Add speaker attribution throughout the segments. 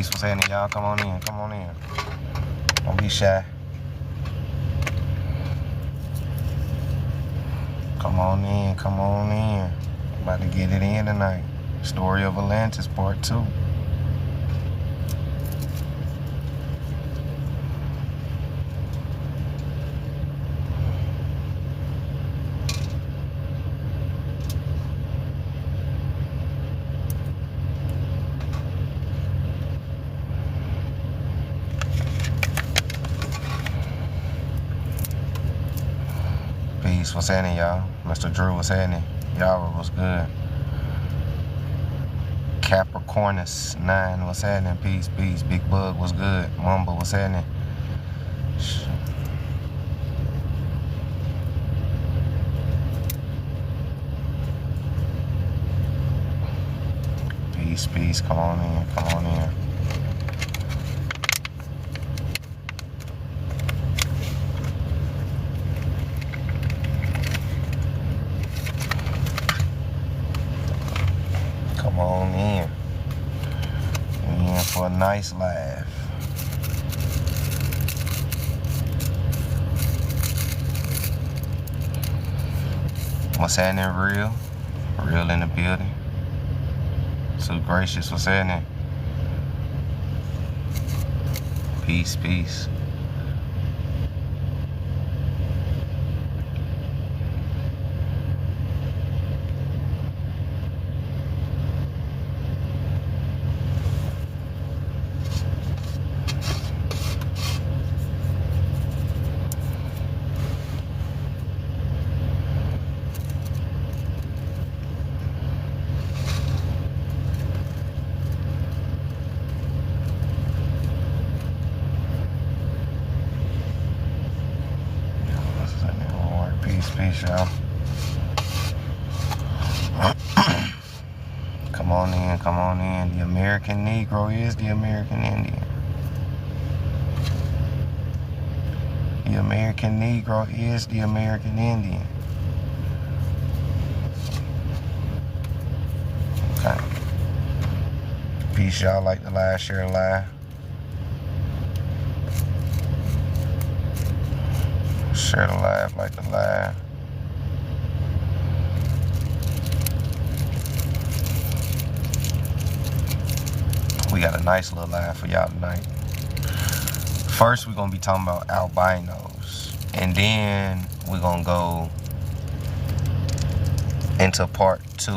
Speaker 1: Peace, what's happening, y'all? Come on in, come on in. Don't be shy. Come on in, come on in. About to get it in tonight. Story of Atlantis, part 2. Peace, what's happening, y'all? Mr. Drew, what's happening? Y'all, what's good? Capricornus 9, what's happening? Peace, peace. Big Bug, what's good? Mumble, what's happening? Peace, peace. Come on in, come on in. Come on in. We in for a nice laugh. What's happening, real? Real in the building. So gracious, what's happening? Peace, peace. Peace, y'all. Come on in, come on in. The American Negro is the American Indian. The American Negro is the American Indian. Okay. Peace, y'all. Like the live, share the live. Share the live, like the live. We got a nice little live for y'all tonight. First, we're going to be talking about albinos. And then we're going to go into part 2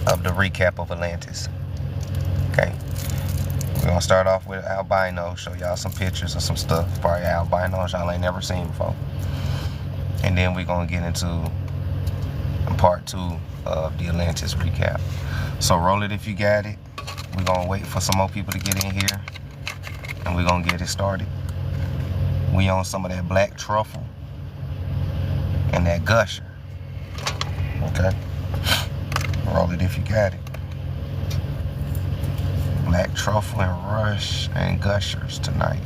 Speaker 1: of the recap of Atlantis. Okay. We're going to start off with albinos, show y'all some pictures of some stuff. Probably albinos y'all ain't never seen before. And then we're going to get into part 2 of the Atlantis recap. So roll it if you got it. We're going to wait for some more people to get in here. And we're going to get it started. We on some of that black truffle and that gusher. Okay? Roll it if you got it. Black truffle and rush and gushers tonight.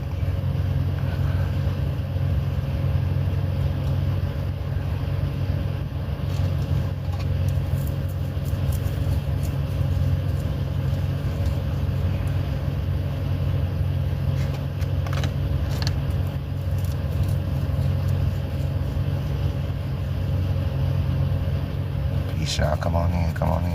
Speaker 1: Peace, y'all. Come on in, come on in.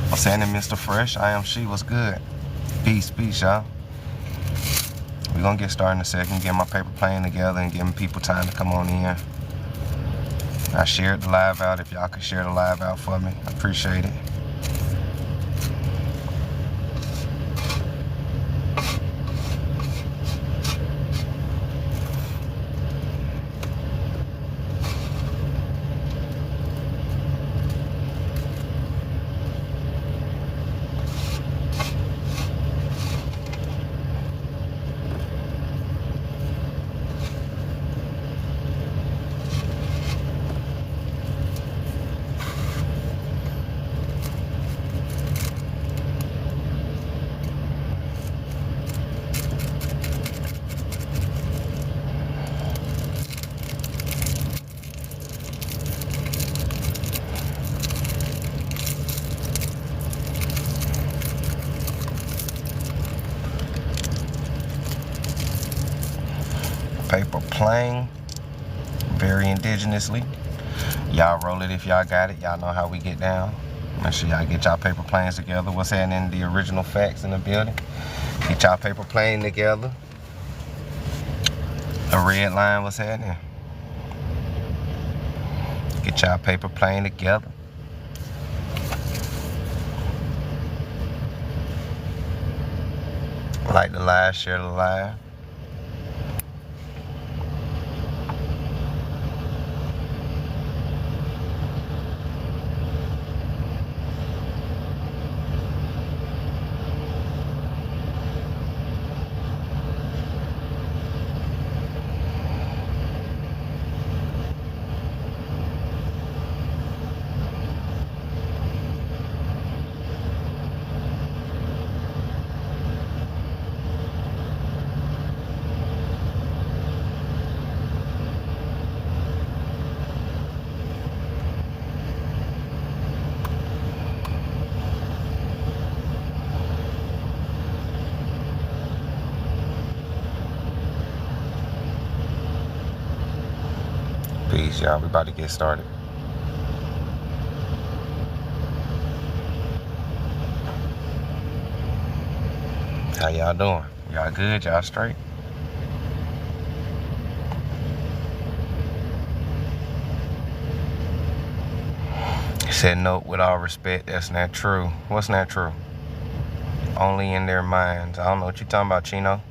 Speaker 1: What's happening, Mr. Fresh? I am she. What's good? Peace, peace, y'all. We're gonna get started in a second. Get my paper plane together and giving people time to come on in. I shared the live out. If y'all could share the live out for me, I appreciate it. Paper plane. Very indigenously. Y'all roll it if y'all got it. Y'all know how we get down. Make sure y'all get y'all paper planes together. What's happening? The original facts in the building. Get y'all paper plane together. A red line, what's happening? Get y'all paper plane together. Like the live, share the live. Peace, y'all. We about to get started. How y'all doing? Y'all good? Y'all straight? Said note with all respect, that's not true. What's not true? Only in their minds. I don't know what you talking about, Chino.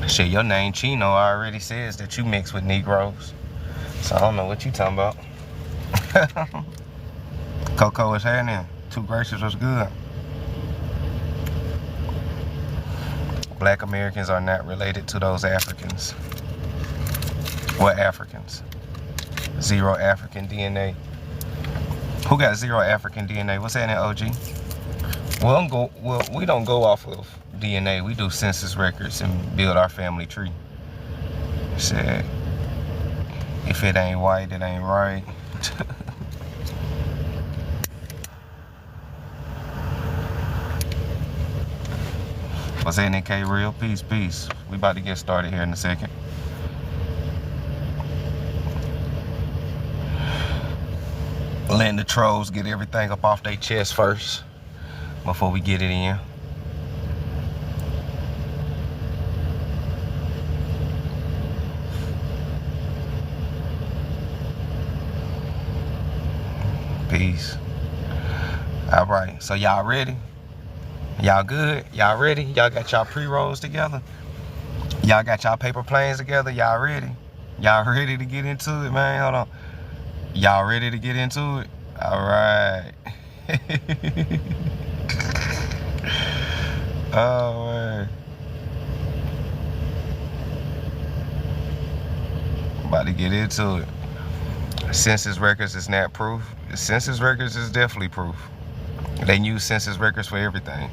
Speaker 1: Shit, your name Chino already says that you mix with Negroes. So I don't know what you talking about. Coco is happening. Two Gracious was good. Black Americans are not related to those Africans. What Africans? Zero African DNA. Who got zero African DNA? What's happening, OG? Well, we don't go off of DNA. We do census records and build our family tree. Said, if it ain't white, it ain't right. What's happening, K Real? Peace, peace. We about to get started here in a second. Letting the trolls get everything up off their chest first before we get it in. Peace. All right, so y'all ready? Y'all good? Y'all ready? Y'all got y'all pre-rolls together? Y'all got y'all paper planes together? Y'all ready? Y'all ready to get into it, man? Hold on. Y'all ready to get into it? All right. Oh, man. About to get into it. Census records is not proof. Census records is definitely proof. They use census records for everything.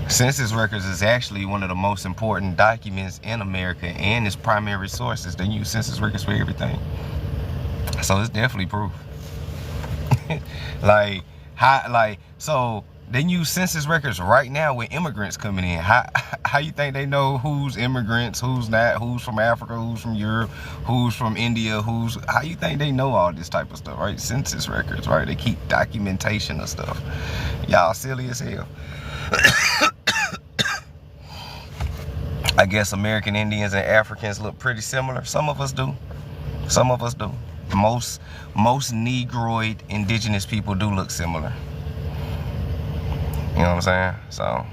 Speaker 1: Census records is actually one of the most important documents in America and its primary sources. They use census records for everything. So it's definitely proof. So they use census records right now with immigrants coming in. How you think they know who's immigrants, who's not, who's from Africa, who's from Europe, who's from India, how you think they know all this type of stuff, right? Census records, right? They keep documentation of stuff. Y'all silly as hell. I guess American Indians and Africans look pretty similar. Some of us do. Some of us do. Most Negroid indigenous people do look similar. You know what I'm saying? So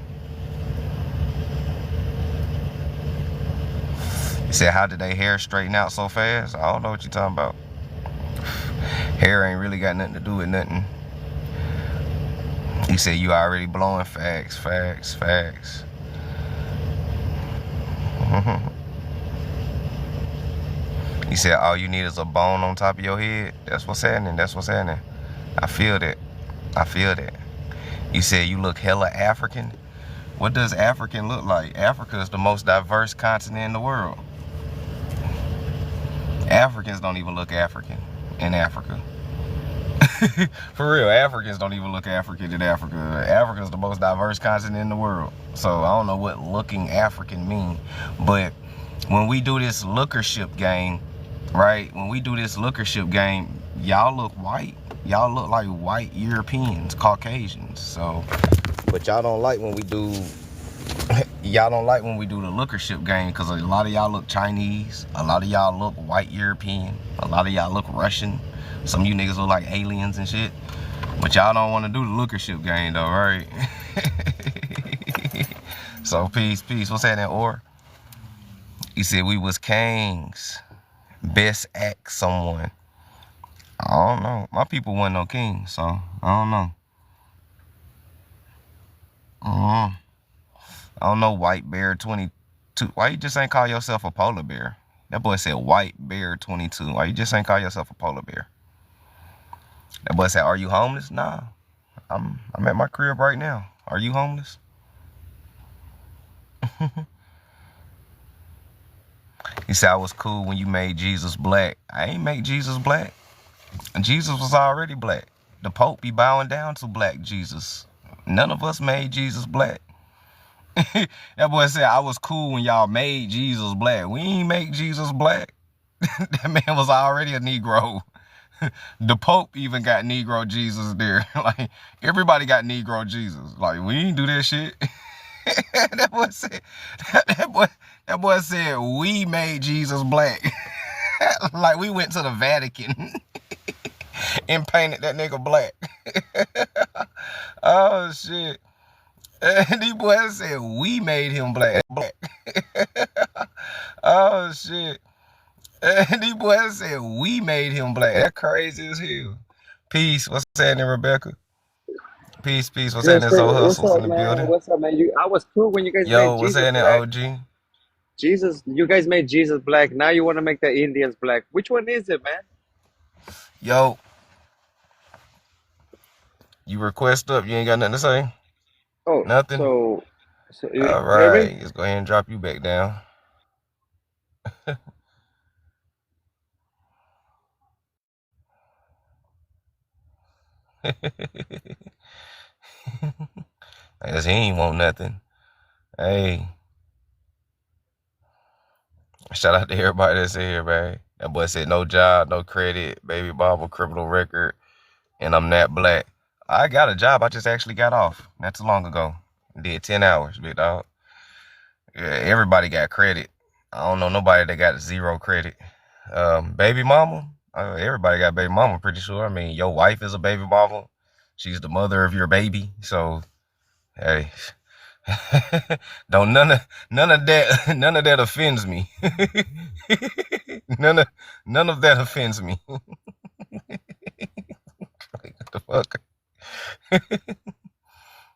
Speaker 1: you said, how did they hair straighten out so fast? I don't know what you're talking about. Hair ain't really got nothing to do with nothing. You said you already blowing facts. You said all you need is a bone on top of your head. That's what's happening. That's what's happening. I feel that. I feel that. You said you look hella African. What does African look like? Africa is the most diverse continent in the world. Africans don't even look African in Africa. For real, Africans don't even look African in Africa. Africa is the most diverse continent in the world. So I don't know what looking African mean, but when we do this lookership game, right? When we do this lookership game, y'all look white. Y'all look like white Europeans, Caucasians. So, but y'all don't like when we do. Y'all don't like when we do the lookership game because a lot of y'all look Chinese. A lot of y'all look white European. A lot of y'all look Russian. Some of you niggas look like aliens and shit. But y'all don't want to do the lookership game though, right? So peace. What's that in or? You said we was kings. Best act someone. I don't know. My people wasn't no kings, so I don't know. I don't know, White Bear 22. Why you just ain't call yourself a polar bear? That boy said White Bear 22. Why you just ain't call yourself a polar bear? That boy said, are you homeless? Nah. I'm at my crib right now. Are you homeless? He said I was cool when you made Jesus black. I ain't make Jesus black. Jesus was already black. The Pope be bowing down to black Jesus. None of us made Jesus black. That boy said I was cool when y'all made Jesus black. We ain't make Jesus black. That man was already a Negro. The Pope even got Negro Jesus there. Like, everybody got Negro Jesus. Like, we ain't do that shit. That boy said we made Jesus black. Like we went to the Vatican and painted that nigga black. Oh shit. And these boys said we made him black. Oh shit. And these boys said we made him black. That crazy as hell. Peace. What's happening, Rebecca? Peace. What's
Speaker 2: Yes,
Speaker 1: happening,
Speaker 2: sir.
Speaker 1: Soul
Speaker 2: What's
Speaker 1: Hustles in
Speaker 2: up,
Speaker 1: the
Speaker 2: man?
Speaker 1: building?
Speaker 2: What's up, man? I was cool when you guys
Speaker 1: Yo,
Speaker 2: made
Speaker 1: what's
Speaker 2: Jesus
Speaker 1: happening,
Speaker 2: black.
Speaker 1: OG?
Speaker 2: You guys made Jesus black. Now you want to make the Indians black. Which one is it, man?
Speaker 1: Yo, you request up. You ain't got nothing to say?
Speaker 2: Oh,
Speaker 1: Nothing?
Speaker 2: so you
Speaker 1: All
Speaker 2: hear me?
Speaker 1: right. Let's go ahead and drop you back down. I guess he ain't want nothing. Hey, shout out to everybody that's in here, man. That boy said no job, no credit, baby Bible, criminal record, and I'm that black. I got a job. I just actually got off not too long ago. Did 10 hours, big dog. Yeah, everybody got credit. I don't know nobody that got zero credit. Baby mama, everybody got baby mama, pretty sure. I mean, your wife is a baby mama. She's the mother of your baby. So, hey, don't none of that offends me. none of that offends me. What the fuck?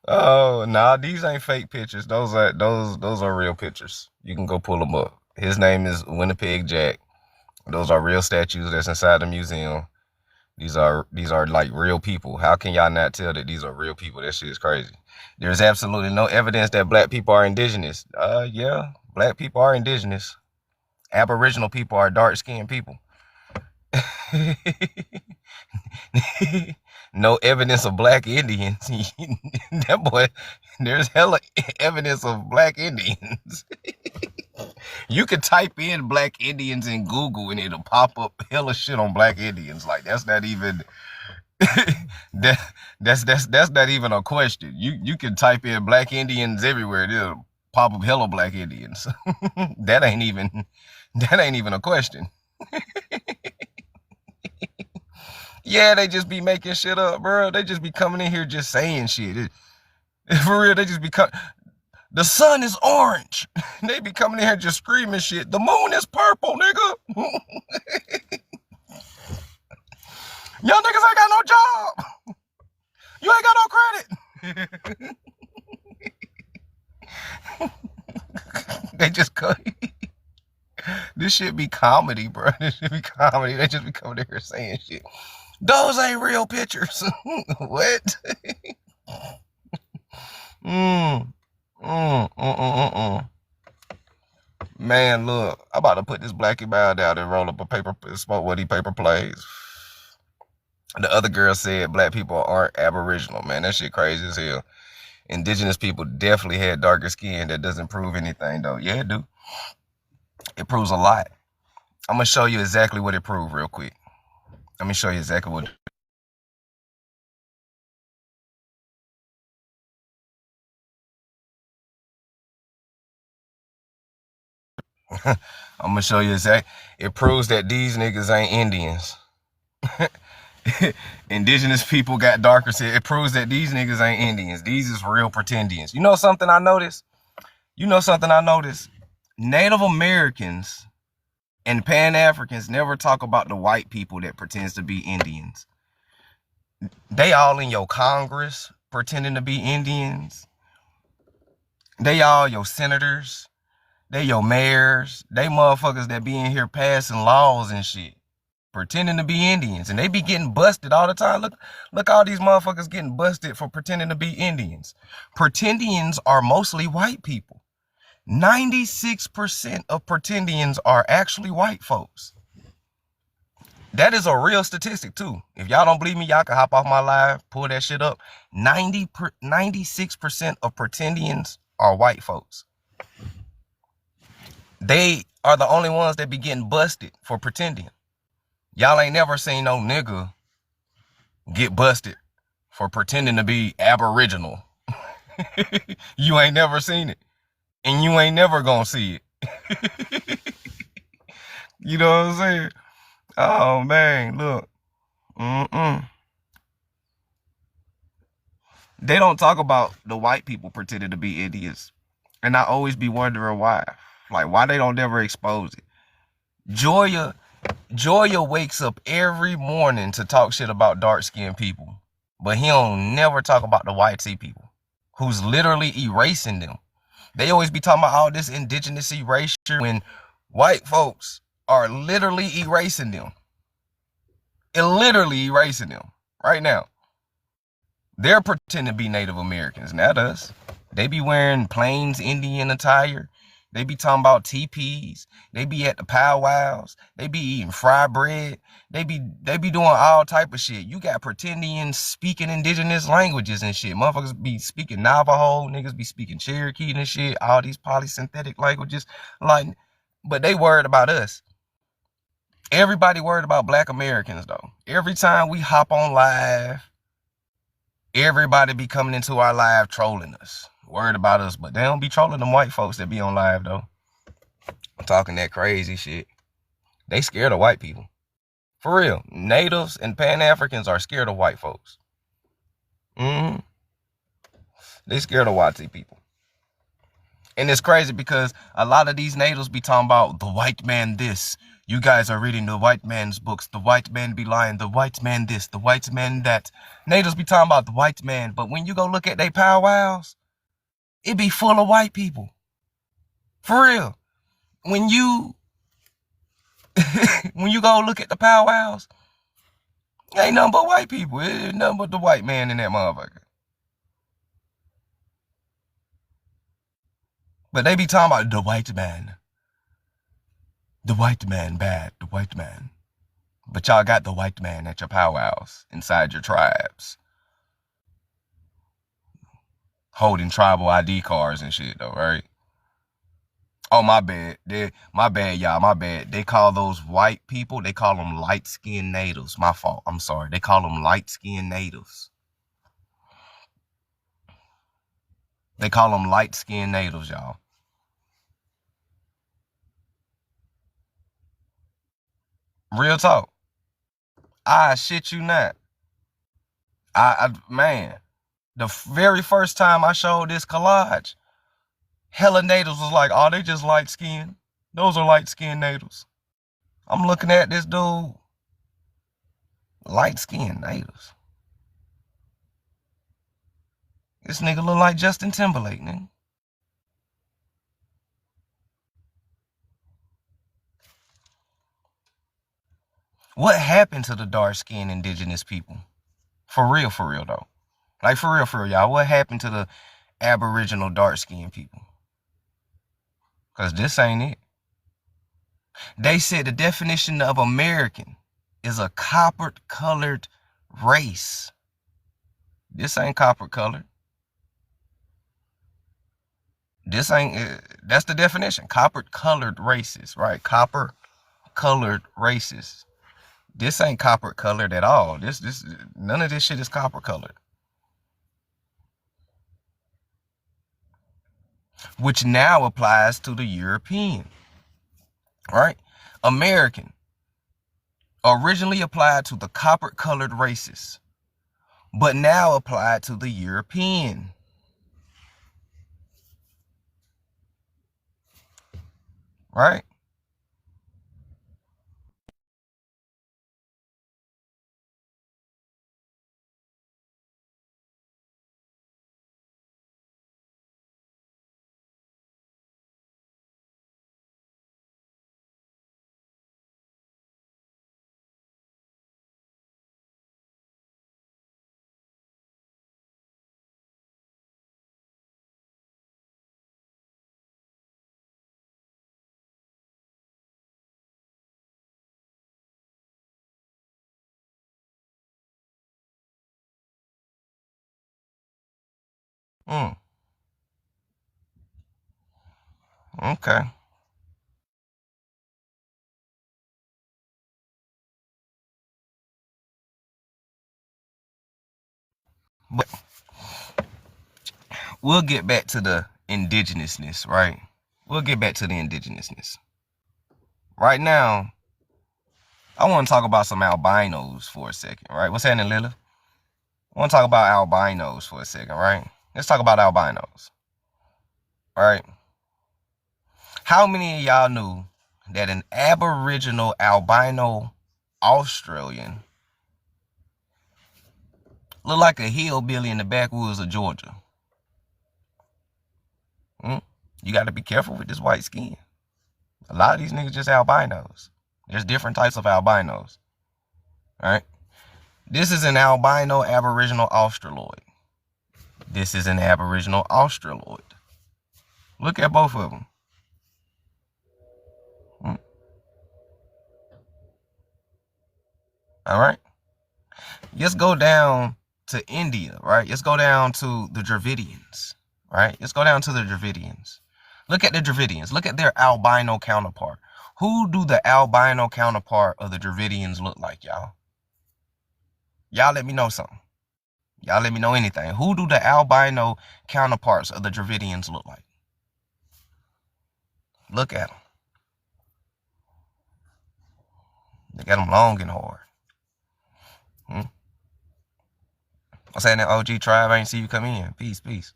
Speaker 1: Oh, nah, these ain't fake pictures. Those are real pictures. You can go pull them up. His name is Winnipeg Jack. Those are real statues that's inside the museum. These are like real people. How can y'all not tell that these are real people? That shit is crazy. There's absolutely no evidence that black people are indigenous. Yeah, black people are indigenous. Aboriginal people are dark-skinned people. No evidence of black Indians. That boy, there's hella evidence of black Indians. You could type in black Indians in Google and it'll pop up hella shit on black Indians. Like that's not even that's not even a question. You can type in black Indians everywhere, it'll pop up hella black Indians. that ain't even a question. Yeah, they just be making shit up, bro. They just be coming in here just saying shit. For real, they just be the sun is orange. They be coming in here just screaming shit. The moon is purple, nigga. Y'all niggas ain't got no job. You ain't got no credit. They just cut. This shit be comedy, bro. This shit be comedy. They just be coming in here saying shit. Those ain't real pictures. What? Man, look, I'm about to put this blackie bound down and roll up a paper, smoke what he paper plays. The other girl said black people aren't aboriginal, man. That shit crazy as hell. Indigenous people definitely had darker skin. That doesn't prove anything, though. Yeah, it do. It proves a lot. I'm gonna show you exactly what it proved real quick. Let me show you exactly what. I'm gonna show you exactly. It proves that these niggas ain't Indians. Indigenous people got darker skin. It proves that these niggas ain't Indians. These is real pretendians. You know something I noticed? Native Americans and Pan-Africans never talk about the white people that pretends to be Indians. They all in your Congress pretending to be Indians. They all your senators. They your mayors. They motherfuckers that be in here passing laws and shit, pretending to be Indians, and they be getting busted all the time. Look, all these motherfuckers getting busted for pretending to be Indians. Pretendians are mostly white people. 96% of pretendians are actually white folks. That is a real statistic too. If y'all don't believe me, y'all can hop off my live, pull that shit up. 96% of pretendians are white folks. They are the only ones that be getting busted for pretending. Y'all ain't never seen no nigga get busted for pretending to be Aboriginal. You ain't never seen it. And you ain't never gonna see it. You know what I'm saying? Oh man, look. They don't talk about the white people pretending to be idiots. And I always be wondering why. Like, why they don't ever expose it. Joya wakes up every morning to talk shit about dark-skinned people. But he don't never talk about the white sea people, who's literally erasing them. They always be talking about all this indigenous erasure when white folks are literally erasing them. Literally erasing them right now. They're pretending to be Native Americans, not us. They be wearing Plains Indian attire. They be talking about teepees. They be at the powwows. They be eating fried bread. They be doing all type of shit. You got pretendians speaking indigenous languages and shit. Motherfuckers be speaking Navajo. Niggas be speaking Cherokee and shit. All these polysynthetic languages. Like, but they worried about us. Everybody worried about black Americans though. Every time we hop on live, everybody be coming into our live trolling us, worried about us, but they don't be trolling them white folks that be on live though. I'm talking that crazy shit. They scared of white people. For real. Natives and Pan-Africans are scared of white folks. They scared of white people. And it's crazy because a lot of these natives be talking about the white man this. You guys are reading the white man's books. The white man be lying. The white man this. The white man that. Natives be talking about the white man. But when you go look at their powwows, it be full of white people. For real. When you go look at the powwows, ain't nothing but white people. It ain't nothing but the white man in that motherfucker. But they be talking about the white man. The white man bad. The white man. But y'all got the white man at your powwows, inside your tribes. Holding tribal ID cards and shit though, right? Oh, my bad. My bad, y'all. My bad. They call those white people, they call them light-skinned natives. My fault. I'm sorry. They call them light-skinned natives. They call them light-skinned natives, y'all. Real talk. I shit you not. Man, the very first time I showed this collage, hella natives was like, oh, they just light-skinned. Those are light-skinned natives. I'm looking at this dude. Light-skinned natives. This nigga look like Justin Timberlake, nigga. What happened to the dark-skinned indigenous people? For real though. Like for real, y'all. What happened to the Aboriginal dark-skinned people? Because this ain't it. They said the definition of American is a copper-colored race. This ain't copper-colored. This ain't, that's the definition. Copper colored races, right? Copper colored races. This ain't copper colored at all. None of this shit is copper colored. Which now applies to the European, right? American originally applied to the copper colored races, but now applied to the European. Right? Mm, okay. But we'll get back to the indigenousness, right? We'll get back to the indigenousness. Right now, I want to talk about some albinos for a second, right? What's happening, Lila? I want to talk about albinos for a second, right? Let's talk about albinos, right? How many of y'all knew that an Aboriginal albino Australian looked like a hillbilly in the backwoods of Georgia? You got to be careful with this white skin. A lot of these niggas just albinos. There's different types of albinos. All right. This is an albino Aboriginal Australoid. This is an Aboriginal Australoid. Look at both of them. All right. Let's go down to India, right? Let's go down to the Dravidians, right? Let's go down to the Dravidians. Look at the Dravidians. Look at their albino counterpart. Who do the albino counterpart of the Dravidians look like, y'all? Y'all let me know something. Y'all let me know anything. Who do the albino counterparts of the Dravidians look like? Look at them. They got them long and hard. I said that OG tribe, I ain't see you come in. Peace, peace.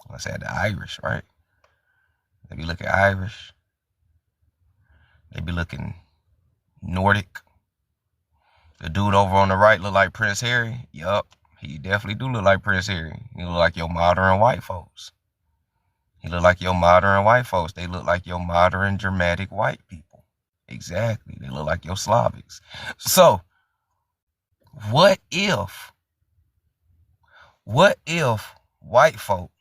Speaker 1: I said the Irish, right? They be looking Irish. They be looking Nordic. The dude over on the right look like Prince Harry. Yup, he definitely do look like Prince Harry. He look like your modern white folks. He look like your modern white folks. They look like your modern dramatic white people. Exactly. They look like your Slavics. So, what if white folk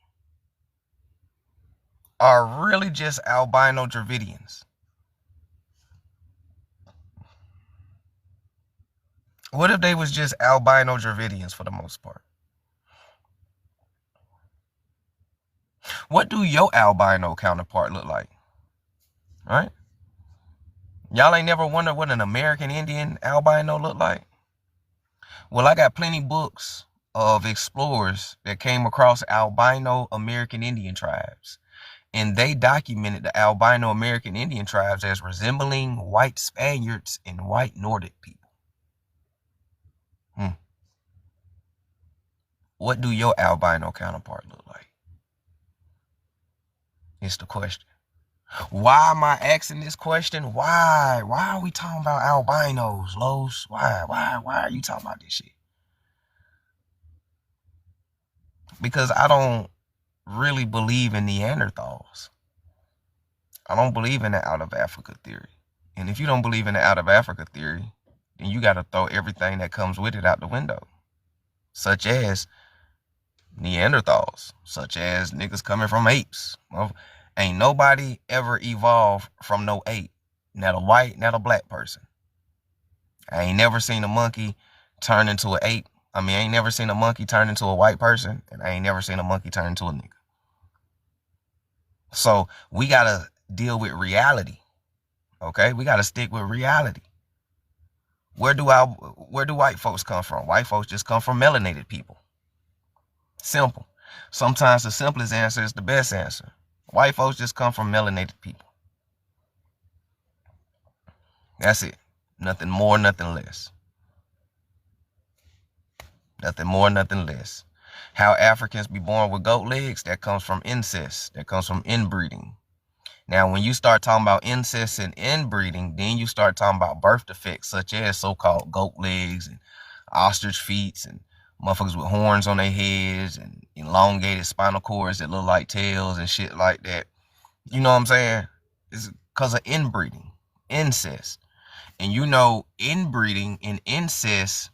Speaker 1: are really just albino Dravidians? What if they was just albino Dravidians for the most part? What do your albino counterpart look like? Right? Y'all ain't never wondered what an American Indian albino look like? Well, I got plenty books of explorers that came across albino American Indian tribes. And they documented the albino American Indian tribes as resembling white Spaniards and white Nordic people. What do your albino counterpart look like? It's the question. Why am I asking this question? Why? Why are we talking about albinos, Los? Why are you talking about this shit? Because I don't really believe in Neanderthals. I don't believe in the out of Africa theory. And if you don't believe in the out of Africa theory, then you got to throw everything that comes with it out the window. Such as Neanderthals, such as niggas coming from apes. Well, ain't nobody ever evolved from no ape. Not a white, not a black person. I ain't never seen a monkey turn into an ape. I ain't never seen a monkey turn into a white person, and I ain't never seen a monkey turn into a nigga. So we gotta deal with reality. Okay, we gotta stick with reality. Where do white folks come from? White folks just come from melanated people. Simple. Sometimes the simplest answer is the best answer. White folks just come from melanated people. That's it. Nothing more, nothing less. Nothing more, nothing less. How Africans be born with goat legs, that comes from incest. That comes from inbreeding. Now, when you start talking about incest and inbreeding, then you start talking about birth defects, such as so-called goat legs and ostrich feet and motherfuckers with horns on their heads and elongated spinal cords that look like tails and shit like that. You know what I'm saying? It's because of inbreeding, incest. And you know, inbreeding and incest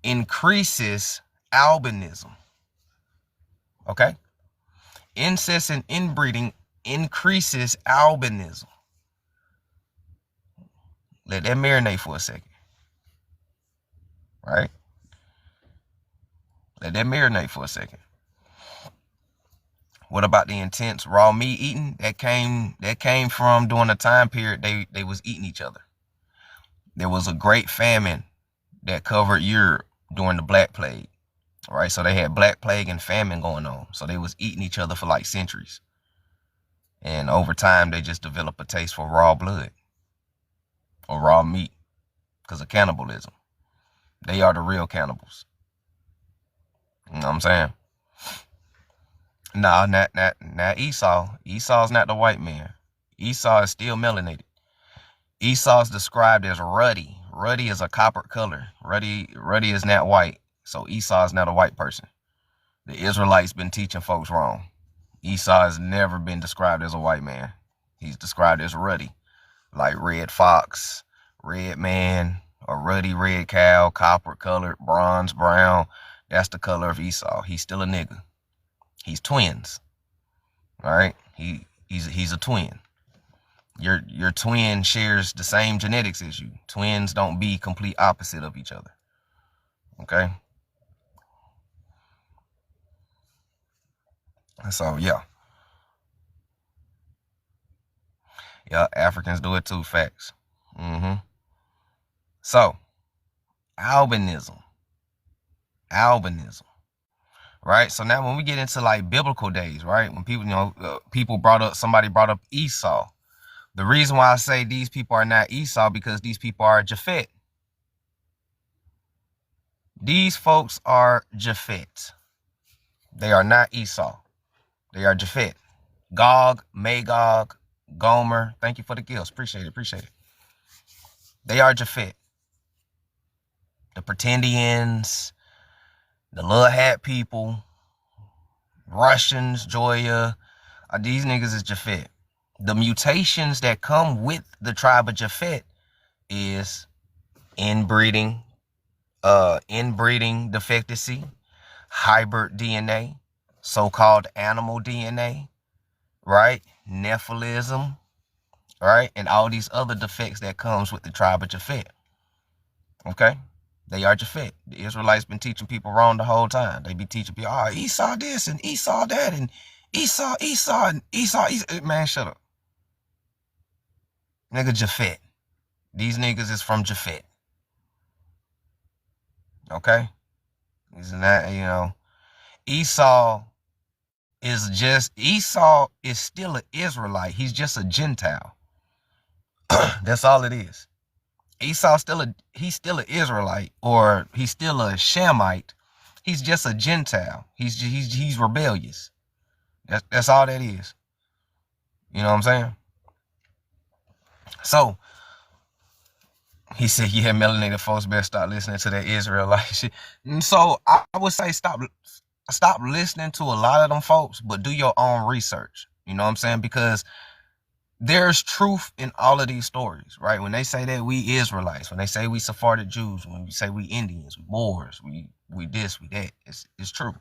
Speaker 1: increases albinism. Okay? Incest and inbreeding increases albinism. Let that marinate for a second. Right? Let that marinate for a second. What about the intense raw meat eating? That came from during the time period they was eating each other. There was a great famine that covered Europe during the Black Plague. Right? So they had Black Plague and famine going on. So they was eating each other for like centuries. And over time, they just developed a taste for raw blood or raw meat because of cannibalism. They are the real cannibals. You know what I'm saying? Nah, not Esau. Esau's not the white man. Esau is still melanated. Esau is described as ruddy. Ruddy is a copper color. Ruddy is not white. So Esau is not a white person. The Israelites been teaching folks wrong. Esau has never been described as a white man. He's described as ruddy, like red fox, red man, a ruddy red cow, copper colored, bronze brown. That's the color of Esau. He's still a nigga. He's twins. All right? He's a twin. Your twin shares the same genetics as you. Twins don't be complete opposite of each other. Okay? So, yeah. Yeah, Africans do it too, facts. So, albinism. Right? So now when we get into like biblical days, right? When people, somebody brought up Esau. The reason why I say these people are not Esau, because these people are Japhet. These folks are Japhet. They are not Esau. They are Japhet. Gog, Magog, Gomer. Thank you for the gifts. Appreciate it. They are Japhet. The Pretendians, the little hat people, Russians, Joya. These niggas is Japhet. The mutations that come with the tribe of Japhet is inbreeding defectiveness, hybrid DNA, so-called animal DNA, right? Nephilism, right? And all these other defects that comes with the tribe of Japhet. Okay? They are Japhet. The Israelites been teaching people wrong the whole time. They be teaching people, Esau this and Esau that and Esau and Esau. Man, shut up. Nigga, Japhet. These niggas is from Japhet. Okay? He's not, Esau is still an Israelite. He's just a Gentile. That's all it is. Esau's he's still an Israelite, or he's still a Shamite. He's just a Gentile. He's rebellious. That's all that is. You know what I'm saying? So he said, yeah, melanated folks better start listening to that Israelite shit. And so I would say stop listening to a lot of them folks, but do your own research. You know what I'm saying? Because there's truth in all of these stories, right? When they say that we Israelites, when they say we Sephardic Jews, when we say we Indians, we Moors, we this, we that, it's true.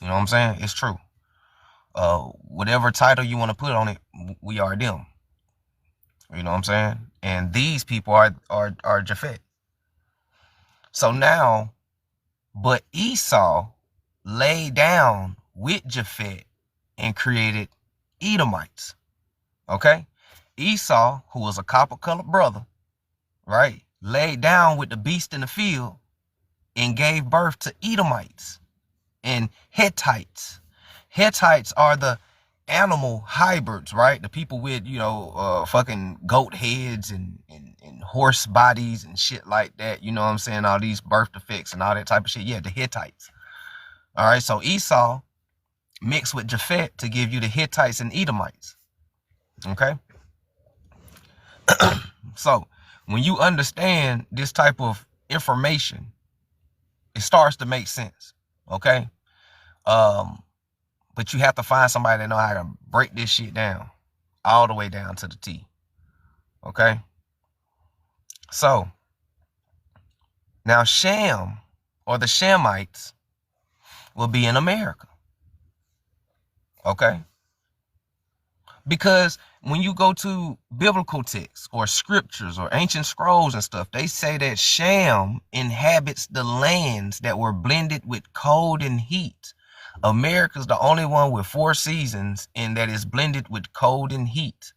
Speaker 1: You know what I'm saying? It's true. Whatever title you want to put on it, we are them. You know what I'm saying? And these people are Japhet. So now, but Esau laid down with Japhet and created Edomites. Okay? Esau, who was a copper-colored brother, right, laid down with the beast in the field and gave birth to Edomites and Hittites. Hittites are the animal hybrids, right? The people with, fucking goat heads and horse bodies and shit like that. You know what I'm saying? All these birth defects and all that type of shit. Yeah, the Hittites. All right, so Esau mixed with Japhet to give you the Hittites and Edomites. Okay? So when you understand this type of information, it starts to make sense. Okay? But you have to find somebody that know how to break this shit down all the way down to the T. Okay? So now Shem or the Shemites will be in America. Okay? Because when you go to biblical texts or scriptures or ancient scrolls and stuff, they say that Shem inhabits the lands that were blended with cold and heat. America's the only one with 4 seasons and that is blended with cold and heat.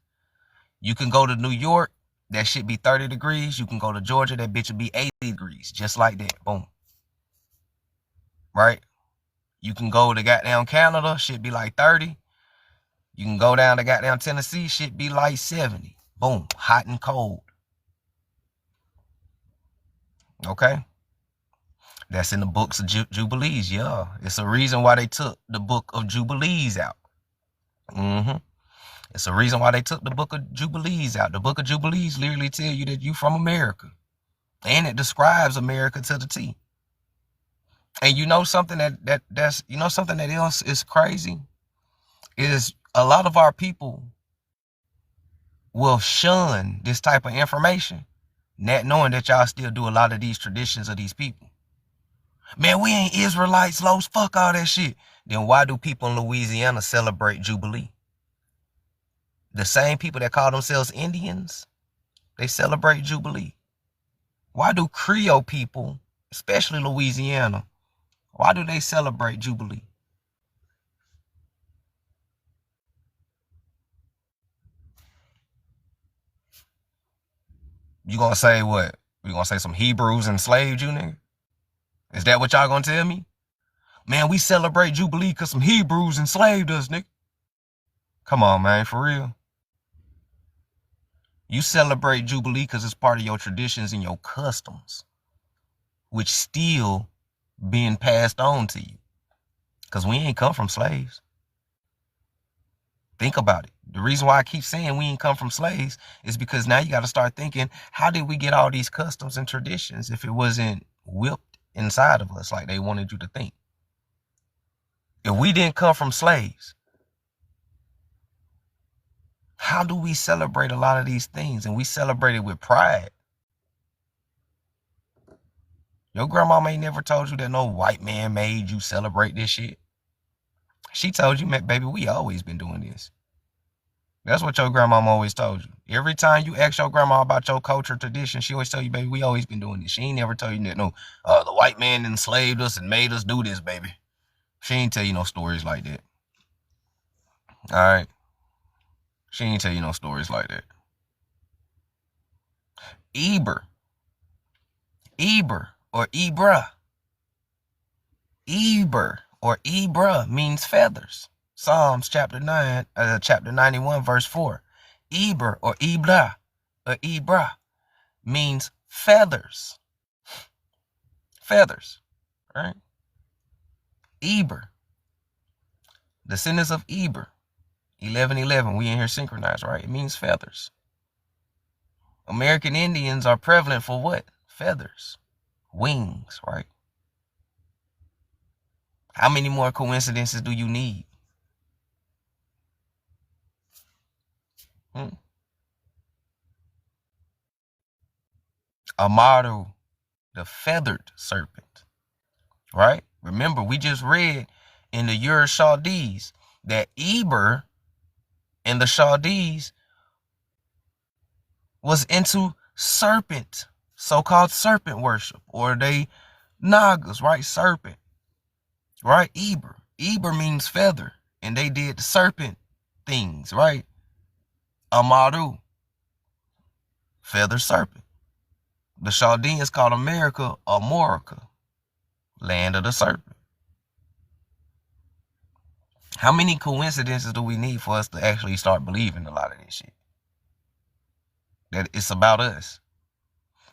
Speaker 1: You can go to New York, that shit be 30 degrees. You can go to Georgia, that bitch will be 80 degrees. Just like that. Boom. Right? You can go to goddamn Canada, shit be like 30. You can go down to goddamn Tennessee, shit be like 70. Boom. Hot and cold. Okay? That's in the books of Jubilees, yeah. It's a reason why they took the book of Jubilees out. It's a reason why they took the book of Jubilees out. The book of Jubilees literally tell you that you from America. And it describes America to the T. And you know something something that else is crazy? Is a lot of our people will shun this type of information, not knowing that y'all still do a lot of these traditions of these people. Man, we ain't Israelites, Los. Fuck all that shit. Then why do people in Louisiana celebrate Jubilee? The same people that call themselves Indians, they celebrate Jubilee. Why do Creole people, especially Louisiana, why do they celebrate Jubilee? You gonna say what? You gonna say some Hebrews enslaved you, nigga? Is that what y'all gonna tell me? Man, we celebrate Jubilee because some Hebrews enslaved us, nigga. Come on, man, for real. You celebrate Jubilee because it's part of your traditions and your customs, which still being passed on to you. Because we ain't come from slaves. Think about it. The reason why I keep saying we ain't come from slaves is because now you got to start thinking, how did we get all these customs and traditions if it wasn't whipped inside of us like they wanted you to think? If we didn't come from slaves, how do we celebrate a lot of these things? And we celebrate it with pride. Your grandma ain't never told you that no white man made you celebrate this shit. She told you, baby, we always been doing this. That's what your grandmama always told you. Every time you ask your grandma about your culture, tradition, she always tell you, baby, we always been doing this. She ain't never tell you that, no, the white man enslaved us and made us do this, baby. She ain't tell you no stories like that. All right? She ain't tell you no stories like that. Eber or Ebra. Eber or Ebra means feathers. Psalms chapter 91, verse 4. Eber or Ebra or Ebra means feathers. Feathers, right? Eber. Descendants of Eber. 11:11. We in here synchronized, right? It means feathers. American Indians are prevalent for what? Feathers. Wings, right? How many more coincidences do you need? Amaru, the feathered serpent, right? Remember, we just read in the Ur Chaldees that Eber and the Chaldees was into serpent, so-called serpent worship, or they Nagas, right? Serpent, right? Eber means feather, and they did the serpent things, right? Amaru, feather serpent. The Chaldeans called America Amorica, land of the serpent. How many coincidences do we need for us to actually start believing a lot of this shit? That it's about us.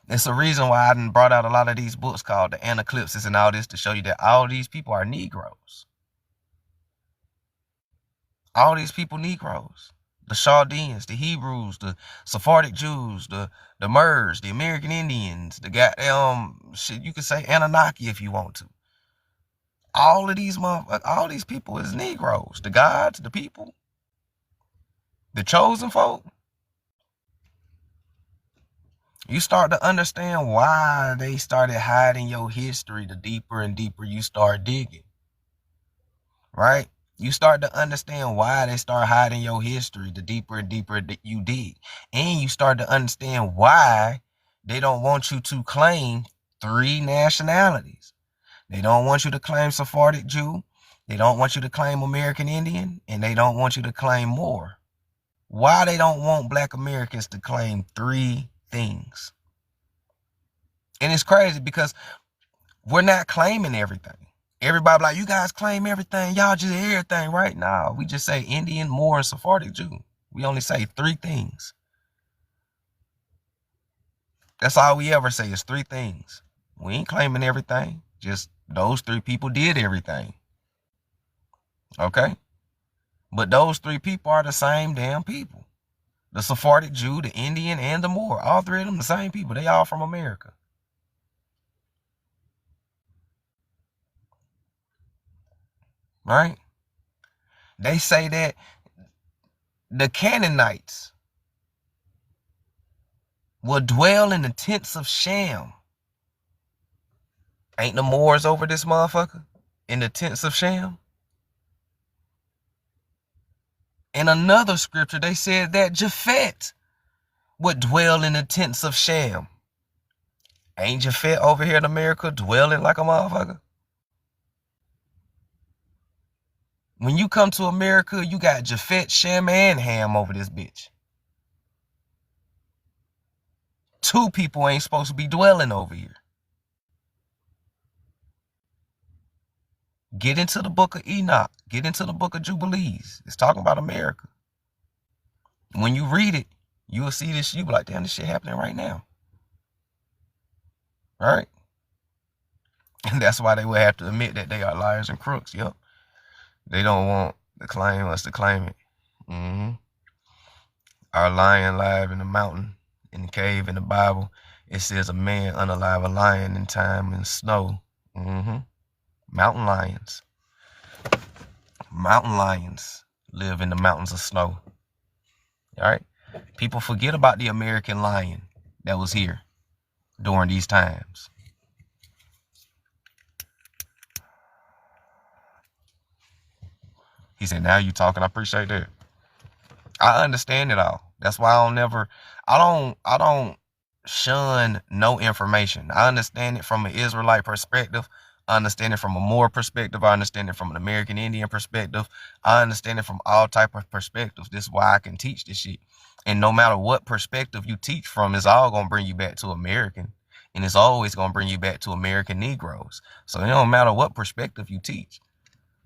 Speaker 1: It's a reason why I done brought out a lot of these books called the Anaclipsis and all this to show you that all these people are Negroes. All these people Negroes. The Chaldeans, the Hebrews, the Sephardic Jews, the Murs, the American Indians, the goddamn shit, you could say Anunnaki if you want to. All of these motherfuckers, all these people is Negroes. The gods, the people, the chosen folk. You start to understand why they started hiding your history the deeper and deeper you start digging. Right? You start to understand why they start hiding your history the deeper and deeper you dig. And you start to understand why they don't want you to claim 3 nationalities. They don't want you to claim Sephardic Jew. They don't want you to claim American Indian. And they don't want you to claim more. Why they don't want black Americans to claim 3 things? And it's crazy because we're not claiming everything. Everybody like, you guys claim everything. Y'all just everything, right? Nah, we just say Indian, Moor, and Sephardic Jew. We only say 3 things. That's all we ever say is 3 things. We ain't claiming everything. Just those 3 people did everything. Okay? But those 3 people are the same damn people. The Sephardic Jew, the Indian, and the Moor. All 3 of them the same people. They all from America. Right? They say that the Canaanites will dwell in the tents of Shem. Ain't the Moors over this motherfucker? In the tents of Shem? In another scripture, they said that Japhet would dwell in the tents of Shem. Ain't Japhet over here in America dwelling like a motherfucker? When you come to America, you got Japhet, Shem, and Ham over this bitch. 2 people ain't supposed to be dwelling over here. Get into the book of Enoch. Get into the book of Jubilees. It's talking about America. When you read it, you will see this. You be like, damn, this shit happening right now. Right? And that's why they will have to admit that they are liars and crooks. Yep. They don't want to claim us to claim it. Our lion live in the mountain, in the cave, in the Bible. It says a man unalive a lion in time and snow. Mountain lions. Mountain lions live in the mountains of snow. All right? People forget about the American lion that was here during these times. He said, now you talking. I appreciate that. I understand it all. That's why I don't shun no information. I understand it from an Israelite perspective. I understand it from a Moor perspective. I understand it from an American Indian perspective. I understand it from all type of perspectives. This is why I can teach this shit. And no matter what perspective you teach from, it's all going to bring you back to American. And it's always going to bring you back to American Negroes. So it don't matter what perspective you teach.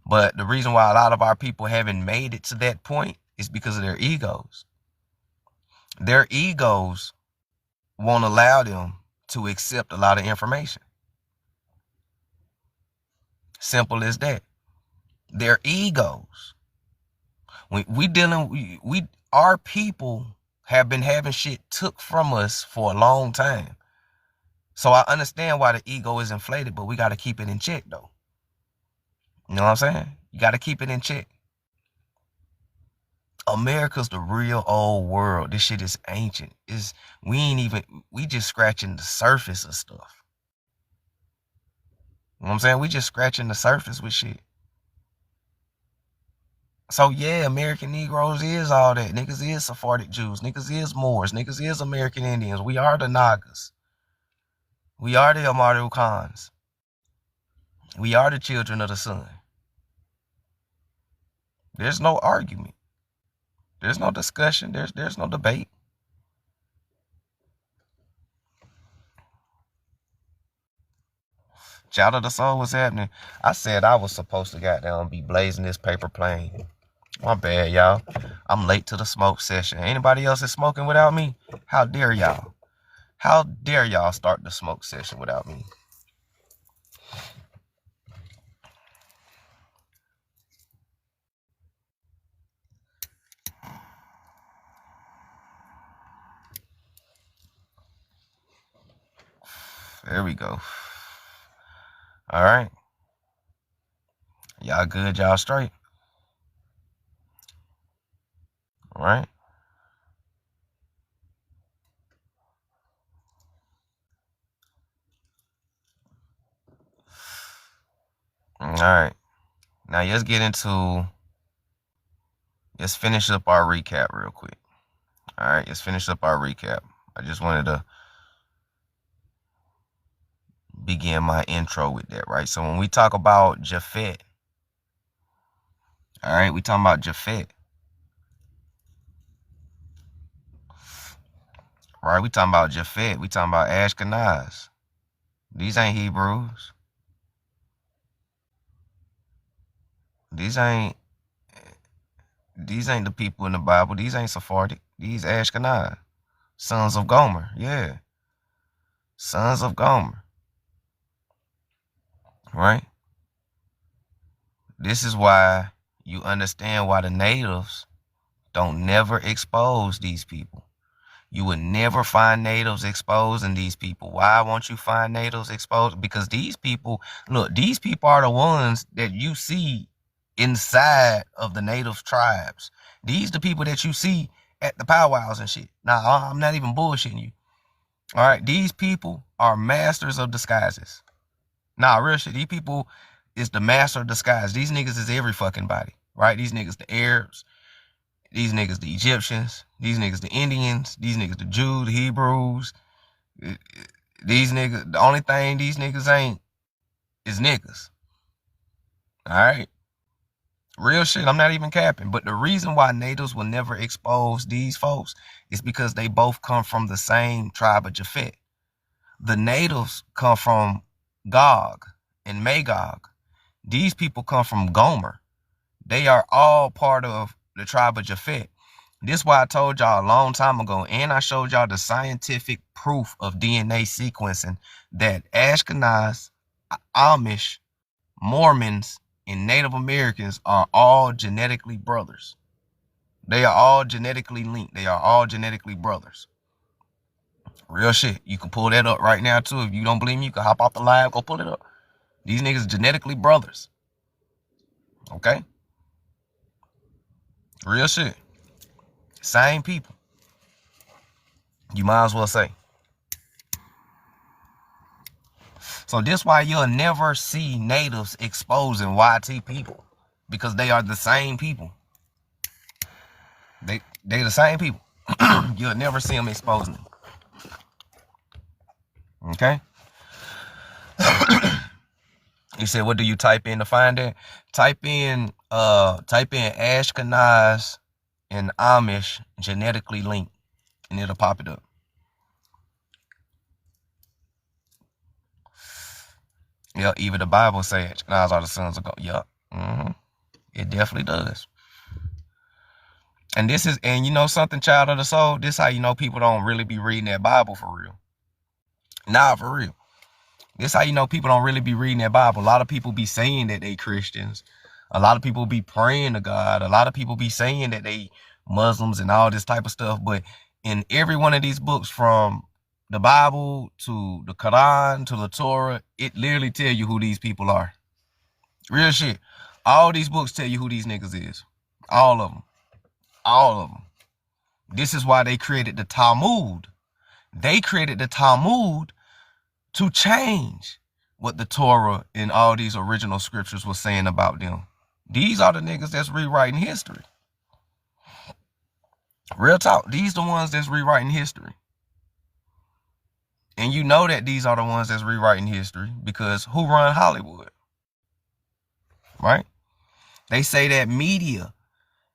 Speaker 1: But the reason why a lot of our people haven't made it to that point is because of their egos. Their egos won't allow them to accept a lot of information. Simple as that. Their egos. Our people have been having shit took from us for a long time. So I understand why the ego is inflated, but we got to keep it in check though. You know what I'm saying? You got to keep it in check. America's the real old world. This shit is ancient. We just scratching the surface of stuff. You know what I'm saying? We just scratching the surface with shit. So yeah, American Negroes is all that. Niggas is Sephardic Jews. Niggas is Moors. Niggas is American Indians. We are the Nagas. We are the Amaru Khans. We are the children of the sun. There's no argument. There's no discussion. There's no debate. Child of the soul, what's happening? I said I was supposed to goddamn be blazing this paper plane. My bad, y'all. I'm late to the smoke session. Anybody else is smoking without me? How dare y'all? How dare y'all start the smoke session without me? There we go. All right. Y'all good? Y'all straight? All right. All right. Now let's finish up our recap real quick. All right, let's finish up our recap. I just wanted to begin my intro with that, right? So when we talk about Japhet, all right, we talking about Japhet, right? We talking about Japhet. We talking about Ashkenaz. These ain't Hebrews. These ain't the people in the Bible. These ain't Sephardic. These Ashkenaz, sons of Gomer. Yeah, sons of Gomer. Right? This is why you understand why the natives don't never expose these people. You would never find natives exposing these people. Why won't you find natives exposed? Because these people, look, these people are the ones that you see inside of the native tribes. These the people that you see at the powwows and shit. Now, I'm not even bullshitting you. All right, these people are masters of disguises. Nah, real shit. These people is the master of disguise. These niggas is every fucking body, right? These niggas the Arabs. These niggas the Egyptians. These niggas the Indians. These niggas the Jews, the Hebrews. These niggas, the only thing these niggas ain't is niggas. All right? Real shit. I'm not even capping. But the reason why natives will never expose these folks is because they both come from the same tribe of Japhet. The natives come from Gog and Magog. These people come from Gomer. They are all part of the tribe of Japhet. This is why I told y'all a long time ago, and I showed y'all the scientific proof of DNA sequencing that Ashkenaz, Amish, Mormons, and Native Americans are all genetically brothers. They are all genetically linked. They are all genetically brothers. Real shit. You can pull that up right now, too. If you don't believe me, you can hop off the live, go pull it up. These niggas genetically brothers. Okay? Real shit. Same people. You might as well say. So this why you'll never see natives exposing YT people. Because they are the same people. They the same people. You'll never see them exposing them. Okay? You said, what do you type in to find that? Type in Ashkenaz and Amish genetically linked, and it'll pop it up. Yeah, even the Bible says Ashkenaz are the sons of God. Yup. It definitely does. And this is, and you know something, child of the soul? This is how you know people don't really be reading that Bible for real. Nah, for real. This is how you know people don't really be reading that Bible. A lot of people be saying that they Christians. A lot of people be praying to God. A lot of people be saying that they Muslims and all this type of stuff. But in every one of these books, from the Bible to the Quran to the Torah, it literally tell you who these people are. Real shit. All these books tell you who these niggas is. All of them. All of them. This is why they created the Talmud. They created the Talmud to change what the Torah and all these original scriptures were saying about them. These are the niggas that's rewriting history. Real talk. These the ones that's rewriting history. And you know that these are the ones that's rewriting history because who run Hollywood? Right? They say that media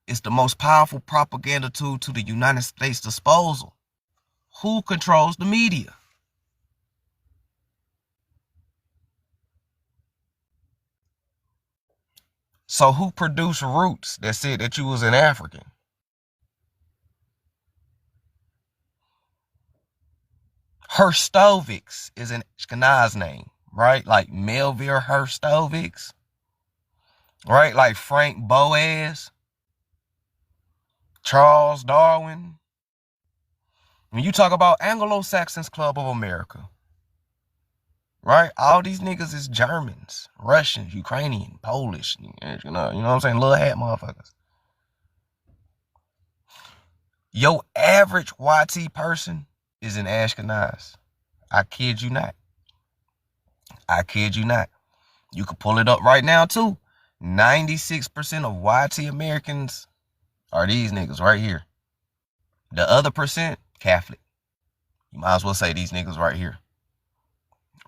Speaker 1: It's the most powerful propaganda tool to the United States disposal. Who controls the media? So who produced Roots that said that you was an African? Herstovics is an Ashkenaz name, right? Like Melville Herstovics, right? Like Frank Boas, Charles Darwin. When you talk about Anglo-Saxons Club of America, right? All these niggas is Germans, Russians, Ukrainian, Polish, you know what I'm saying? Little hat motherfuckers. Your average YT person is an Ashkenaz. I kid you not. I kid you not. You can pull it up right now too. 96% of YT Americans are these niggas right here. The other percent, Catholic. You might as well say these niggas right here.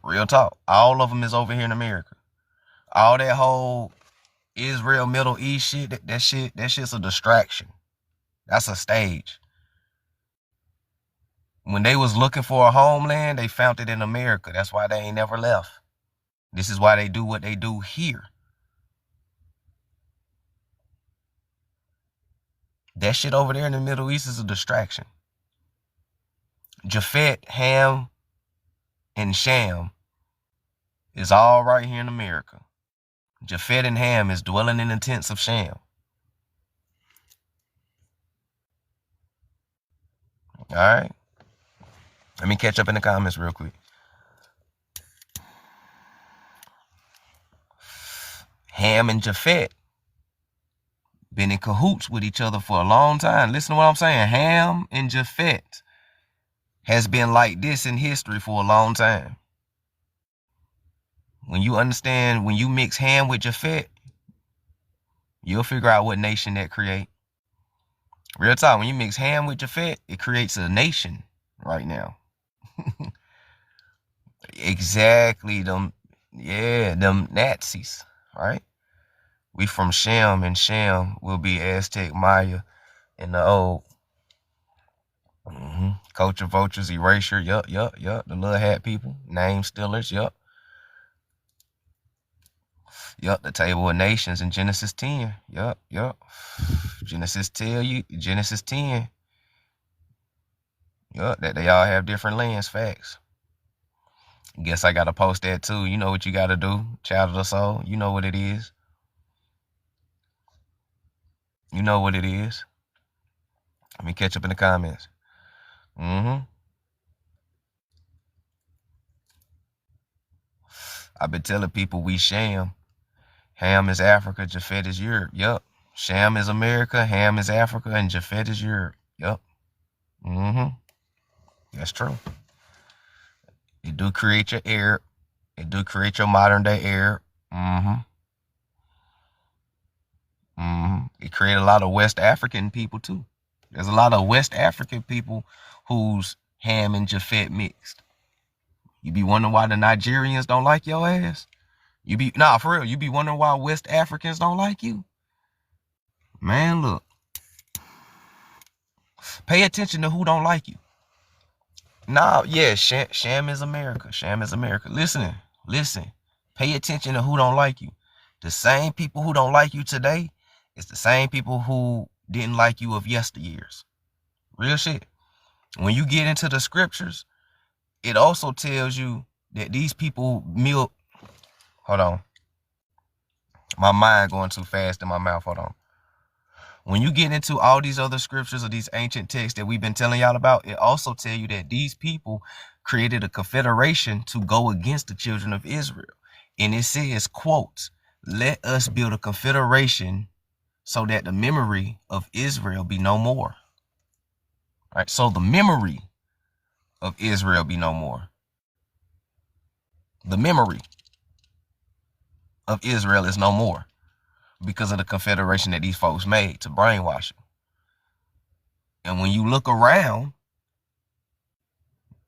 Speaker 1: Real talk. All of them is over here in America. All that whole Israel, Middle East shit, that shit's a distraction. That's a stage. When they was looking for a homeland, they found it in America. That's why they ain't never left. This is why they do what they do here. That shit over there in the Middle East is a distraction. Japhet, Ham, and Sham is all right here in America. Japhet and Ham is dwelling in the tents of Sham. All right. Let me catch up in the comments real quick. Ham and Japhet been in cahoots with each other for a long time. Listen to what I'm saying. Ham and Japhet has been like this in history for a long time. When you understand, when you mix Ham with Japhet, you'll figure out what nation that create. Real talk, when you mix Ham with Japhet, it creates a nation right now. Exactly, them Nazis, right? We from Shem, and Shem will be Aztec, Maya, and the old culture vultures, erasure, yup. The little hat people, name stealers, yup. The table of nations in Genesis 10, yup. Genesis 10, that they all have different lands, facts. Guess I gotta post that too. You know what you gotta do, child of the soul. You know what it is. You know what it is. Let me catch up in the comments. I've been telling people we Sham. Ham is Africa, Japhet is Europe. Yup. Sham is America, Ham is Africa, and Japhet is Europe. Yup. That's true. It do create your Arab. It do create your modern day Arab. It created a lot of West African people too. There's a lot of West African people whose Ham and Japhet mixed. You be wondering why the Nigerians don't like your ass? For real, you be wondering why West Africans don't like you? Man, look. Pay attention to who don't like you. Sham is America. Sham is America. Listen. Pay attention to who don't like you. The same people who don't like you today is the same people who didn't like you of yesteryears. Real shit. When you get into the scriptures, it also tells you that these people Hold on. My mind going too fast in my mouth. Hold on. When you get into all these other scriptures or these ancient texts that we've been telling y'all about, it also tells you that these people created a confederation to go against the children of Israel. And it says, quote, "Let us build a confederation so that the memory of Israel be no more." All right, so the memory of Israel be no more. The memory of Israel is no more because of the confederation that these folks made to brainwash them. And when you look around,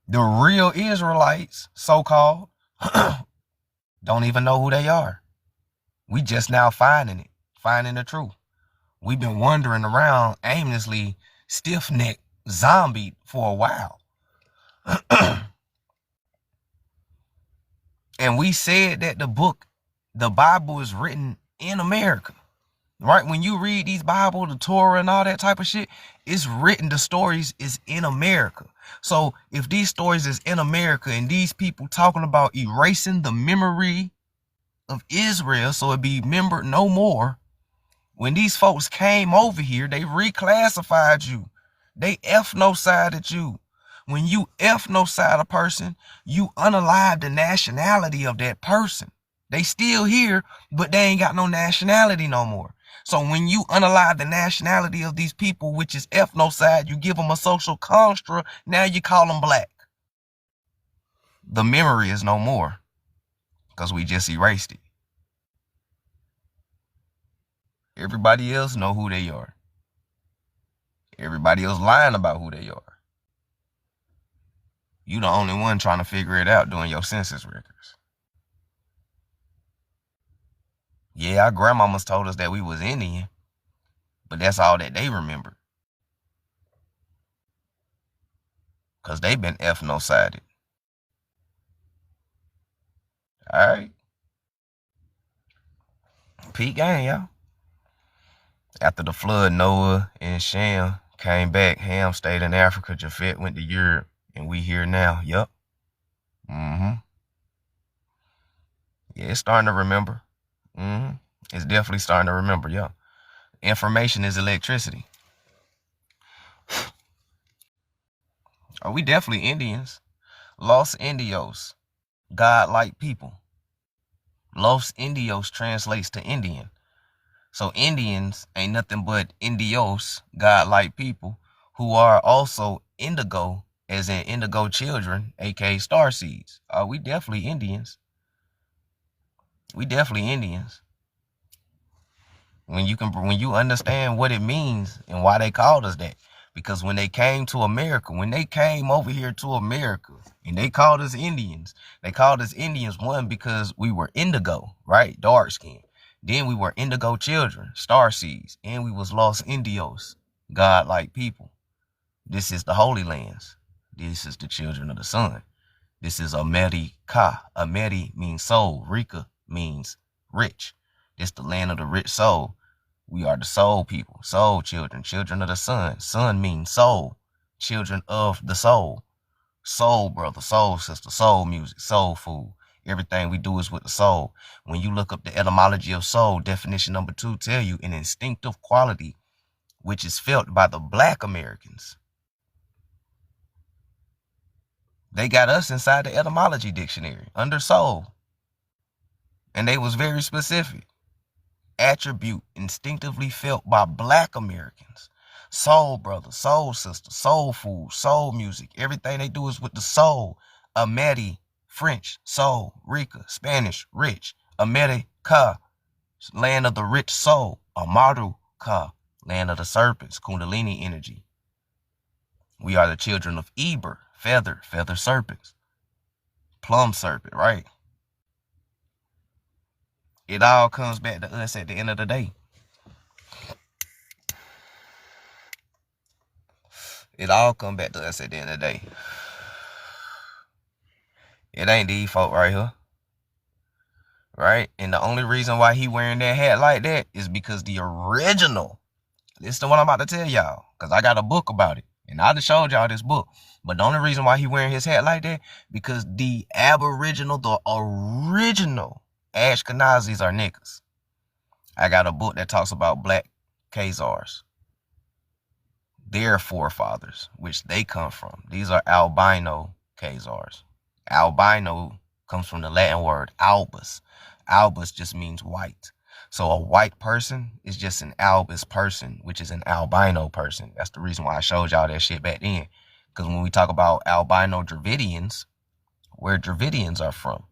Speaker 1: the real Israelites, so-called, don't even know who they are. We just now finding the truth. We've been wandering around aimlessly, stiff-necked, zombie for a while. And we said that the Bible is written in America. Right? When you read these Bible, the Torah and all that type of shit, it's written, the stories is in America. So if these stories is in America and these people talking about erasing the memory of Israel so it be remembered no more, when these folks came over here, they reclassified you. They ethnocided you. When you ethnocide a person, you unalive the nationality of that person. They still here, but they ain't got no nationality no more. So when you unalive the nationality of these people, which is ethnocide, you give them a social construct, now you call them black. The memory is no more because we just erased it. Everybody else know who they are. Everybody else lying about who they are. You the only one trying to figure it out doing your census records. Yeah, our grandmamas told us that we was Indian, but that's all that they remember. Because they been ethnocided. All right. Peak game, y'all. After the flood, Noah and Shem came back. Ham stayed in Africa. Japhet went to Europe. And we here now. Yup. Yeah, it's starting to remember. It's definitely starting to remember, yeah. Information is electricity. Are we definitely Indians? Los Indios, God-like people. Los Indios translates to Indian. So Indians ain't nothing but Indios, God-like people, who are also indigo, as in indigo children, aka star seeds. We definitely Indians. We definitely Indians. When you understand what it means and why they called us that. Because when they came to America, when they came over here to America and they called us Indians, they called us Indians, one, because we were indigo, right? Dark skin. Then we were indigo children, star seeds, and we was Los Indios, God-like people. This is the Holy Lands. This is the children of the sun. This is America. Ameri means soul. Rica means rich. This the land of the rich soul. We are the soul people, soul children, children of the sun. Sun means soul, children of the soul. Soul brother, soul sister, soul music, soul food. Everything we do is with the soul. When you look up the etymology of soul, definition number 2 tell you an instinctive quality which is felt by the black Americans. They got us inside the etymology dictionary under soul. And they was very specific. Attribute instinctively felt by black Americans. Soul brother, soul sister, soul food, soul music. Everything they do is with the soul. Ameri, French, soul. Rica, Spanish, rich. America, land of the rich soul. Amaruka, land of the serpents, Kundalini energy. We are the children of Eber, feather serpents. Plum serpent, right? It all comes back to us at the end of the day. It all come back to us at the end of the day. It ain't these folk right here. Right? And the only reason why he wearing that hat like that is because the original, listen to what I'm about to tell y'all, because I got a book about it. And I just showed y'all this book. But the only reason why he wearing his hat like that, because the aboriginal, the original Ashkenazis are niggas. I got a book that talks about black Khazars. Their forefathers, which they come from. These are albino Khazars. Albino comes from the Latin word albus. Albus just means white. So a white person is just an albus person, which is an albino person. That's the reason why I showed y'all that shit back then. Because when we talk about albino Dravidians, where Dravidians are from,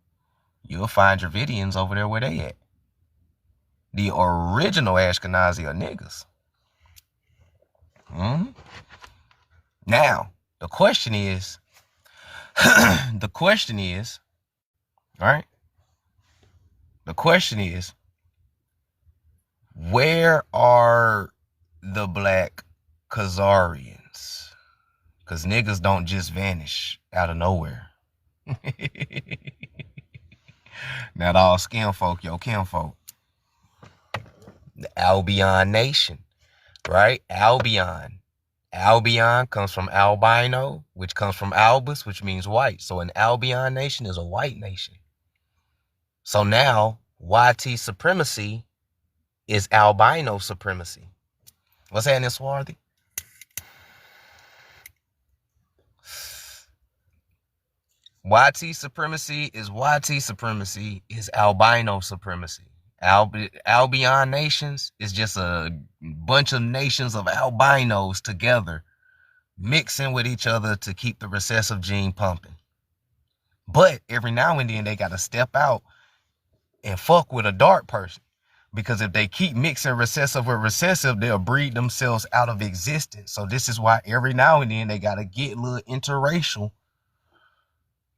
Speaker 1: you'll find Dravidians over there where they at. The original Ashkenazi are niggas. Now, the question is, right? The question is, where are the black Khazarians. Because niggas don't just vanish out of nowhere. Not all skin folk, yo, kinfolk. The Albion Nation, right? Albion. Albion comes from albino, which comes from albus, which means white. So an Albion nation is a white nation. So now YT supremacy is albino supremacy. What's happening, Swarthy? YT supremacy is albino supremacy. Albion nations is just a bunch of nations of albinos together mixing with each other to keep the recessive gene pumping. But every now and then they got to step out and fuck with a dark person. Because if they keep mixing recessive with recessive, they'll breed themselves out of existence. So this is why every now and then they got to get a little interracial.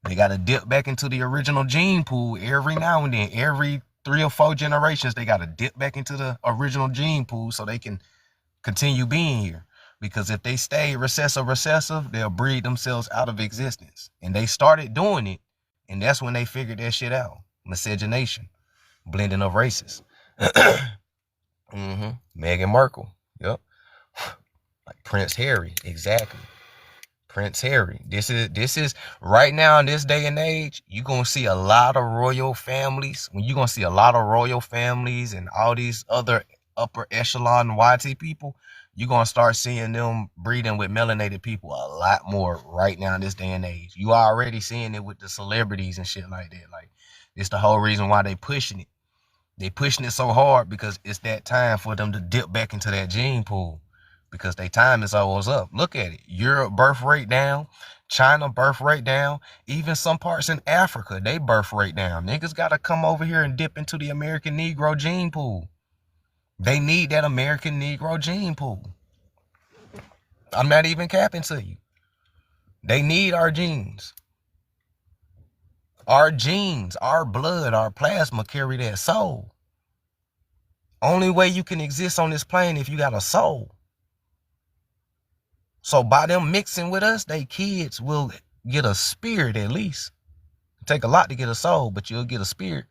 Speaker 1: They got to dip back into the original gene pool every now and then. Every 3 or 4 generations, they got to dip back into the original gene pool so they can continue being here. Because if they stay recessive, they'll breed themselves out of existence. And they started doing it. And that's when they figured that shit out. Miscegenation. Blending of races. Meghan Markle. Yep. Like Prince Harry. Exactly. Prince Harry. This is right now in this day and age, you're going to see a lot of royal families. When you're going to see a lot of royal families and all these other upper echelon YT people, you're going to start seeing them breeding with melanated people a lot more right now in this day and age. You are already seeing it with the celebrities and shit like that. Like, it's the whole reason why they pushing it. They pushing it so hard because it's that time for them to dip back into that gene pool. Because their time is always up. Look at it. Europe birth rate down. China birth rate down. Even some parts in Africa, they birth rate down. Niggas got to come over here and dip into the American Negro gene pool. They need that American Negro gene pool. I'm not even capping to you. They need our genes. Our genes, our blood, our plasma carry that soul. Only way you can exist on this plane if you got a soul. So by them mixing with us, they kids will get a spirit at least. It take a lot to get a soul, but you'll get a spirit.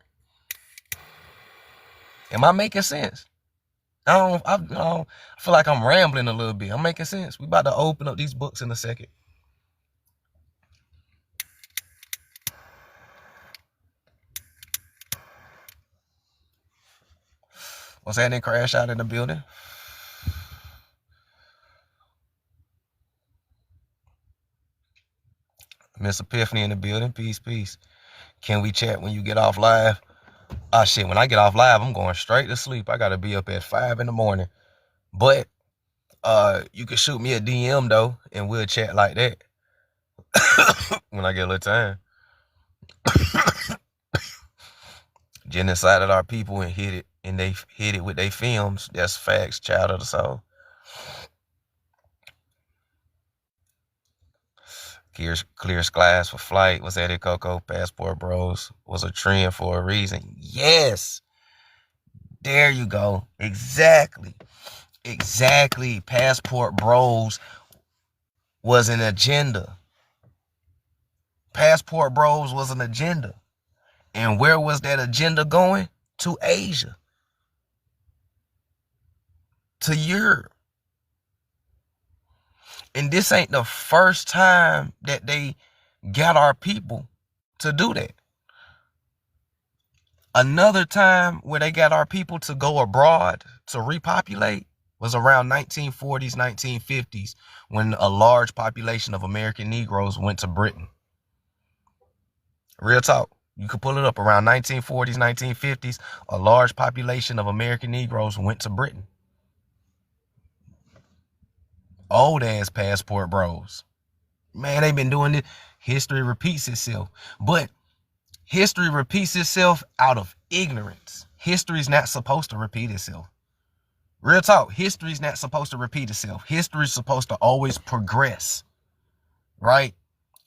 Speaker 1: Am I making sense? I feel like I'm rambling a little bit. I'm making sense. We about to open up these books in a second. What's happening? Crash out in the building. Miss Epiphany in the building. Peace, peace. Can we chat when you get off live? Ah, shit. When I get off live, I'm going straight to sleep. I got to be up at 5 in the morning. But you can shoot me a DM, though, and we'll chat like that when I get a little time. Genocided our people and hit it, and they hit it with their films. That's facts, child of the soul. Clear skies for flight. What's that, Coco? Passport bros was a trend for a reason. Yes. There you go. Exactly. Passport bros was an agenda. Passport bros was an agenda. And where was that agenda going? To Asia. To Europe. And this ain't the first time that they got our people to do that. Another time where they got our people to go abroad to repopulate was around 1940s, 1950s, when a large population of American Negroes went to Britain. Real talk. You could pull it up around 1940s, 1950s. A large population of American Negroes went to Britain. Old ass passport bros. Man, they've been doing it. History repeats itself. But history repeats itself out of ignorance. History's not supposed to repeat itself. Real talk. History's not supposed to repeat itself. History's supposed to always progress. Right?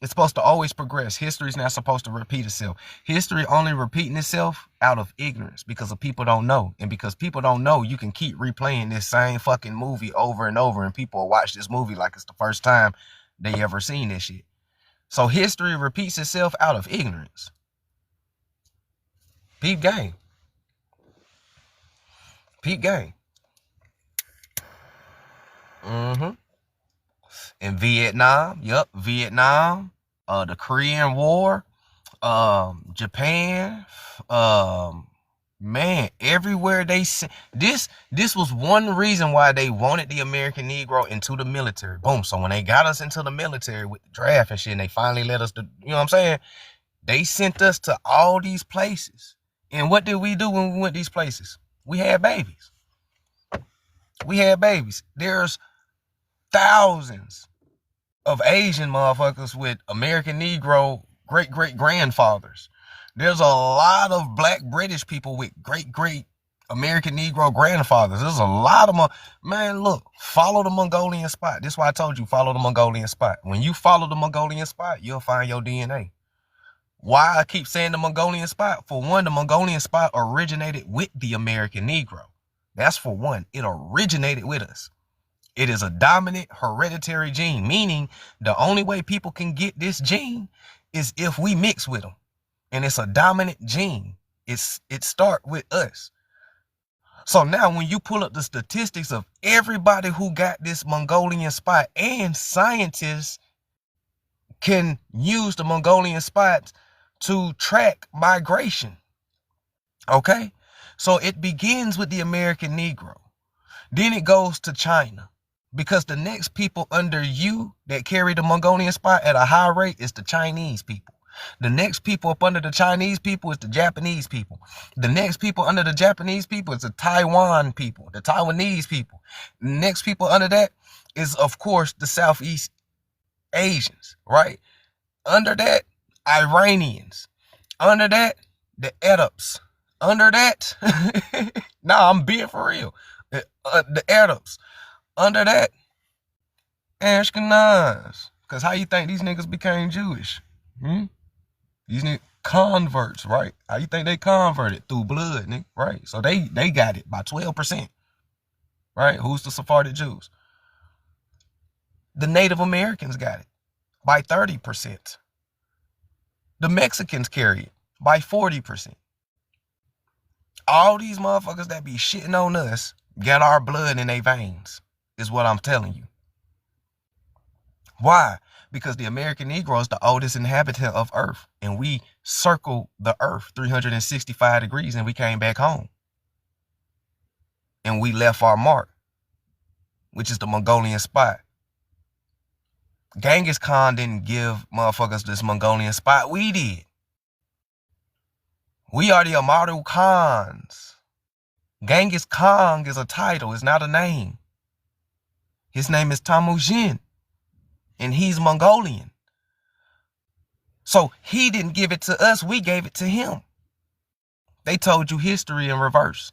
Speaker 1: It's supposed to always progress. History is not supposed to repeat itself. History only repeating itself out of ignorance because of people don't know. And because people don't know, you can keep replaying this same fucking movie over and over, and people will watch this movie like it's the first time they ever seen this shit. So history repeats itself out of ignorance. Peep game. Peep game. In Vietnam, Vietnam, the Korean War, Japan, man, everywhere they this was one reason why they wanted the American Negro into the military. Boom. So when they got us into the military with the draft and shit, and they finally let us, you know what I'm saying? They sent us to all these places. And what did we do when we went these places? We had babies. We had babies. There's thousands of Asian motherfuckers with American Negro great-great-grandfathers. There's a lot of black British people with great-great American Negro grandfathers. There's a lot of them. Man, look, follow the Mongolian spot. This is why I told you, follow the Mongolian spot. When you follow the Mongolian spot, you'll find your DNA. Why I keep saying the Mongolian spot? For one, the Mongolian spot originated with the American Negro. That's for one. It originated with us. It is a dominant hereditary gene, meaning the only way people can get this gene is if we mix with them. And it's a dominant gene. It starts with us. So now when you pull up the statistics of everybody who got this Mongolian spot, and scientists can use the Mongolian spot to track migration. Okay? So it begins with the American Negro. Then it goes to China. Because the next people under you that carry the Mongolian spot at a high rate is the Chinese people. The next people up under the Chinese people is the Japanese people. The next people under the Japanese people is the Taiwan people, the Taiwanese people. The next people under that is, of course, the Southeast Asians, right? Under that, Iranians. Under that, the Arabs. Under that, nah, I'm being for real. The Arabs. Under that, Ashkenaz. Because how you think these niggas became Jewish? These niggas converts, right? How you think they converted? Through blood, nigga, right? So they got it by 12%, right? Who's the Sephardic Jews? The Native Americans got it by 30%. The Mexicans carry it by 40%. All these motherfuckers that be shitting on us got our blood in their veins, is what I'm telling you. Why? Because the American Negro is the oldest inhabitant of Earth, and we circled the Earth 365 degrees, and we came back home. And we left our mark, which is the Mongolian spot. Genghis Khan didn't give motherfuckers this Mongolian spot. We did. We are the immortal Khans. Genghis Khan is a title. It's not a name. His name is Temujin, and he's Mongolian. So he didn't give it to us. We gave it to him. They told you history in reverse.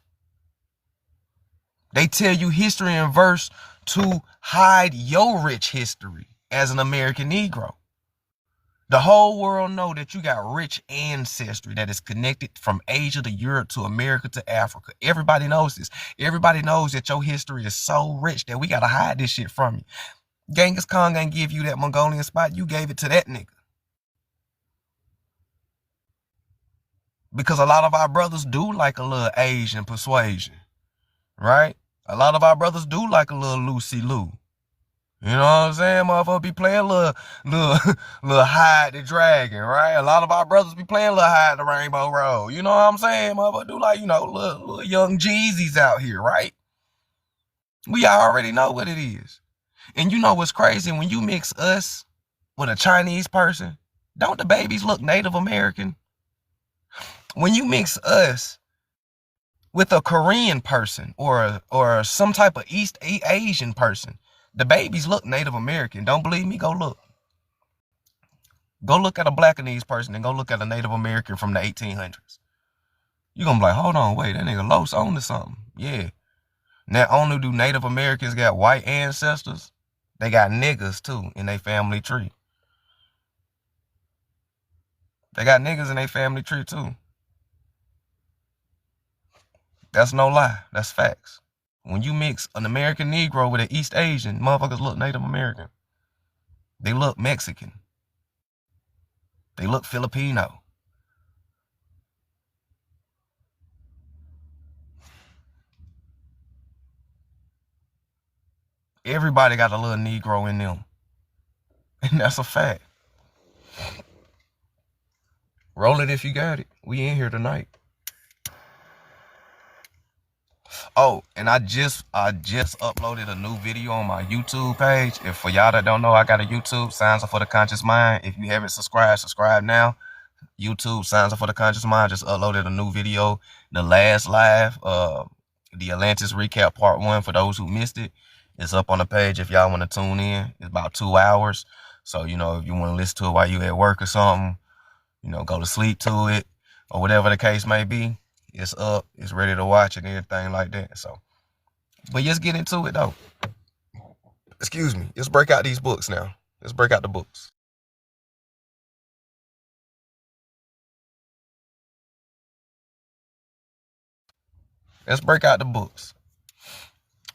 Speaker 1: They tell you history in reverse to hide your rich history as an American Negro. The whole world know that you got rich ancestry that is connected from Asia to Europe to America to Africa. Everybody knows this. Everybody knows that your history is so rich that we got to hide this shit from you. Genghis Khan ain't give you that Mongolian spot. You gave it to that nigga. Because a lot of our brothers do like a little Asian persuasion, right? A lot of our brothers do like a little Lucy Lou. You know what I'm saying? Motherfucker be playing little hide the dragon, right? A lot of our brothers be playing little hide the rainbow road. You know what I'm saying? Motherfucker do like, little young Jeezys out here, right? We already know what it is. And you know what's crazy? When you mix us with a Chinese person, don't the babies look Native American? When you mix us with a Korean person or some type of East Asian person, the babies look Native American. Don't believe me? Go look. Go look at a Blackanese person and go look at a Native American from the 1800s. You're going to be like, hold on, wait, that nigga Los on to something. Yeah. Not only do Native Americans got white ancestors, they got niggas too in their family tree. They got niggas in their family tree too. That's no lie. That's facts. When you mix an American Negro with an East Asian, motherfuckers look Native American. They look Mexican. They look Filipino. Everybody got a little Negro in them. And that's a fact. Roll it if you got it. We in here tonight. Oh, and I just uploaded a new video on my YouTube page. If for y'all that don't know, I got a YouTube, Signs Are For The Conscious Mind. If you haven't subscribed, subscribe now. YouTube, Signs Are For The Conscious Mind. Just uploaded a new video. The last live, the Atlantis recap part 1 for those who missed it. It's up on the page if y'all want to tune in. It's about 2 hours. So, you know, if you want to listen to it while you at work or something, you know, go to sleep to it or whatever the case may be. It's up, it's ready to watch and everything like that. So, but let's get into it though. Excuse me. Let's break out these books now. Let's break out the books. Let's break out the books.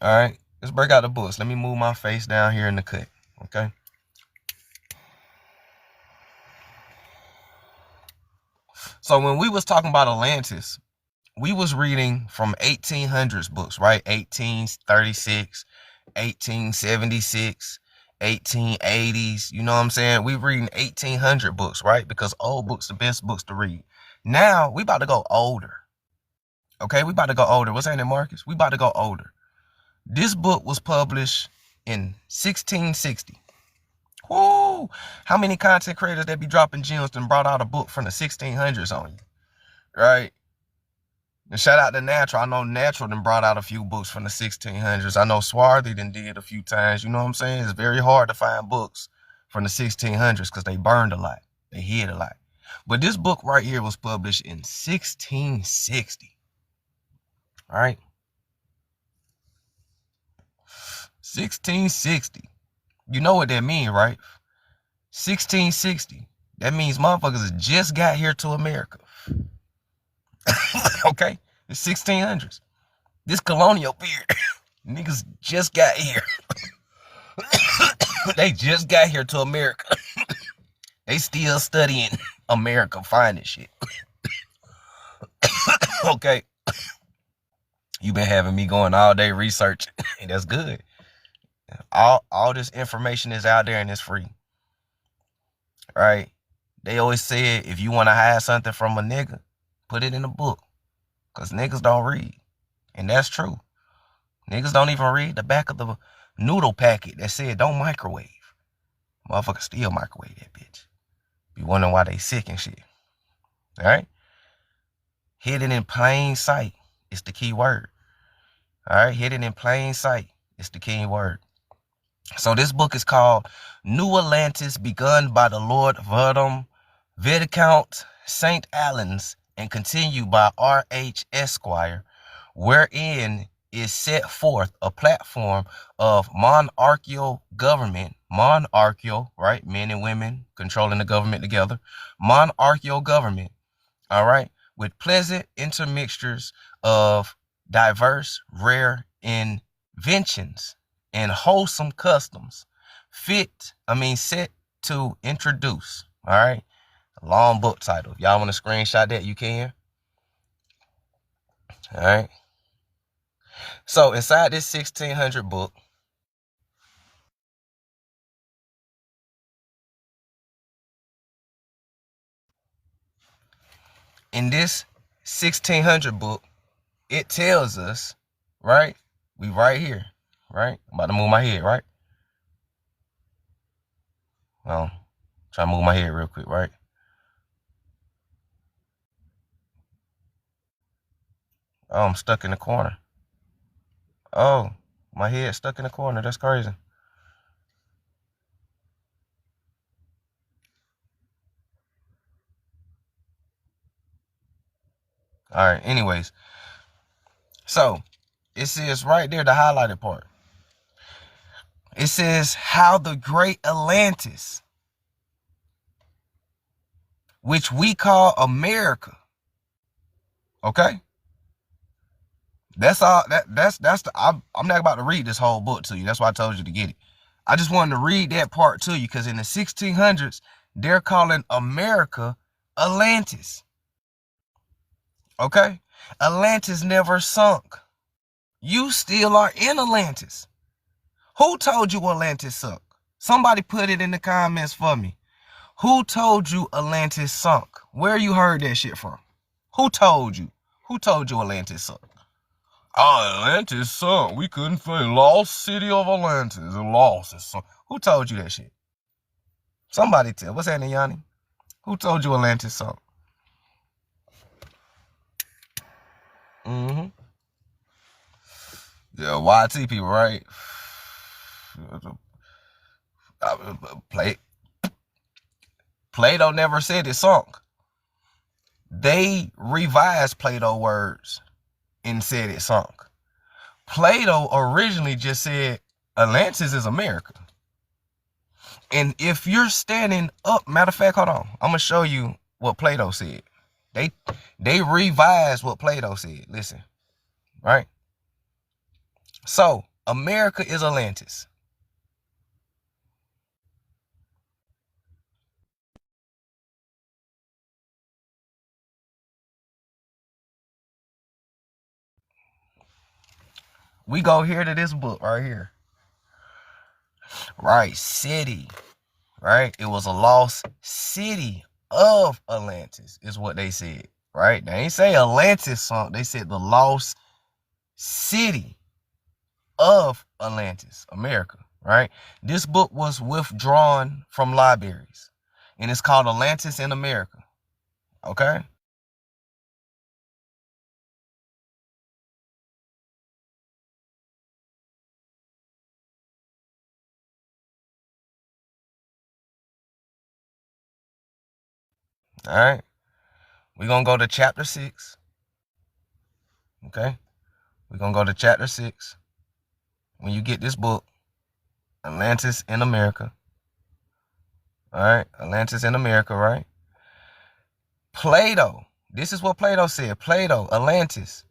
Speaker 1: All right. Let's break out the books. Let me move my face down here in the cut. Okay. So when we was talking about Atlantis, we was reading from 1800s books, right? 1836, 1876, 1880s. You know what I'm saying? We reading 1800 books, right? Because old books the best books to read. Now we about to go older. Okay, we about to go older. What's that, Marcus? We about to go older. This book was published in 1660. Whoo! How many content creators that be dropping gems and brought out a book from the 1600s on you? Right? And shout out to Natural. I know Natural done brought out a few books from the 1600s. I know Swarthy done did a few times. You know what I'm saying? It's very hard to find books from the 1600s because they burned a lot. They hid a lot. But this book right here was published in 1660. All right? 1660. You know what that means, right? 1660. That means motherfuckers just got here to America. Okay? It's 1600s. This colonial period. Niggas just got here. They just got here to America. They still studying America, finding shit. Okay. You been having me going all day researching. And that's good. All this information is out there and it's free. Right? They always said if you want to hide something from a nigga, put it in a book. Because niggas don't read. And that's true. Niggas don't even read the back of the noodle packet that said don't microwave. Motherfuckers still microwave that bitch. Be wondering why they sick and shit. Alright? Hidden in plain sight is the key word. Alright? Hidden in plain sight is the key word. So this book is called New Atlantis, begun by the Lord Verdum, Viscount St. Alans, and continued by R.H. Esquire, wherein is set forth a platform of monarchical government, monarchical, right? Men and women controlling the government together, monarchical government, all right? With pleasant intermixtures of diverse, rare inventions and wholesome customs, set to introduce, all right? A long book title. If y'all want to screenshot that, you can. All right. So inside this 1600 book, in this 1600 book, it tells us, right? We right here, right? I'm about to move my head, right? Well, try to move my head real quick, right? Oh, I'm stuck in the corner. Oh, my head's stuck in the corner. That's crazy. All right, anyways. So, it says right there, the highlighted part. It says how the great Atlantis which we call America. Okay? That's all. I'm not about to read this whole book to you. That's why I told you to get it. I just wanted to read that part to you because in the 1600s, they're calling America Atlantis. Okay? Atlantis never sunk. You still are in Atlantis. Who told you Atlantis sunk? Somebody put it in the comments for me. Who told you Atlantis sunk? Where you heard that shit from? Who told you? Who told you Atlantis sunk? Oh, Atlantis sunk. We couldn't find lost city of Atlantis. It lost. It sunk. Who told you that shit? Somebody tell. What's happening, Yanni? Who told you Atlantis sunk? Mm-hmm. Yeah, YT people, right? Plato never said it sunk. They revised Plato words and said it sunk. Plato originally just said Atlantis is America. And if you're standing up, matter of fact, hold on. I'm gonna show you what Plato said. They revised what Plato said. Listen, right? So America is Atlantis. We go here to this book right here. Right, city. Right? It was a lost city of Atlantis, is what they said. Right? They ain't say Atlantis sunk. They said the lost city of Atlantis, America. Right? This book was withdrawn from libraries. And it's called Atlantis in America. Okay? All right. We're going to go to chapter 6. Okay? We're going to go to chapter 6. When you get this book, Atlantis in America. All right? Atlantis in America, right? Plato. This is what Plato said. Plato, Atlantis,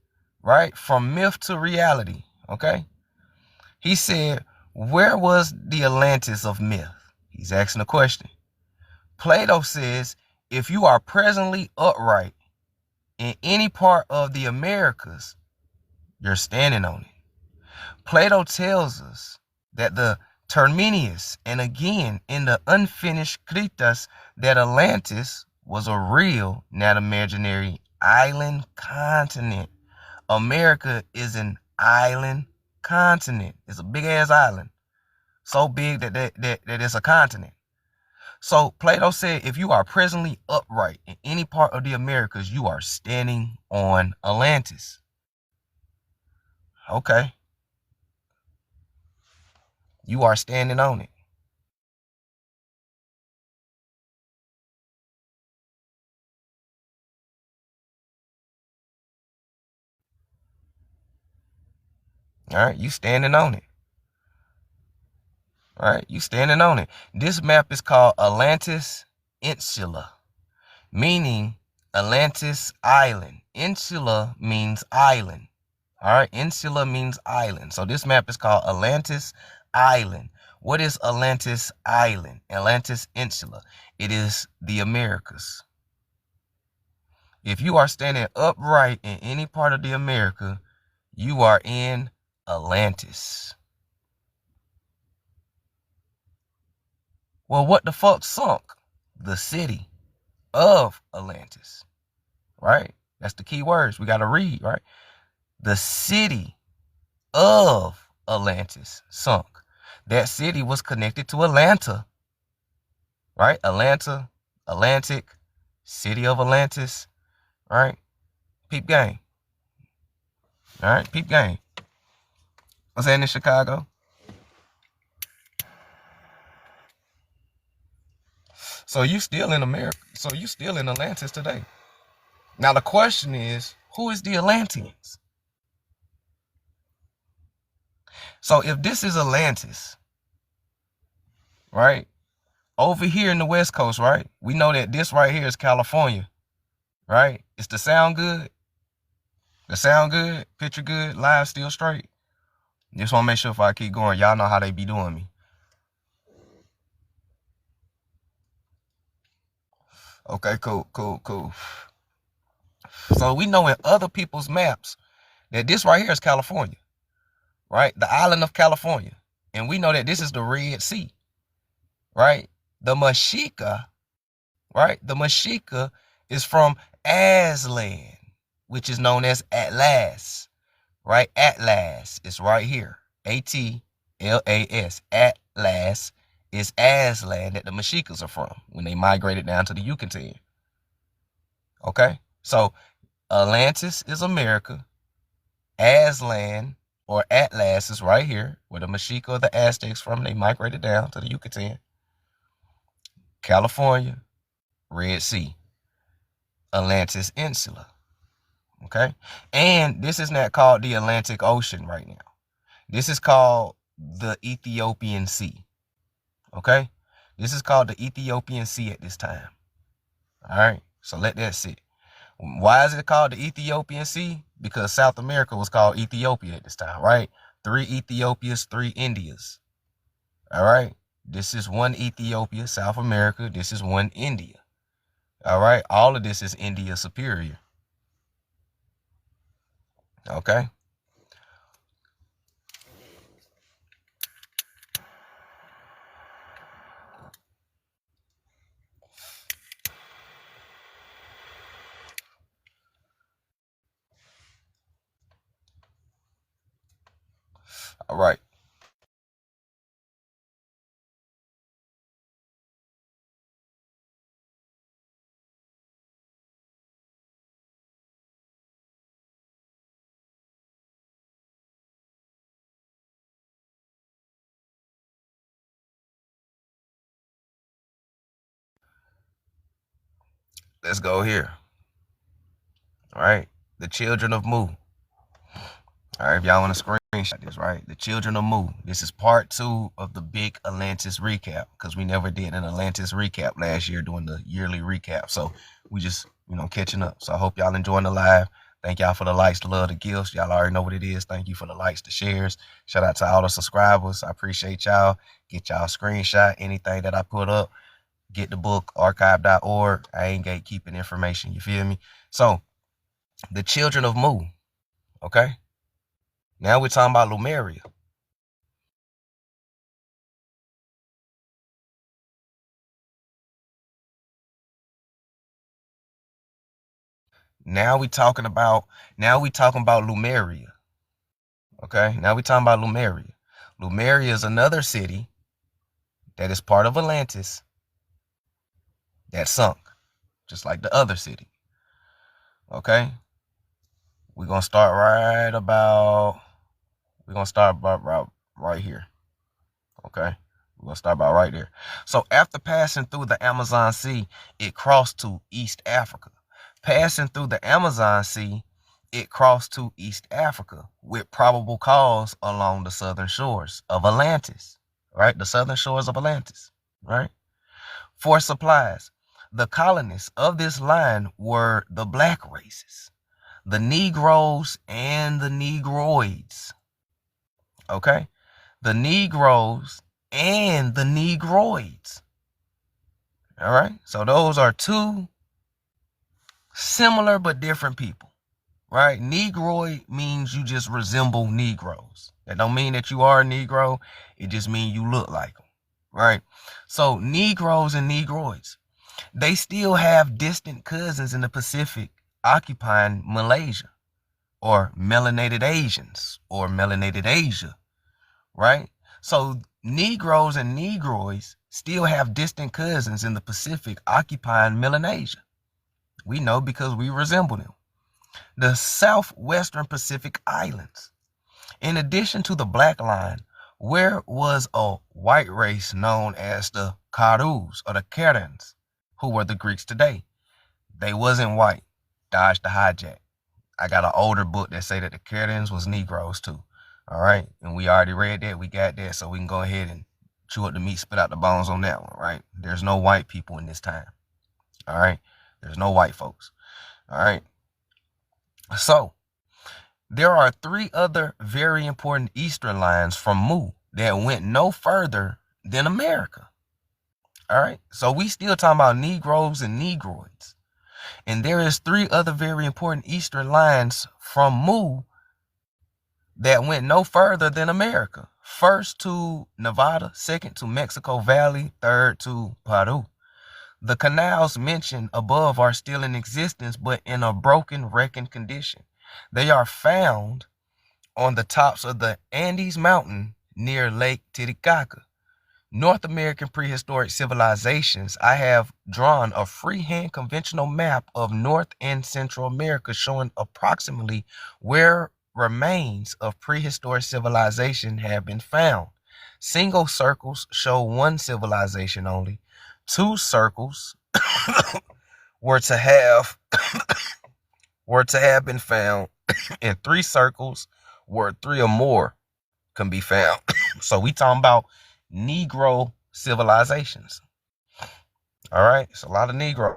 Speaker 1: right? From myth to reality. Okay? He said, where was the Atlantis of myth? He's asking a question. Plato says, if you are presently upright in any part of the Americas, you're standing on it. Plato tells us that the Terminus, and again in the unfinished Kritas, that Atlantis was a real, not imaginary, island continent. America is an island continent. It's a big ass island. So big that it's a continent. So Plato said, if you are presently upright in any part of the Americas, you are standing on Atlantis. Okay. You are standing on it. All right. You standing on it. All right. You standing on it. This map is called Atlantis Insula, meaning Atlantis Island. Insula means island. All right. Insula means island. So this map is called Atlantis Island. What is Atlantis Island? Atlantis Insula. It is the Americas. If you are standing upright in any part of the America, you are in Atlantis. Well, what the fuck sunk? The city of Atlantis. Right? That's the key words we got to read, right? The city of Atlantis sunk. That city was connected to Atlanta. Right? Atlanta, Atlantic, city of Atlantis. Right? Peep game. All right? Peep game. What's that in Chicago? So you still in America. So you still in Atlantis today. Now the question is, who is the Atlanteans? So if this is Atlantis, right? over here in the West Coast, right? We know that this right here is California, right? It's the sound good. The sound good, picture good, live still straight. Just want to make sure if I keep going, y'all know how they be doing me. Okay, cool. So we know in other people's maps that this right here is California, right? The island of California. And we know that this is the Red Sea, right? The Mexica, right? The Mexica is from Aslan, which is known as Atlas, right? Atlas is right here. A-T-L-A-S. Atlas is Aslan that the Mexicans are from when they migrated down to the Yucatan. Okay? So Atlantis is America. Aslan or Atlas is right here, where the Mexica or the Aztecs from. They migrated down to the Yucatan. California, Red Sea, Atlantis Insula. Okay? And this is not called the Atlantic Ocean right now. This is called the Ethiopian Sea. Okay? This is called the Ethiopian Sea at this time. All right? So let that sit. Why is it called the Ethiopian Sea? Because South America was called Ethiopia at this time, right? 3 Ethiopias, 3 Indias. All right? This is one Ethiopia, South America. This is one India. All right? All of this is India Superior. Okay? All right. Let's go here. All right. The children of Mu. All right, if y'all want to screenshot this, right? The children of Mu. This is part 2 of the big Atlantis recap, because we never did an Atlantis recap last year doing the yearly recap. So we just, catching up. So I hope y'all enjoying the live. Thank y'all for the likes, the love, the gifts. Y'all already know what it is. Thank you for the likes, the shares. Shout out to all the subscribers. I appreciate y'all. Get y'all screenshot anything that I put up. Get the book, archive.org. I ain't gatekeeping information. You feel me? So the children of Mu. Okay. Now we're talking about Lemuria. Now we talking about Lemuria. Okay, now we talking about Lemuria. Lemuria is another city that is part of Atlantis that sunk, just like the other city. Okay, we're gonna start right here. Okay, we're gonna start about right there. So after passing through the Amazon Sea, it crossed to East Africa. Passing through the Amazon Sea, it crossed to East Africa with probable cause along the southern shores of Atlantis, right? The southern shores of Atlantis, right? For supplies. The colonists of this line were the black races, the Negroes and the Negroids, okay? The Negroes and the Negroids, all right? So those are two similar but different people, right? Negroid means you just resemble Negroes. That don't mean that you are a Negro. It just means you look like them, right? So Negroes and Negroids, they still have distant cousins in the Pacific occupying Malaysia, or melanated Asians, or melanated Asia, right? So Negroes and Negroids still have distant cousins in the Pacific occupying Melanesia. We know because we resemble them. The southwestern Pacific Islands. In addition to the black line, where was a white race known as the Karus or the Karens, who were the Greeks today. They wasn't white. Dodge the hijack. I got an older book that say that the Karens was Negroes too. All right. And we already read that. We got that. So we can go ahead and chew up the meat, spit out the bones on that one, right? There's no white people in this time. All right. There's no white folks. All right. So there are 3 other very important Eastern lines from Mu that went no further than America. All right. So we still talking about Negroes and Negroids. And there is 3 other very important Eastern lines from Mu that went no further than America. First to Nevada, second to Mexico Valley, third to Peru. The canals mentioned above are still in existence, but in a broken, wrecking condition. They are found on the tops of the Andes Mountain near Lake Titicaca. North American prehistoric civilizations. I have drawn a freehand conventional map of North and Central America showing approximately where remains of prehistoric civilization have been found. Single circles show one civilization only. 2 circles were to have been found, and 3 circles where 3 or more can be found. So we talking about Negro civilizations. All right, it's a lot of Negro.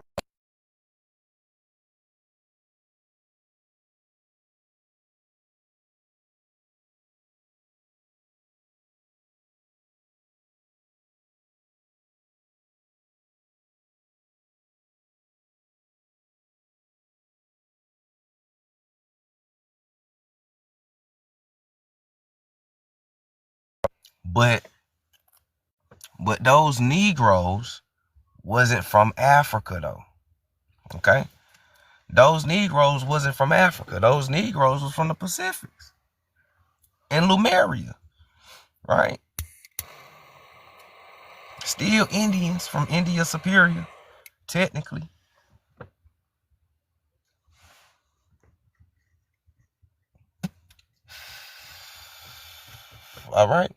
Speaker 1: But those Negroes wasn't from Africa though. Okay? Those Negroes wasn't from Africa. Those Negroes was from the Pacifics and Lemuria. Right? Still Indians from India Superior, technically. All right.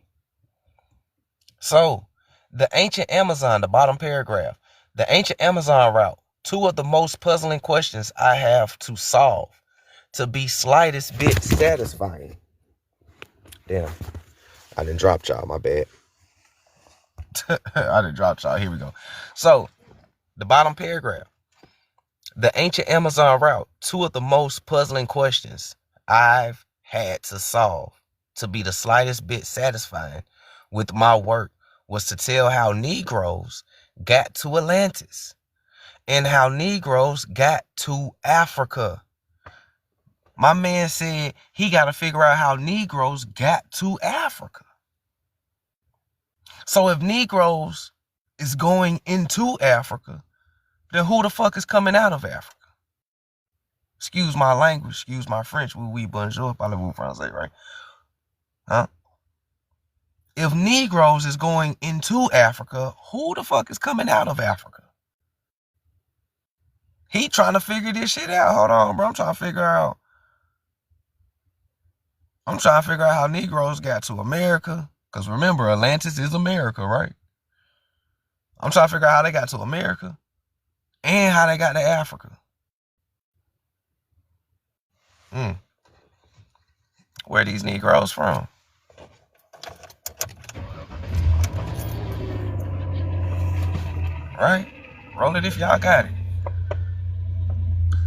Speaker 1: So, the ancient Amazon, the bottom paragraph, the ancient Amazon route, 2 of the most puzzling questions I have to solve to be slightest bit satisfying. Damn, I didn't drop y'all, my bad. I didn't drop y'all, here we go. So, the bottom paragraph, the ancient Amazon route, 2 of the most puzzling questions I've had to solve to be the slightest bit satisfying with my work was to tell how Negroes got to Atlantis and how Negroes got to Africa. My man said he got to figure out how Negroes got to Africa. So if Negroes is going into Africa, then who the fuck is coming out of Africa? Excuse my language, excuse my French. Oui, bonjour, parlez-vous français, right? Huh? If Negroes is going into Africa, who the fuck is coming out of Africa? He trying to figure this shit out. Hold on, bro. I'm trying to figure out how Negroes got to America. Because remember, Atlantis is America, right? I'm trying to figure out how they got to America and how they got to Africa. Where are these Negroes from? Right? Roll it if y'all got it.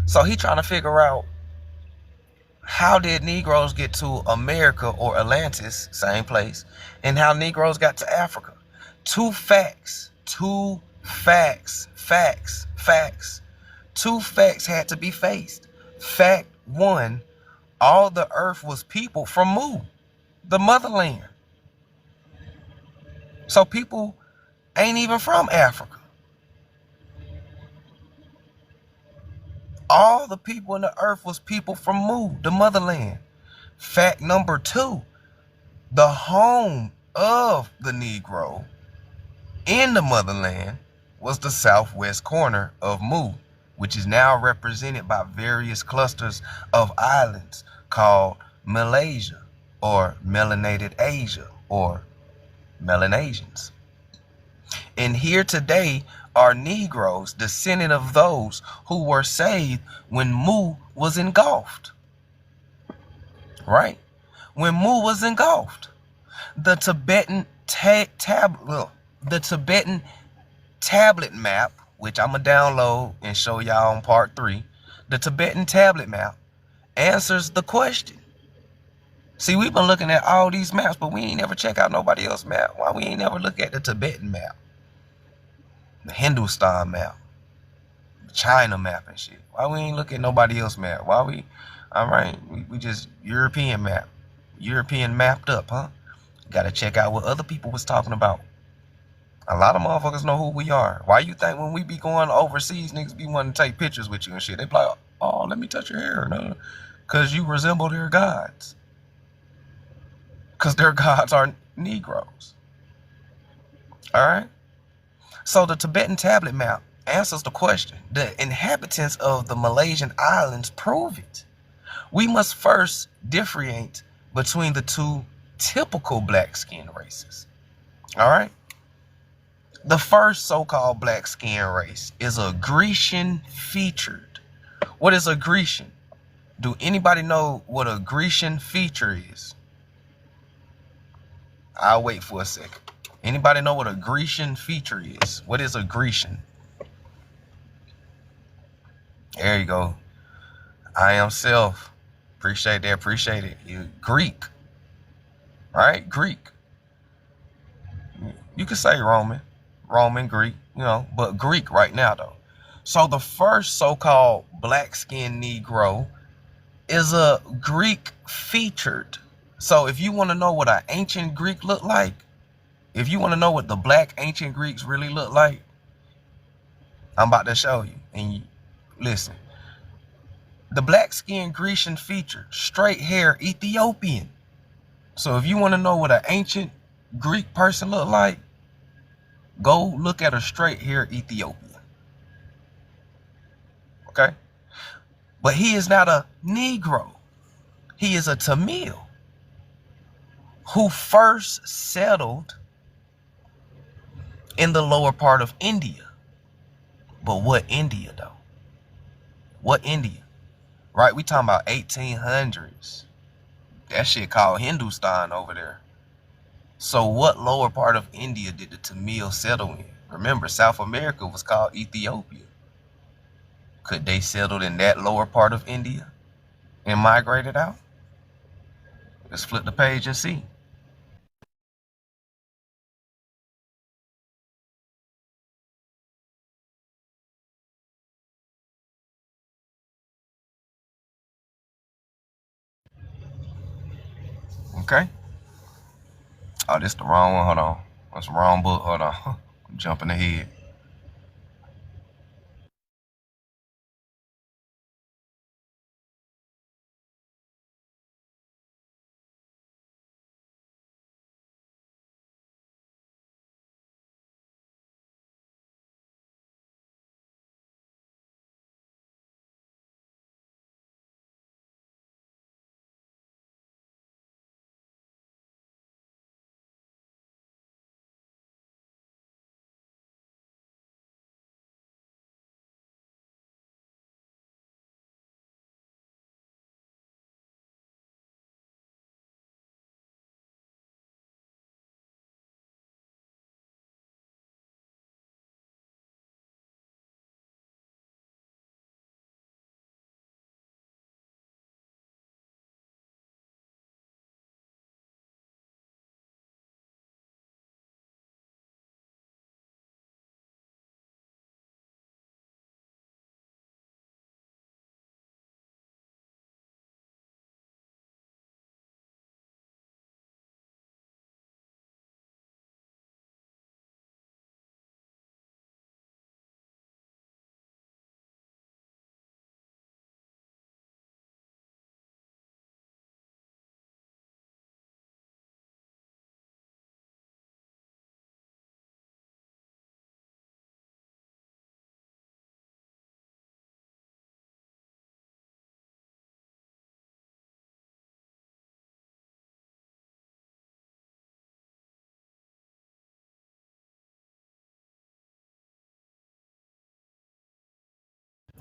Speaker 1: So he trying to figure out how did Negroes get to America or Atlantis, same place, and how Negroes got to Africa. 2 facts. 2 facts. 2 facts had to be faced. Fact 1, all the earth was people from Mu, the motherland. So people ain't even from Africa. All the people in the earth was people from Mu, the motherland. Fact number 2, the home of the Negro in the motherland was the southwest corner of Mu, which is now represented by various clusters of islands called Malaysia or Melanated Asia or Melanasians. And here today are Negroes, descendant of those who were saved when Mu was engulfed. Right? When Mu was engulfed. The Tibetan tablet map, which I'm gonna download and show y'all on part 3. The Tibetan tablet map answers the question. See, we've been looking at all these maps, but we ain't never check out nobody else's map. Why we ain't never look at the Tibetan map, the Hindustan map, the China map and shit? Why we ain't look at nobody else's map? Why we, all right, we just European map. European mapped up, huh? Gotta check out what other people was talking about. A lot of motherfuckers know who we are. Why you think when we be going overseas, niggas be wanting to take pictures with you and shit? They be like, oh, let me touch your hair. No, because you resemble their gods. Because their gods are Negroes. All right? So the Tibetan tablet map answers the question. The inhabitants of the Malaysian islands prove it. We must first differentiate between the two typical black skin races. All right? The first so-called black skin race is a Grecian featured. What is a Grecian? Do anybody know what a Grecian feature is? I'll wait for a second. Anybody know what a Grecian feature is? What is a Grecian? There you go. I am self. Appreciate that. Appreciate it. You Greek. Right? Greek. You could say Roman. Roman, Greek, you know, but Greek right now though. So the first so-called black skinned Negro is a Greek featured. So if you want to know what an ancient Greek looked like, if you want to know what the black ancient Greeks really look like, I'm about to show you. And you listen. The black skinned Grecian featured, straight hair Ethiopian. So if you want to know what an ancient Greek person looked like, go look at a straight hair Ethiopian. Okay? But he is not a Negro. He is a Tamil who first settled in the lower part of India. But what India though? What India? Right? We talking about 1800s. That shit called Hindustan over there. So what lower part of India did the Tamil settle in? Remember, South America was called Ethiopia. Could they settle in that lower part of India and migrated out? Let's flip the page and see. Okay. Oh, this the wrong one. Hold on. That's the wrong book. Hold on. I'm jumping ahead.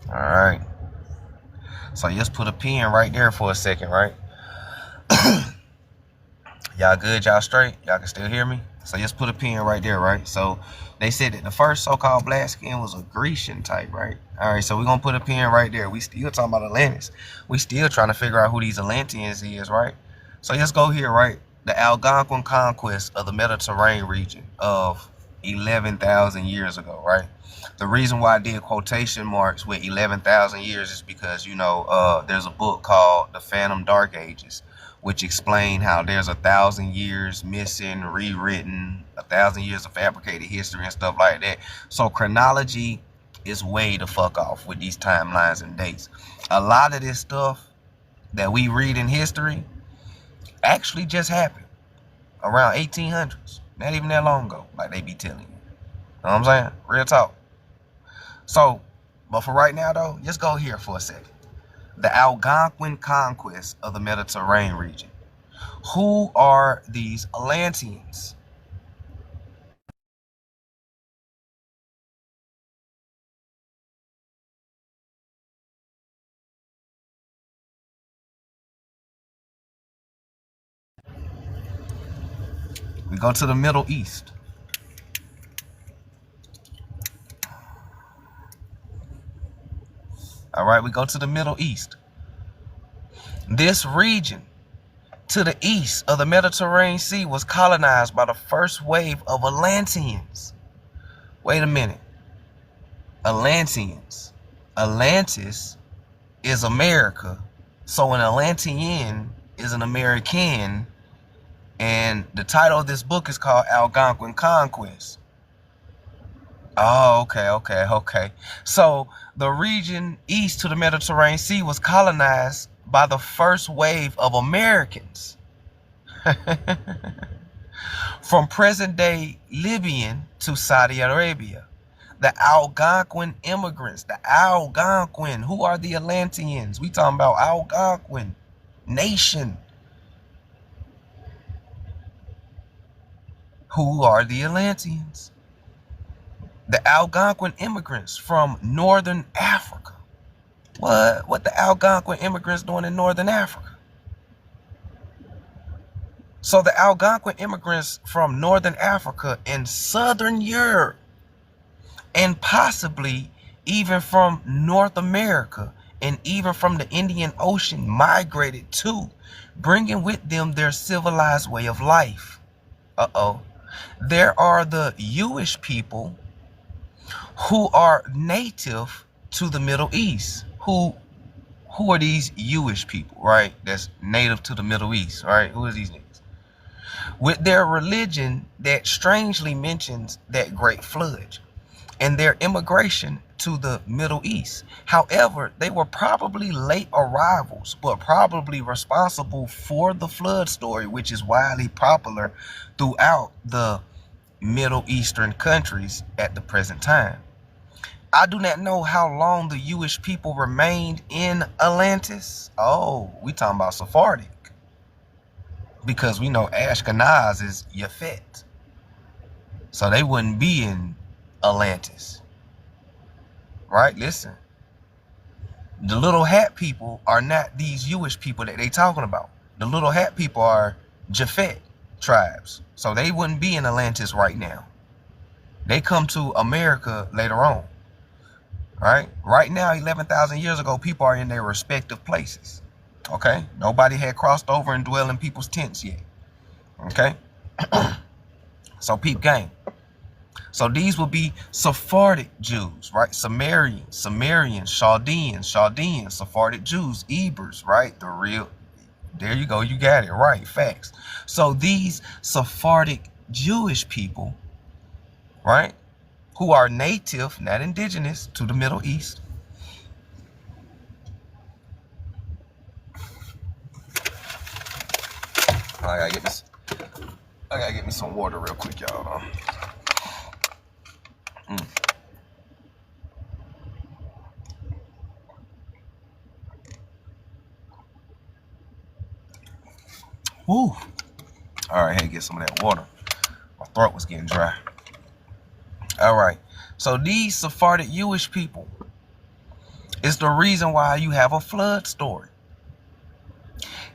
Speaker 1: All right. So just put a pin right there for a second, right? Y'all good? Y'all straight? Y'all can still hear me? So just put a pin right there, right? So they said that the first so-called black skin was a Grecian type, right? All right, so we're going to put a pin right there. We still talking about Atlantis. We still trying to figure out who these Atlanteans is, right? So let's go here, right? The Algonquin conquest of the Mediterranean region of 11,000 years ago, right? The reason why I did quotation marks with 11,000 years is because, you know, there's a book called The Phantom Dark Ages, which explain how there's 1,000 years missing, rewritten, 1,000 years of fabricated history and stuff like that. So chronology is way the fuck off with these timelines and dates. A lot of this stuff that we read in history actually just happened around 1800s. Not even that long ago, like they be telling you. Know what I'm saying? Real talk. So, but for right now though, let's go here for a second. The Algonquin conquest of the Mediterranean region. Who are these Atlanteans? We go to the Middle East. All right, we go to the Middle East. This region to the east of the Mediterranean Sea was colonized by the first wave of Atlanteans. Wait a minute. Atlanteans. Atlantis is America. So an Atlantean is an American. And the title of this book is called Algonquin Conquest. Oh, okay. So the region east to the Mediterranean Sea was colonized by the first wave of Americans. From present-day Libyan to Saudi Arabia. The Algonquin immigrants. The Algonquin. Who are the Atlanteans? We talking about Algonquin nation. Who are the Atlanteans? The Algonquin immigrants from Northern Africa. What the Algonquin immigrants doing in Northern Africa? So the Algonquin immigrants from Northern Africa and Southern Europe, and possibly even from North America and even from the Indian Ocean, migrated too, bringing with them their civilized way of life. There are the Jewish people who are native to the Middle East. Who are these Jewish people, right? That's native to the Middle East, right? Who are these niggas? With their religion that strangely mentions that great flood and their immigration to the Middle East. However, they were probably late arrivals, but probably responsible for the flood story, which is widely popular throughout the Middle Eastern countries at the present time. I do not know how long the Jewish people remained in Atlantis. Oh, we talking about Sephardic. Because we know Ashkenaz is Yafet. So they wouldn't be in Atlantis. Right? Listen. The little hat people are not these Jewish people that they talking about. The little hat people are Japhet tribes. So they wouldn't be in Atlantis right now. They come to America later on. Right? Right now, 11,000 years ago, people are in their respective places. Okay? Nobody had crossed over and dwelled in people's tents yet. Okay? So peep game. So these would be Sephardic Jews, right? Sumerians, Chaldeans, Sephardic Jews, Ebers, right? The real, there you go, you got it, right, facts. So these Sephardic Jewish people, right, who are native, not indigenous, to the Middle East. I gotta get me some water real quick, y'all. Woo. All right, hey, get some of that water. My throat was getting dry. All right, so these Sephardic Jewish people is the reason why you have a flood story.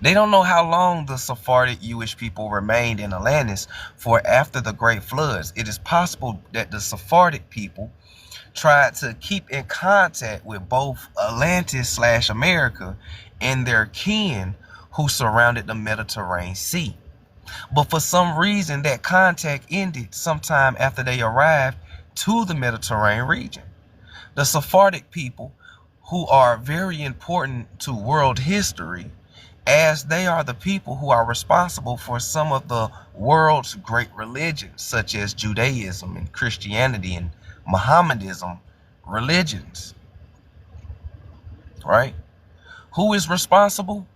Speaker 1: They don't know how long the Sephardic Jewish people remained in Atlantis for after the Great Floods. It is possible that the Sephardic people tried to keep in contact with both Atlantis/America and their kin who surrounded the Mediterranean Sea. But for some reason, that contact ended sometime after they arrived to the Mediterranean region. The Sephardic people, who are very important to world history, as they are the people who are responsible for some of the world's great religions, such as Judaism and Christianity and Mohammedanism religions, right? Who is responsible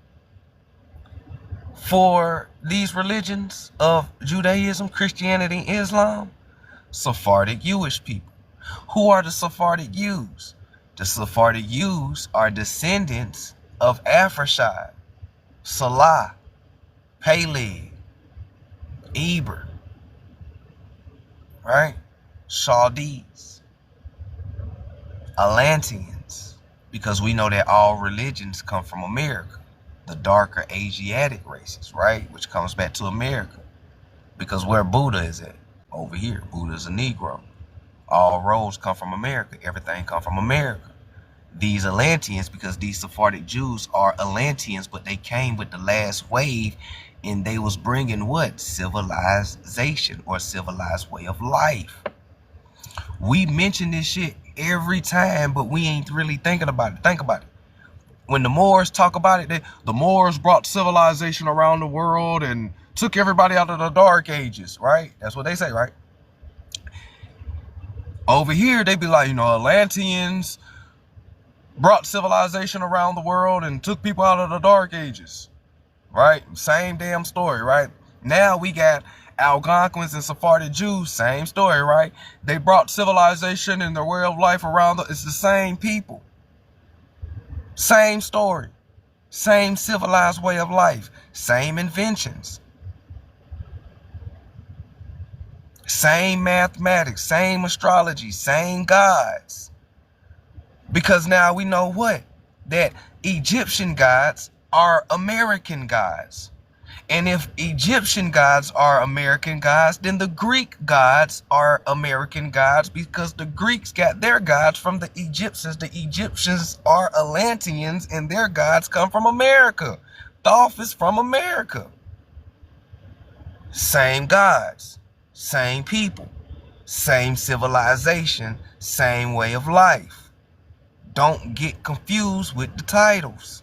Speaker 1: for these religions of Judaism, Christianity, and Islam? Sephardic Jewish people. Who are the Sephardic Jews? The Sephardic Jews are descendants of Aphrashad, Salah, Peleg, Eber, right? Chaldees, Atlantians, because we know that all religions come from America. The darker Asiatic races, right? Which comes back to America. Because where Buddha is at? Over here. Buddha is a Negro. All roads come from America. Everything come from America. These Atlanteans, because these Sephardic Jews are Atlanteans, but they came with the last wave, and they was bringing what? Civilization, or civilized way of life. We mention this shit every time, but we ain't really thinking about it. Think about it. When the Moors talk about it, the Moors brought civilization around the world and took everybody out of the dark ages, right? That's what they say, right? Over here, they be like, Atlantians brought civilization around the world and took people out of the dark ages, right? Same damn story, right? Now we got Algonquins and Sephardic Jews, same story, right? They brought civilization and their way of life around. It's the same people. Same story. Same civilized way of life. Same inventions. Same mathematics. Same astrology. Same gods. Because now we know what? That Egyptian gods are American gods. And if Egyptian gods are American gods, then the Greek gods are American gods, because the Greeks got their gods from the Egyptians. The Egyptians are Atlanteans, and their gods come from America. Thoth is from America. Same gods, same people, same civilization, same way of life. Don't get confused with the titles.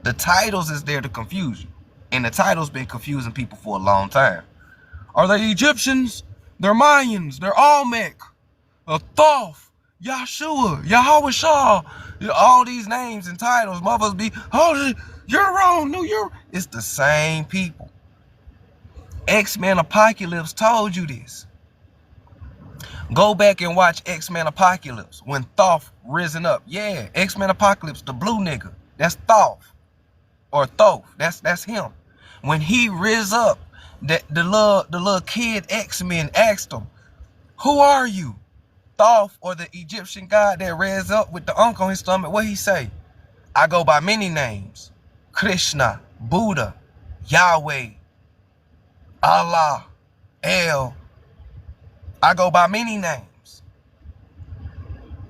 Speaker 1: The titles is there to confuse you. And the title's been confusing people for a long time. Are they Egyptians? They're Mayans. They're Olmec. Thoth. Yahshua. Yahweh Shah. All these names and titles. Mothers be, oh, you're wrong. No, you're... It's the same people. X-Men Apocalypse told you this. Go back and watch X-Men Apocalypse when Thoth risen up. Yeah, X-Men Apocalypse, the blue nigga. That's Thoth. Or Thoth. That's him. When he riz up, the little kid X-Men asked him, who are you? Thoth, or the Egyptian god that riz up with the unk on his stomach. What he say? I go by many names. Krishna, Buddha, Yahweh, Allah, El. I go by many names.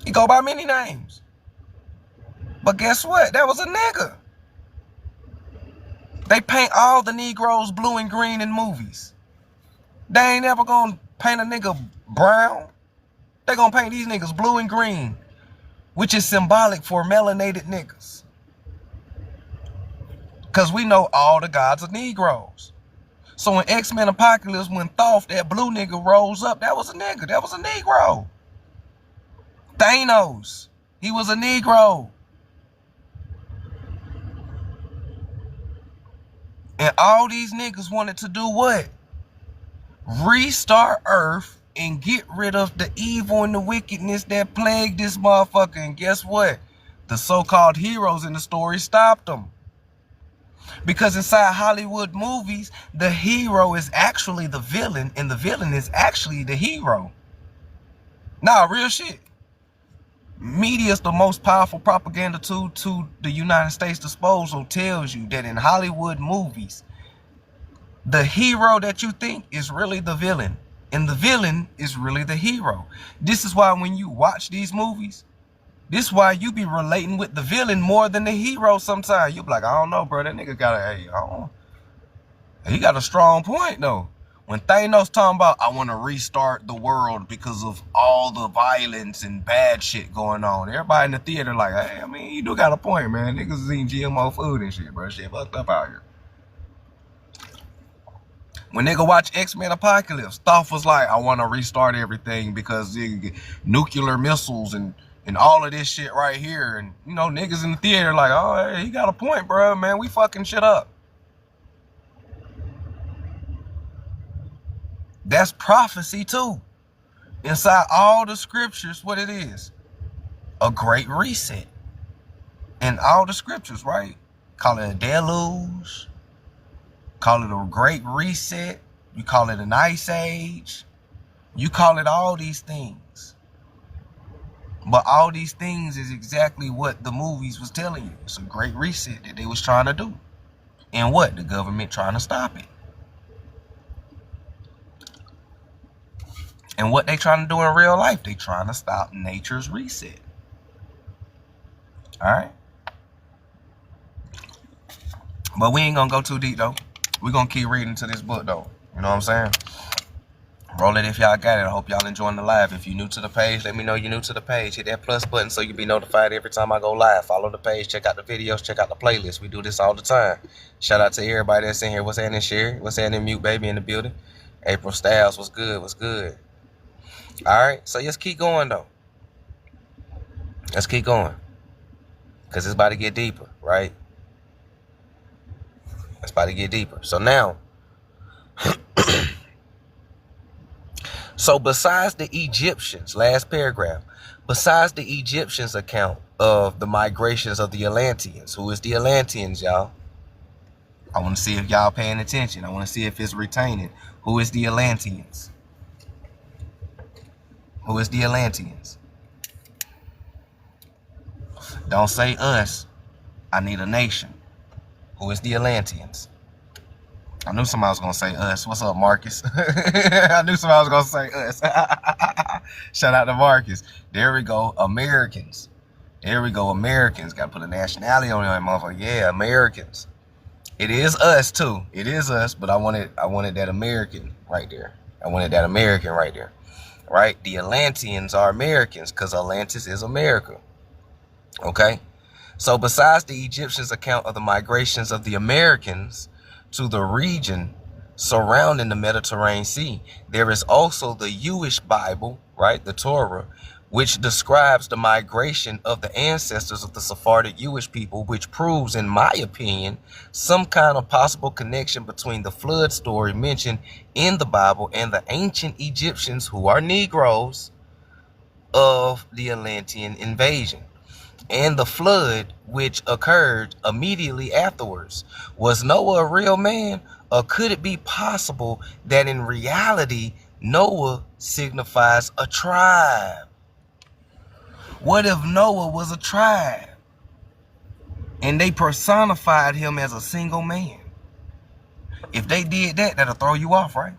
Speaker 1: He go by many names. But guess what? That was a nigga. They paint all the Negroes blue and green in movies. They ain't ever gonna paint a nigga brown. They gonna paint these niggas blue and green, which is symbolic for melanated niggas. Because we know all the gods are Negroes. So in X-Men Apocalypse, when Thoth, that blue nigga, rose up, that was a nigga. That was a Negro. Thanos, he was a Negro. And all these niggas wanted to do what? Restart Earth and get rid of the evil and the wickedness that plagued this motherfucker. And guess what? The so-called heroes in the story stopped them. Because inside Hollywood movies, the hero is actually the villain, and the villain is actually the hero. Nah, real shit. Media is the most powerful propaganda tool to the United States disposal. Tells you that in Hollywood movies, the hero that you think is really the villain, and the villain is really the hero. This is why when you watch these movies, this is why you be relating with the villain more than the hero sometimes. You be like, I don't know, bro, that nigga got he got a strong point though. When Thanos talking about, I want to restart the world because of all the violence and bad shit going on, everybody in the theater like, hey, I mean, you do got a point, man. Niggas is eating GMO food and shit, bro. Shit fucked up out here. When nigga watch X-Men Apocalypse, Thoth was like, I want to restart everything because nuclear missiles and all of this shit right here. And, you know, niggas in the theater like, oh, hey, he got a point, bro, man. We fucking shit up. That's prophecy too. Inside all the scriptures, what it is, a great reset. In all the scriptures, right? Call it a deluge. Call it a great reset. You call it an ice age. You call it all these things. But all these things is exactly what the movies was telling you. It's a great reset that they was trying to do. And what? The government trying to stop it. And what they trying to do in real life? They trying to stop nature's reset. All right? But we ain't going to go too deep, though. We're going to keep reading to this book, though. You know what I'm saying? Roll it if y'all got it. I hope y'all enjoying the live. If you're new to the page, let me know you're new to the page. Hit that plus button so you'll be notified every time I go live. Follow the page. Check out the videos. Check out the playlist. We do this all the time. Shout out to everybody that's in here. What's happening, Sherry? What's happening, Mute Baby in the building? April Styles, what's good? What's good? All right, so let's keep going, though. Let's keep going. Because it's about to get deeper, right? It's about to get deeper. So now, so besides the Egyptians, last paragraph, besides the Egyptians' account of the migrations of the Atlanteans, who is the Atlanteans, y'all? I want to see if y'all paying attention. I want to see if it's retaining. Who is the Atlanteans? Who is the Atlanteans? Don't say us. I need a nation. Who is the Atlanteans? I knew somebody was going to say us. What's up, Marcus? I knew somebody was going to say us. Shout out to Marcus. There we go. Americans. There we go. Americans. Got to put a nationality on that motherfucker. Yeah, Americans. It is us, too. It is us, but I wanted that American right there. I wanted that American right there. Right? The Atlanteans are Americans because Atlantis is America. Okay? So besides the Egyptians' account of the migrations of the Americans to the region surrounding the Mediterranean Sea, there is also the Jewish Bible, right? The Torah, which describes the migration of the ancestors of the Sephardic Jewish people, which proves, in my opinion, some kind of possible connection between the flood story mentioned in the Bible and the ancient Egyptians, who are Negroes, of the Atlantean invasion and the flood which occurred immediately afterwards. Was Noah a real man, or could it be possible that in reality Noah signifies a tribe? What if Noah was a tribe and they personified him as a single man? If they did that, that'll throw you off, right?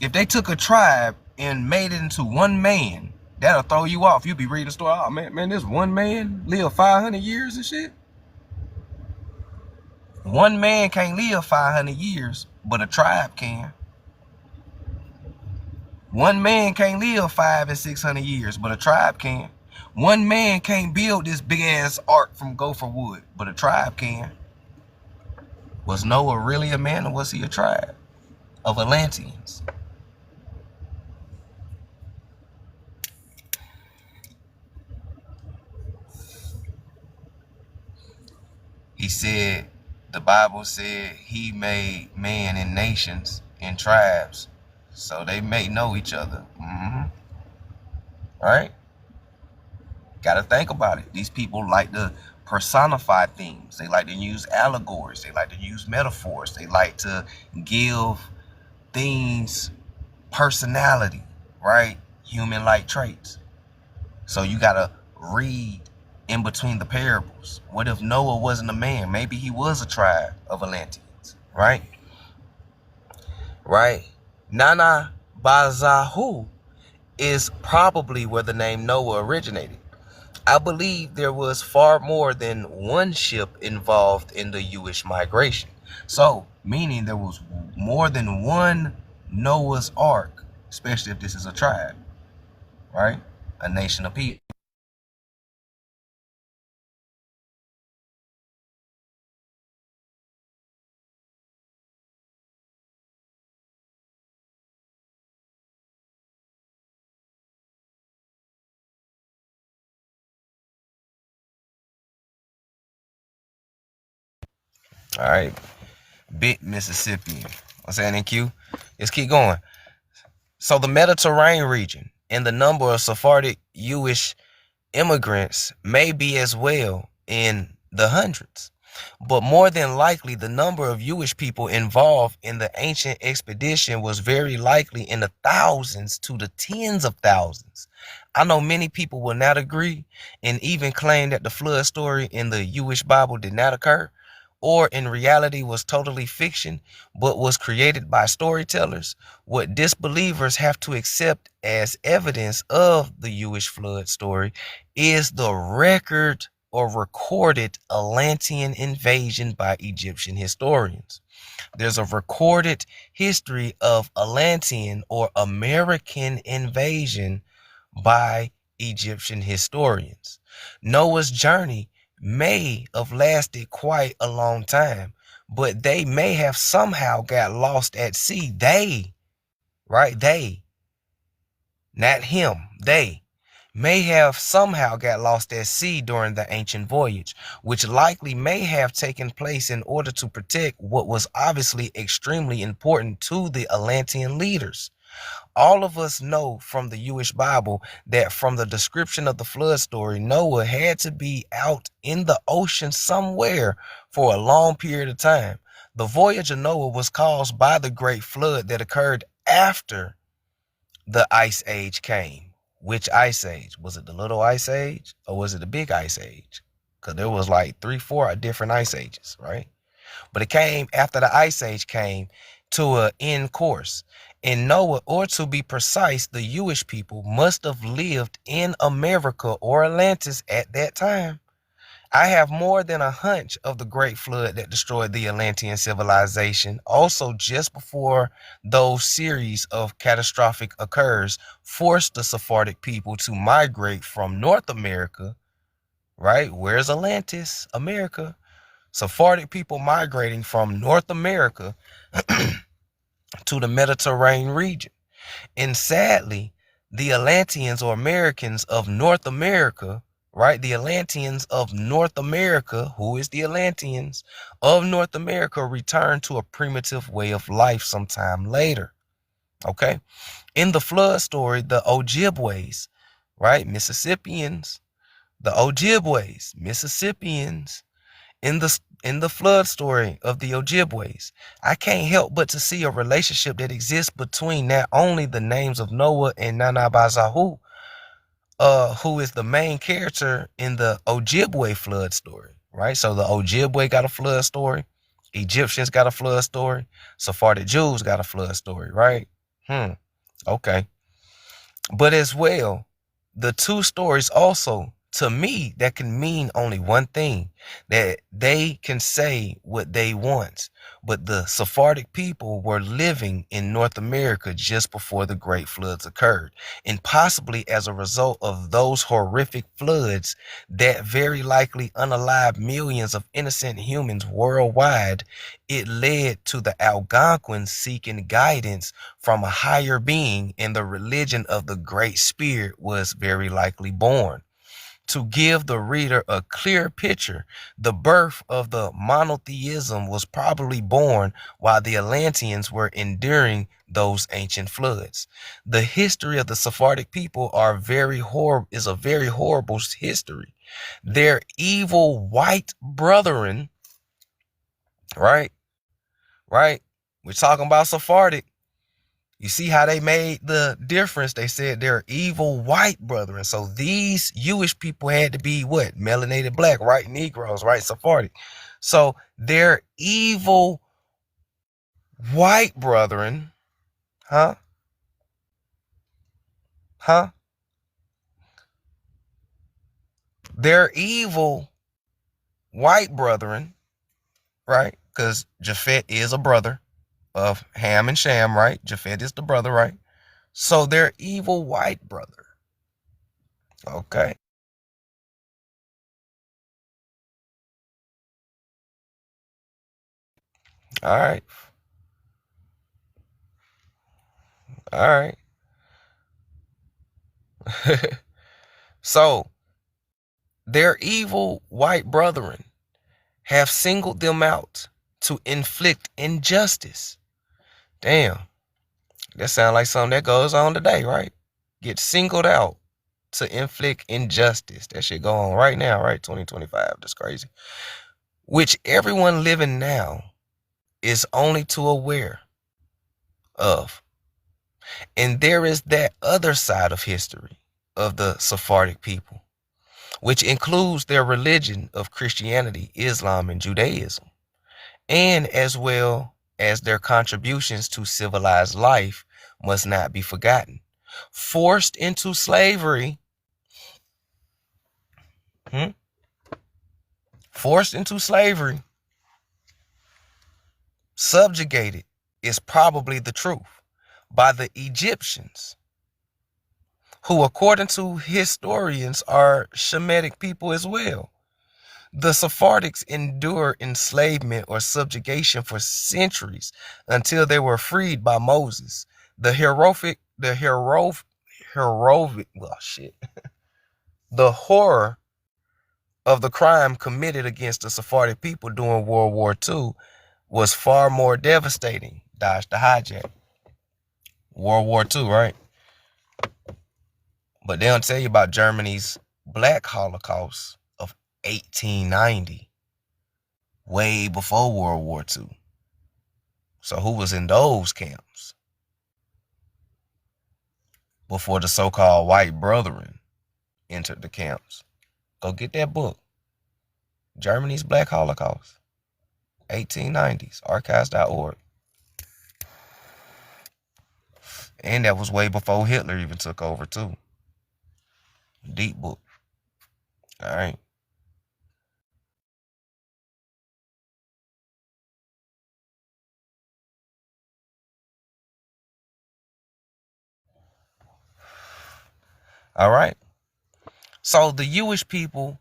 Speaker 1: If they took a tribe and made it into one man, that'll throw you off. You'll be reading the story. Oh, man, this one man lived 500 years and shit. One man can't live 500 years, but a tribe can. One man can't live 500 and 600 years, but a tribe can. One man can't build this big ass ark from gopher wood, but a tribe can. Was Noah really a man, or was he a tribe of Atlanteans? He said, the Bible said he made man and nations and tribes, so they may know each other. Right? Got to think about it. These people like to personify things. They like to use allegories. They like to use metaphors. They like to give things personality, right? Human-like traits. So you got to read in between the parables? What if Noah wasn't a man? Maybe he was a tribe of Atlanteans, right? Right? Nana Bazahu is probably where the name Noah originated. I believe there was far more than one ship involved in the Jewish migration. So, meaning there was more than one Noah's Ark, especially if this is a tribe, right? A nation of people. All right, big Mississippian. What's that in Q? Let's keep going. So the Mediterranean region and the number of Sephardic Jewish immigrants may be as well in the hundreds. But more than likely, the number of Jewish people involved in the ancient expedition was very likely in the thousands to the tens of thousands. I know many people will not agree and even claim that the flood story in the Jewish Bible did not occur, or in reality was totally fiction, but was created by storytellers. What disbelievers have to accept as evidence of the Jewish flood story is the record or recorded Atlantean invasion by Egyptian historians. There's a recorded history of Atlantean or American invasion by Egyptian historians. Noah's journey may have lasted quite a long time, but they may have somehow got lost at sea. They, right? They, not him, they may have somehow got lost at sea during the ancient voyage, which likely may have taken place in order to protect what was obviously extremely important to the Atlantean leaders. All of us know from the Jewish Bible that from the description of the flood story, Noah had to be out in the ocean somewhere for a long period of time. The voyage of Noah was caused by the great flood that occurred after the ice age came. Which ice age? Was it the little ice age or was it the big ice age? Because there was like 3, 4 different ice ages, right? But it came after the ice age came to an end course. And Noah, or to be precise, the Jewish people must have lived in America or Atlantis at that time. I have more than a hunch of the great flood that destroyed the Atlantean civilization. Also, just before those series of catastrophic occurs, forced the Sephardic people to migrate from North America, right? Where's Atlantis? America. Sephardic people migrating from North America to the Mediterranean region. And sadly, the Atlanteans or Americans of North America, right? The Atlanteans of North America, who is the Atlanteans of North America, returned to a primitive way of life sometime later. Okay. In the flood story, the Ojibways, right? Mississippians, the Ojibways, Mississippians, in the flood story of the Ojibways, I can't help but to see a relationship that exists between not only the names of Noah and Nanabazahu, who is the main character in the Ojibwe flood story, right? So the Ojibwe got a flood story, Egyptians got a flood story, Sephardic Jews got a flood story, right? Okay. But as well, the two stories also, to me, that can mean only one thing, that they can say what they want. But the Sephardic people were living in North America just before the great floods occurred. And possibly as a result of those horrific floods that very likely unalived millions of innocent humans worldwide, it led to the Algonquins seeking guidance from a higher being, and the religion of the Great Spirit was very likely born. To give the reader a clear picture, the birth of the monotheism was probably born while the Atlanteans were enduring those ancient floods. The history of the Sephardic people is a very horrible history. Their evil white brethren, right? Right? We're talking about Sephardic. You see how they made the difference? They said they're evil white brethren. So these Jewish people had to be what? Melanated black, right? Negroes, right? Sephardic. So they're evil white brethren, huh? Huh? They're evil white brethren, right? Because Japhet is a brother of Ham and Shem, right? Japhet is the brother, right? So they're evil white brother. Okay. All right. All right. So their evil white brethren have singled them out to inflict injustice. Damn, that sounds like something that goes on today, right? Get singled out to inflict injustice. That shit go on right now, right? 2025. That's crazy. Which everyone living now is only too aware of. And there is that other side of history of the Sephardic people, which includes their religion of Christianity, Islam, and Judaism, and as well as their contributions to civilized life must not be forgotten. Forced into slavery, forced into slavery, subjugated is probably the truth by the Egyptians, who according to historians are Shemitic people as well. The Sephardics endured enslavement or subjugation for centuries until they were freed by Moses. The horror of the crime committed against the Sephardic people during World War II was far more devastating. Dodge the hijack. World War II, right? But they don't tell you about Germany's Black Holocaust of 1890, way before World War II. So who was in those camps before the so-called white brethren entered the camps? Go get that book. Germany's Black Holocaust, 1890s, archives.org. And that was way before Hitler even took over too. Deep book. All right. All right. So the Jewish people,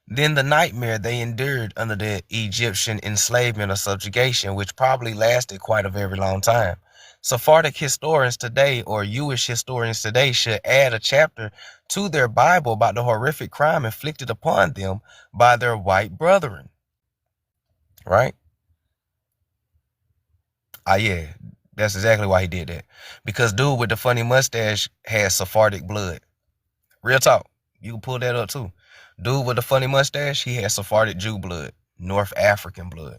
Speaker 1: then the nightmare they endured under the Egyptian enslavement or subjugation, which probably lasted quite a very long time. Sephardic historians today, or Jewish historians today, should add a chapter to their Bible about the horrific crime inflicted upon them by their white brethren. Right? Yeah, that's exactly why he did that. Because dude with the funny mustache has Sephardic blood. Real talk. You can pull that up too. Dude with the funny mustache, he had Sephardic Jew blood, North African blood.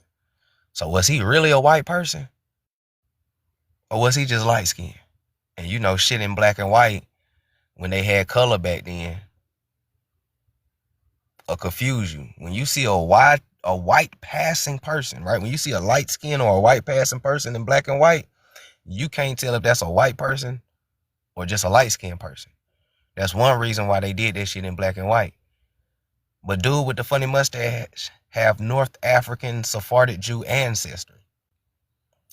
Speaker 1: So was he really a white person? Or was he just light skinned? And you know, shit in black and white, when they had color back then, will confuse you. When you see a white passing person, right? When you see a light skin or a white passing person in black and white, you can't tell if that's a white person or just a light skinned person. That's one reason why they did that shit in black and white. But dude with the funny mustache have North African Sephardic Jew ancestry.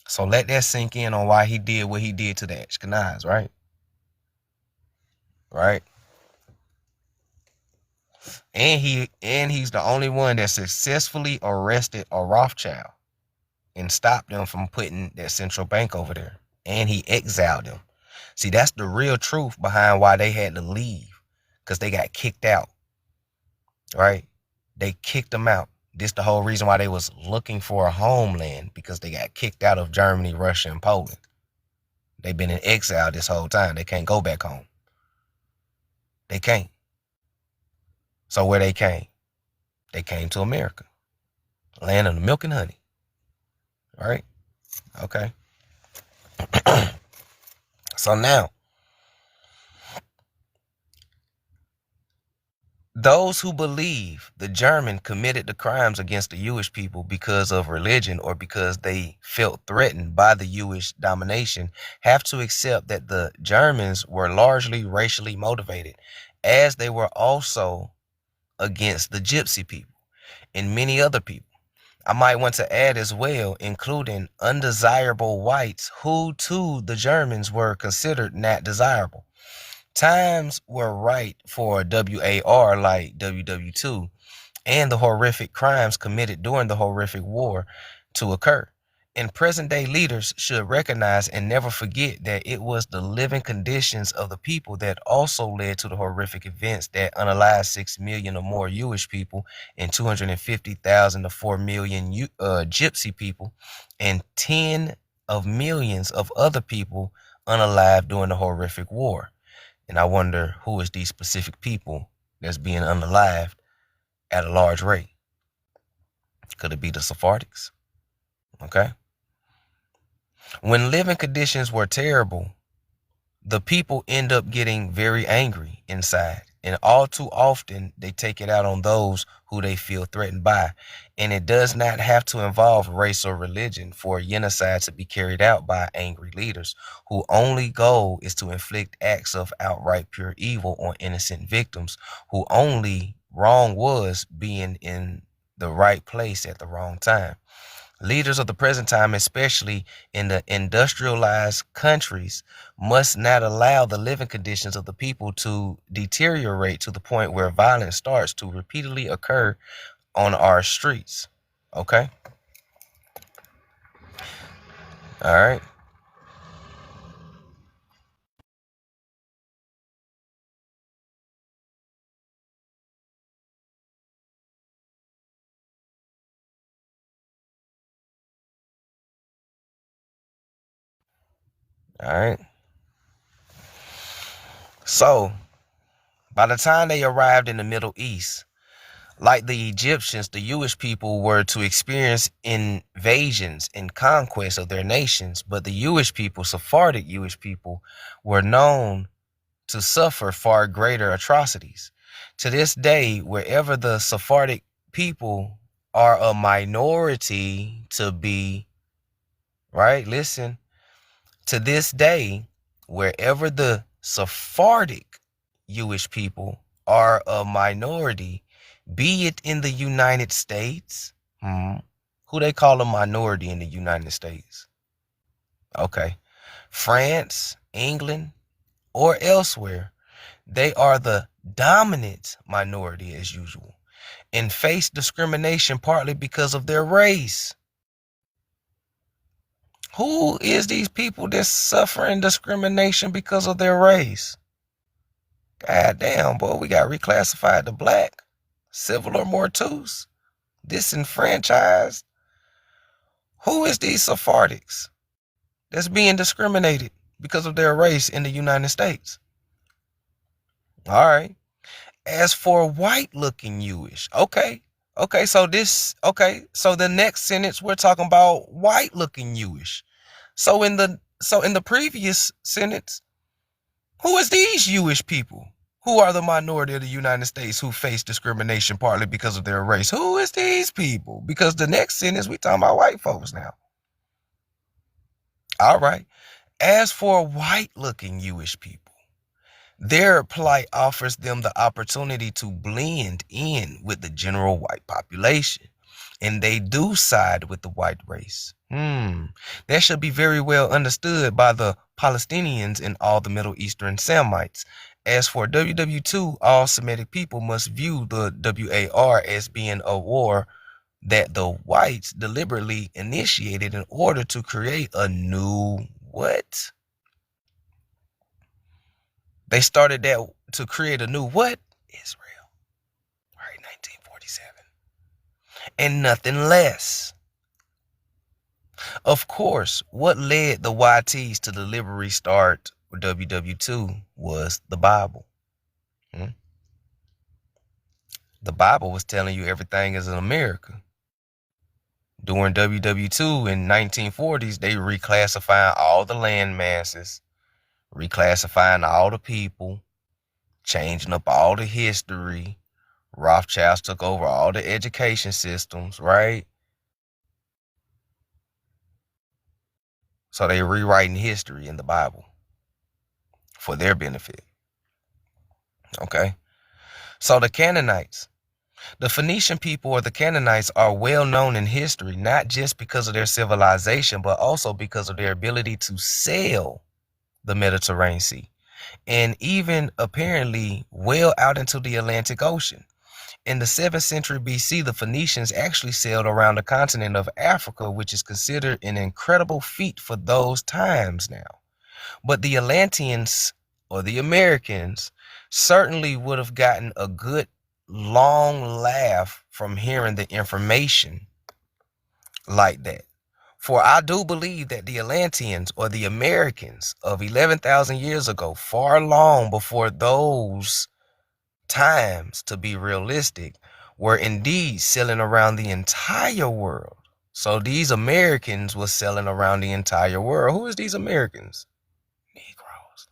Speaker 1: So let that sink in on why he did what he did to the Ashkenaz, right? Right? And he's the only one that successfully arrested a Rothschild and stopped them from putting that central bank over there. And he exiled them. See, that's the real truth behind why they had to leave. Because they got kicked out. Right? They kicked them out. This the whole reason why they was looking for a homeland, because they got kicked out of Germany, Russia, and Poland. They've been in exile this whole time. They can't go back home. They can't. So where they came? They came to America. Land of the milk and honey. All right? Okay. So now, those who believe the German committed the crimes against the Jewish people because of religion or because they felt threatened by the Jewish domination have to accept that the Germans were largely racially motivated, as they were also against the Gypsy people and many other people. I might want to add as well, including undesirable whites who to the Germans were considered not desirable. Times were right for WAR like WW2 and the horrific crimes committed during the horrific war to occur. And present day leaders should recognize and never forget that it was the living conditions of the people that also led to the horrific events that unalived 6 million or more Jewish people and 250,000 to 4 million Gypsy people and 10 of millions of other people unalived during the horrific war. And I wonder who is these specific people that's being unalived at a large rate. Could it be the Sephardics? Okay. When living conditions were terrible, the people end up getting very angry inside. And all too often, they take it out on those who they feel threatened by. And it does not have to involve race or religion for a genocide to be carried out by angry leaders whose only goal is to inflict acts of outright pure evil on innocent victims who only wrong was being in the right place at the wrong time. Leaders of the present time, especially in the industrialized countries, must not allow the living conditions of the people to deteriorate to the point where violence starts to repeatedly occur on our streets. Okay? All right. All right. So, by the time they arrived in the Middle East, like the Egyptians, the Jewish people were to experience invasions and conquests of their nations, but the Jewish people, Sephardic Jewish people, were known to suffer far greater atrocities. To this day, wherever the Sephardic people are a minority to be, right? Listen, to this day, wherever the Sephardic Jewish people are a minority, be it in the United States, who they call a minority in the United States? Okay. France, England, or elsewhere, they are the dominant minority as usual and face discrimination partly because of their race. Who is these people that's suffering discrimination because of their race? God damn, boy, we got reclassified to black, civil or mortus, disenfranchised. Who is these Sephardics that's being discriminated because of their race in the United States? All right. As for white looking Jewish, okay. So the next sentence we're talking about white looking Jewish. So in the previous sentence, who is these Jewish people who are the minority of the United States who face discrimination partly because of their race? Who is these people? Because the next sentence we talking about white folks now. All right. As for white looking Jewish people, their plight offers them the opportunity to blend in with the general white population, and they do side with the white race. That should be very well understood by the Palestinians and all the Middle Eastern Semites. As for WW2, all Semitic people must view the WAR as being a war that the whites deliberately initiated in order to create a new what? They started that to create a new what? Israel. Right, 1947. And nothing less. Of course, what led the YTs to deliberately start WW2 was the Bible. The Bible was telling you everything is in America. During WW2 in 1940s, they reclassified all the land masses, reclassifying all the people, changing up all the history. Rothschilds took over all the education systems, right? So they rewriting history in the Bible for their benefit. Okay. So the Canaanites, the Phoenician people or the Canaanites are well known in history, not just because of their civilization, but also because of their ability to sail the Mediterranean Sea and even apparently well out into the Atlantic Ocean. In the 7th century BC, the Phoenicians actually sailed around the continent of Africa, which is considered an incredible feat for those times now. But the Atlanteans or the Americans certainly would have gotten a good long laugh from hearing the information like that. For I do believe that the Atlanteans or the Americans of 11,000 years ago, far long before those times, to be realistic, were indeed selling around the entire world. So these Americans were selling around the entire world. Who is these Americans? Negroes.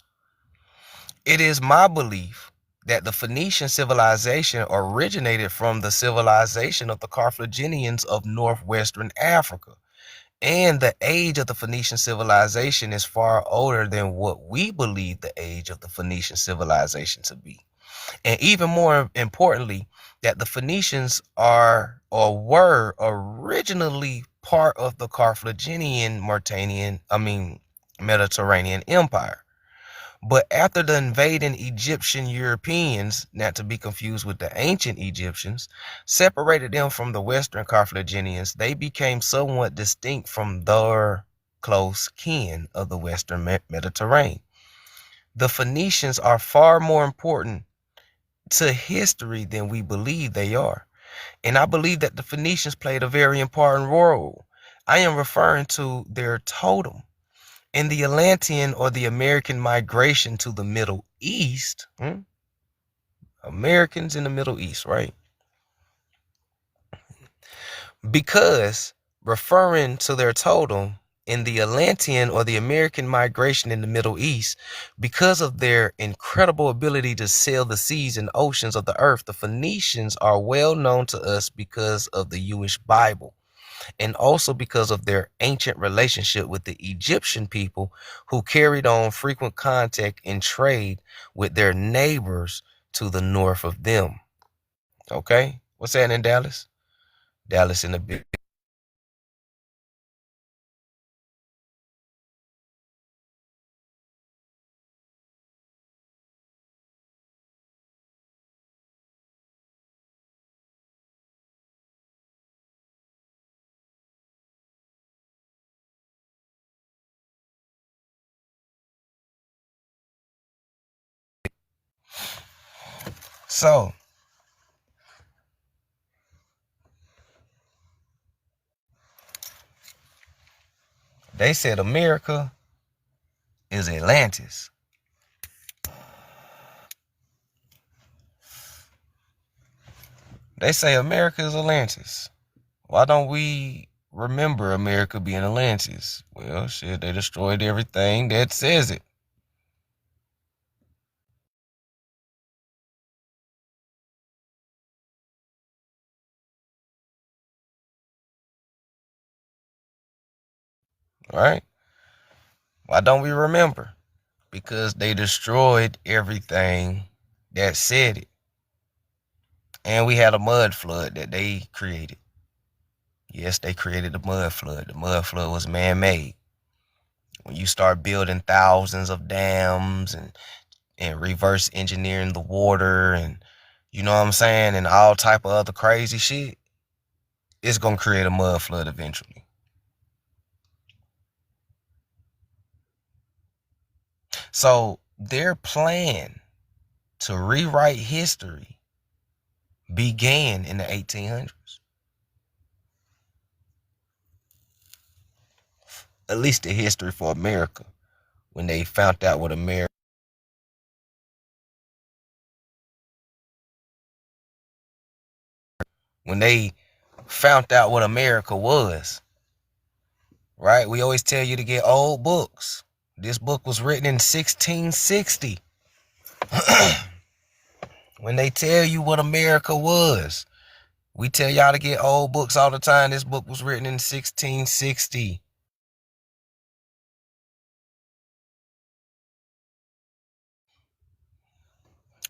Speaker 1: It is my belief that the Phoenician civilization originated from the civilization of the Carthaginians of northwestern Africa. And the age of the Phoenician civilization is far older than what we believe the age of the Phoenician civilization to be. And even more importantly, that the Phoenicians are or were originally part of the Carthaginian Mediterranean Empire. But after the invading Egyptian Europeans, not to be confused with the ancient Egyptians, separated them from the Western Carthaginians, they became somewhat distinct from their close kin of the Western Mediterranean. The Phoenicians are far more important to history than we believe they are. And I believe that the Phoenicians played a very important role. I am referring to their totem. In the Atlantean or the American migration to the Middle East, Americans in the Middle East, right? Because referring to their totem in the Atlantean or the American migration in the Middle East, because of their incredible ability to sail the seas and oceans of the earth, the Phoenicians are well known to us because of the Jewish Bible, and also because of their ancient relationship with the Egyptian people who carried on frequent contact and trade with their neighbors to the north of them. Okay? What's that in Dallas? Dallas in the big. So, they said America is Atlantis. They say America is Atlantis. Why don't we remember America being Atlantis? Well, shit, they destroyed everything that says it. Right? Why don't we remember? Because they destroyed everything that said it. And we had a mud flood that they created. Yes, they created the mud flood. The mud flood was man-made. When you start building thousands of dams and reverse engineering the water and you know what I'm saying, and all type of other crazy shit, it's gonna create a mud flood eventually. So their plan to rewrite history began in the 1800s. At least the history for America, when they found out what America, when they found out what America was, right? We always tell you to get old books. This book was written in 1660. When they tell you what America was, we tell y'all to get old books all the time. This book was written in 1660.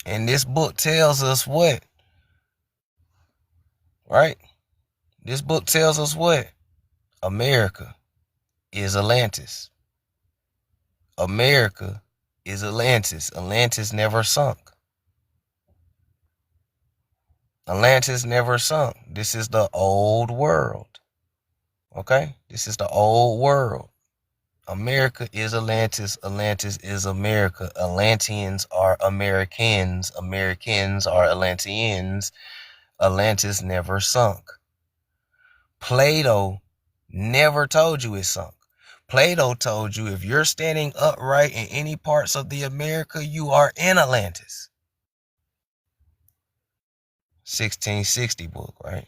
Speaker 1: And this book tells us what? Right? This book tells us what? America is Atlantis. America is Atlantis. Atlantis never sunk. Atlantis never sunk. This is the old world. Okay? This is the old world. America is Atlantis. Atlantis is America. Atlanteans are Americans. Americans are Atlanteans. Atlantis never sunk. Plato never told you it sunk. Plato told you if you're standing upright in any parts of the America, you are in Atlantis. 1660 book, right?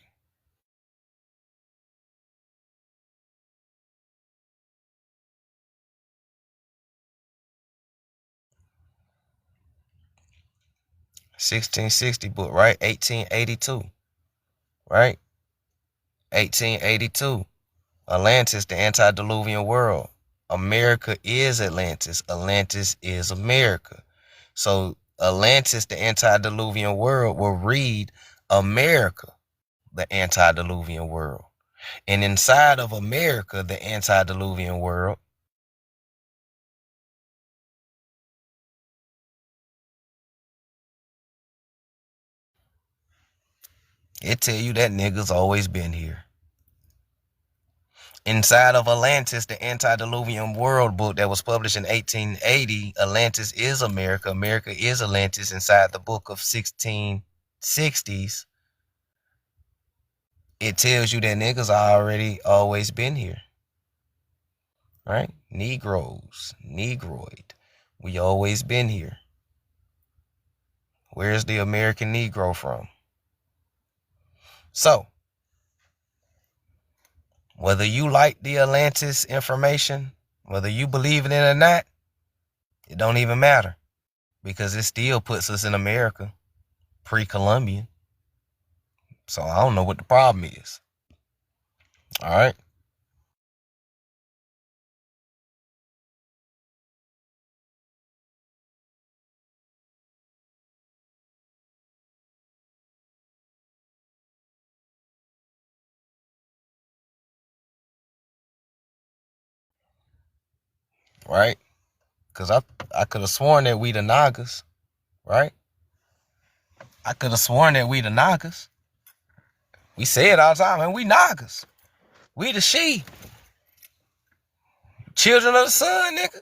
Speaker 1: (1660) book, right? 1882, right? 1882. Atlantis, the antediluvian world. America is Atlantis. Atlantis is America. So Atlantis, the antediluvian world, will read America, the antediluvian world. And inside of America, the antediluvian world, it tell you that niggas always been here. Inside of Atlantis, the antediluvian world book that was published in 1880, Atlantis is America. America is Atlantis. Inside the book of 1660s, it tells you that niggas already always been here. Right? Negroes, Negroid. We always been here. Where's the American Negro from? So, whether you like the Atlantis information, whether you believe in it or not, it don't even matter. Because it still puts us in America, pre-Columbian. So I don't know what the problem is. All right. Right? Because I could have sworn that we the Nagas. Right? I could have sworn that we the Nagas. We say it all the time, and we Nagas. We the she. Children of the sun, nigga.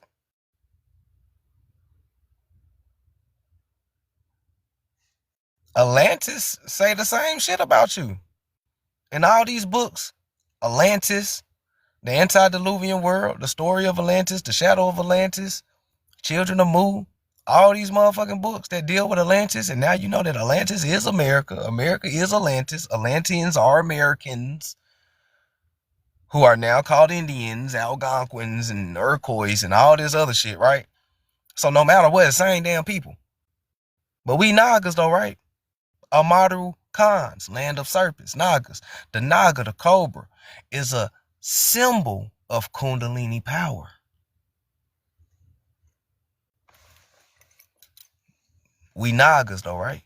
Speaker 1: Atlantis say the same shit about you. In all these books, Atlantis, the antediluvian world, the story of Atlantis, the shadow of Atlantis, Children of Mu, all these motherfucking books that deal with Atlantis, and now you know that Atlantis is America. America is Atlantis. Atlanteans are Americans who are now called Indians, Algonquins, and Iroquois, and all this other shit, right? So no matter what, it's the same damn people. But we Nagas though, right? Amaru Khans, land of serpents, Nagas. The Naga, the cobra, is a symbol of Kundalini power. We Nagas though, right?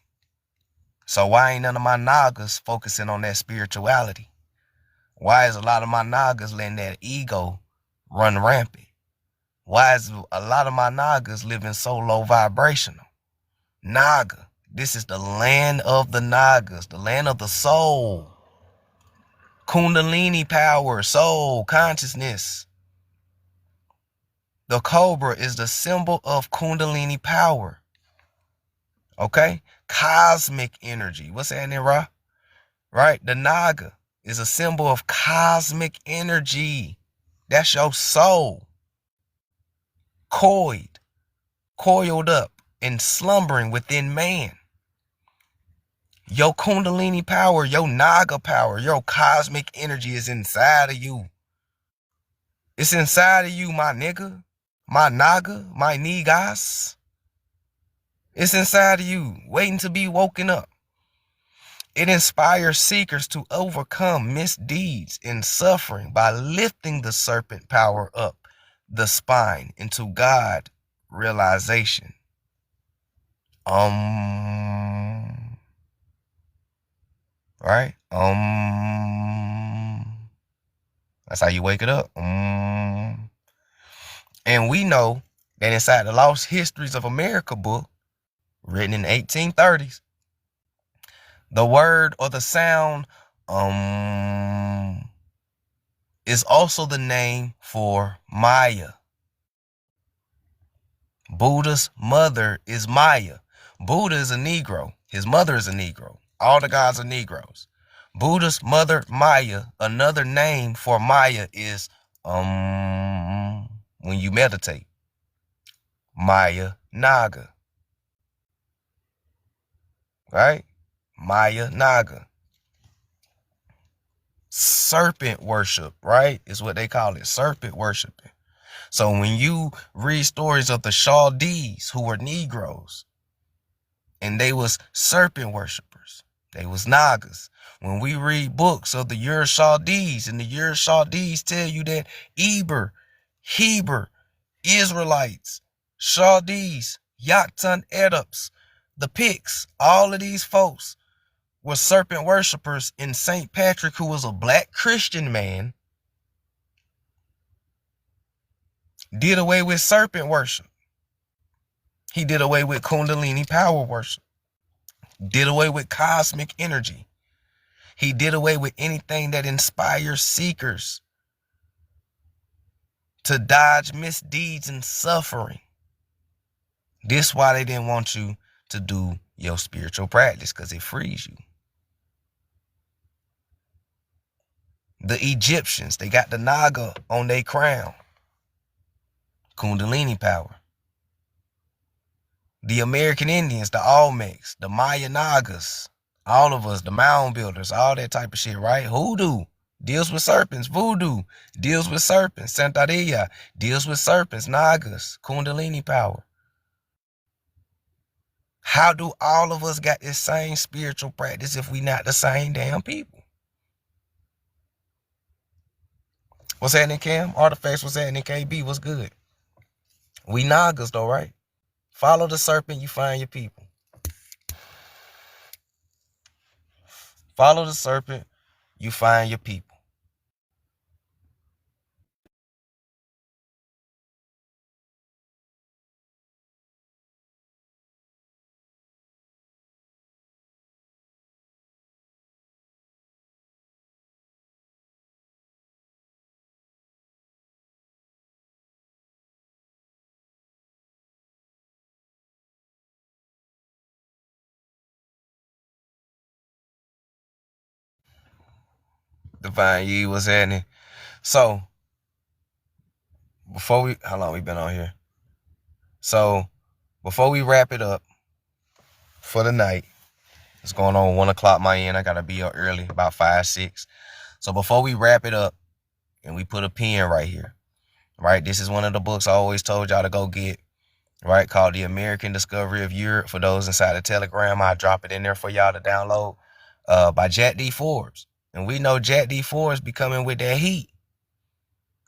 Speaker 1: So why ain't none of my Nagas focusing on that spirituality? Why is a lot of my Nagas letting that ego run rampant? Why is a lot of my Nagas living so low vibrational? Naga, this is the land of the Nagas, the land of the soul. Kundalini power, soul, consciousness. The cobra is the symbol of Kundalini power. Okay? Cosmic energy. What's that in Ra? Right? The Naga is a symbol of cosmic energy. That's your soul. Coiled up and slumbering within man. Your Kundalini power, your Naga power, your cosmic energy is inside of you. It's inside of you, my nigga. my naga, my nigas. It's inside of you, waiting to be woken up. It inspires seekers to overcome misdeeds and suffering by lifting the serpent power up the spine into God realization. Right? That's how you wake it up. And we know that inside the Lost Histories of America book, written in the 1830s, the word or the sound is also the name for Maya. Buddha's mother is Maya. Buddha is a Negro. His mother is a Negro. All the gods are Negroes. Buddha's mother, Maya, another name for Maya is when you meditate, Maya Naga. Right? Maya Naga. Serpent worship, right? Is what they call it. Serpent worshiping. So when you read stories of the Chaldees, who were Negroes, and they was serpent worshipers, they was Nagas. When we read books of the Ur Chaldees, and the Ur Chaldees tell you that Eber, Heber, Israelites, Chaldees, Yatun Edubs, the Picts, all of these folks were serpent worshipers, and St. Patrick, who was a black Christian man, did away with serpent worship. He did away with Kundalini power worship, did away with cosmic energy. He did away with anything that inspires seekers to dodge misdeeds and suffering. This is why they didn't want you to do your spiritual practice, because it frees you. The Egyptians, they got the Naga on their crown. Kundalini power. The American Indians, the Olmecs, the Maya Nagas, all of us, the mound builders, all that type of shit, right? Hoodoo deals with serpents. Voodoo deals with serpents. Santeria deals with serpents, Nagas, Kundalini power. How do all of us got this same spiritual practice if we not the same damn people? What's happening, Cam? Artifacts, what's happening, KB? What's good? We Nagas though, right? Follow the serpent, you find your people. Follow the serpent, you find your people. Divine Yi, what's happening? So, how long we been on here? So, before we wrap it up for the night, it's going on 1 o'clock my end. I gotta be up early, about 5, 6. So before we wrap it up, and we put a pin right here, right? This is one of the books I always told y'all to go get, right? Called The American Discovery of Europe. For those inside the Telegram, I'll drop it in there for y'all to download, by Jack D. Forbes. And we know Jack D. Forbes be coming with that heat,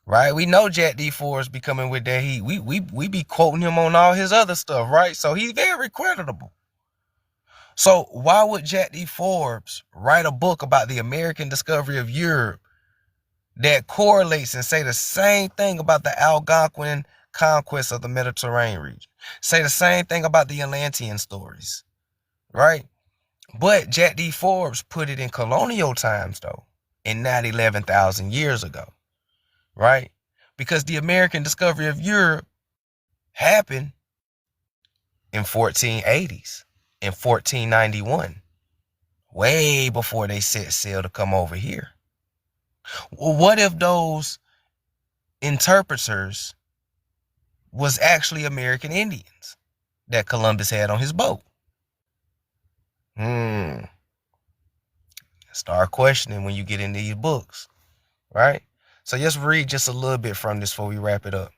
Speaker 1: right? We know Jack D. Forbes be coming with that heat. We be quoting him on all his other stuff, right? So he's very creditable. So why would Jack D. Forbes write a book about the American discovery of Europe that correlates and say the same thing about the Algonquin conquest of the Mediterranean region? Say the same thing about the Atlantean stories, right? But Jack D. Forbes put it in colonial times, though, and not 11,000 years ago, right? Because the American discovery of Europe happened in 1480s, in 1491, way before they set sail to come over here. Well, what if those interpreters was actually American Indians that Columbus had on his boat? Start questioning when you get in these books, right? So let's read just a little bit from this before we wrap it up.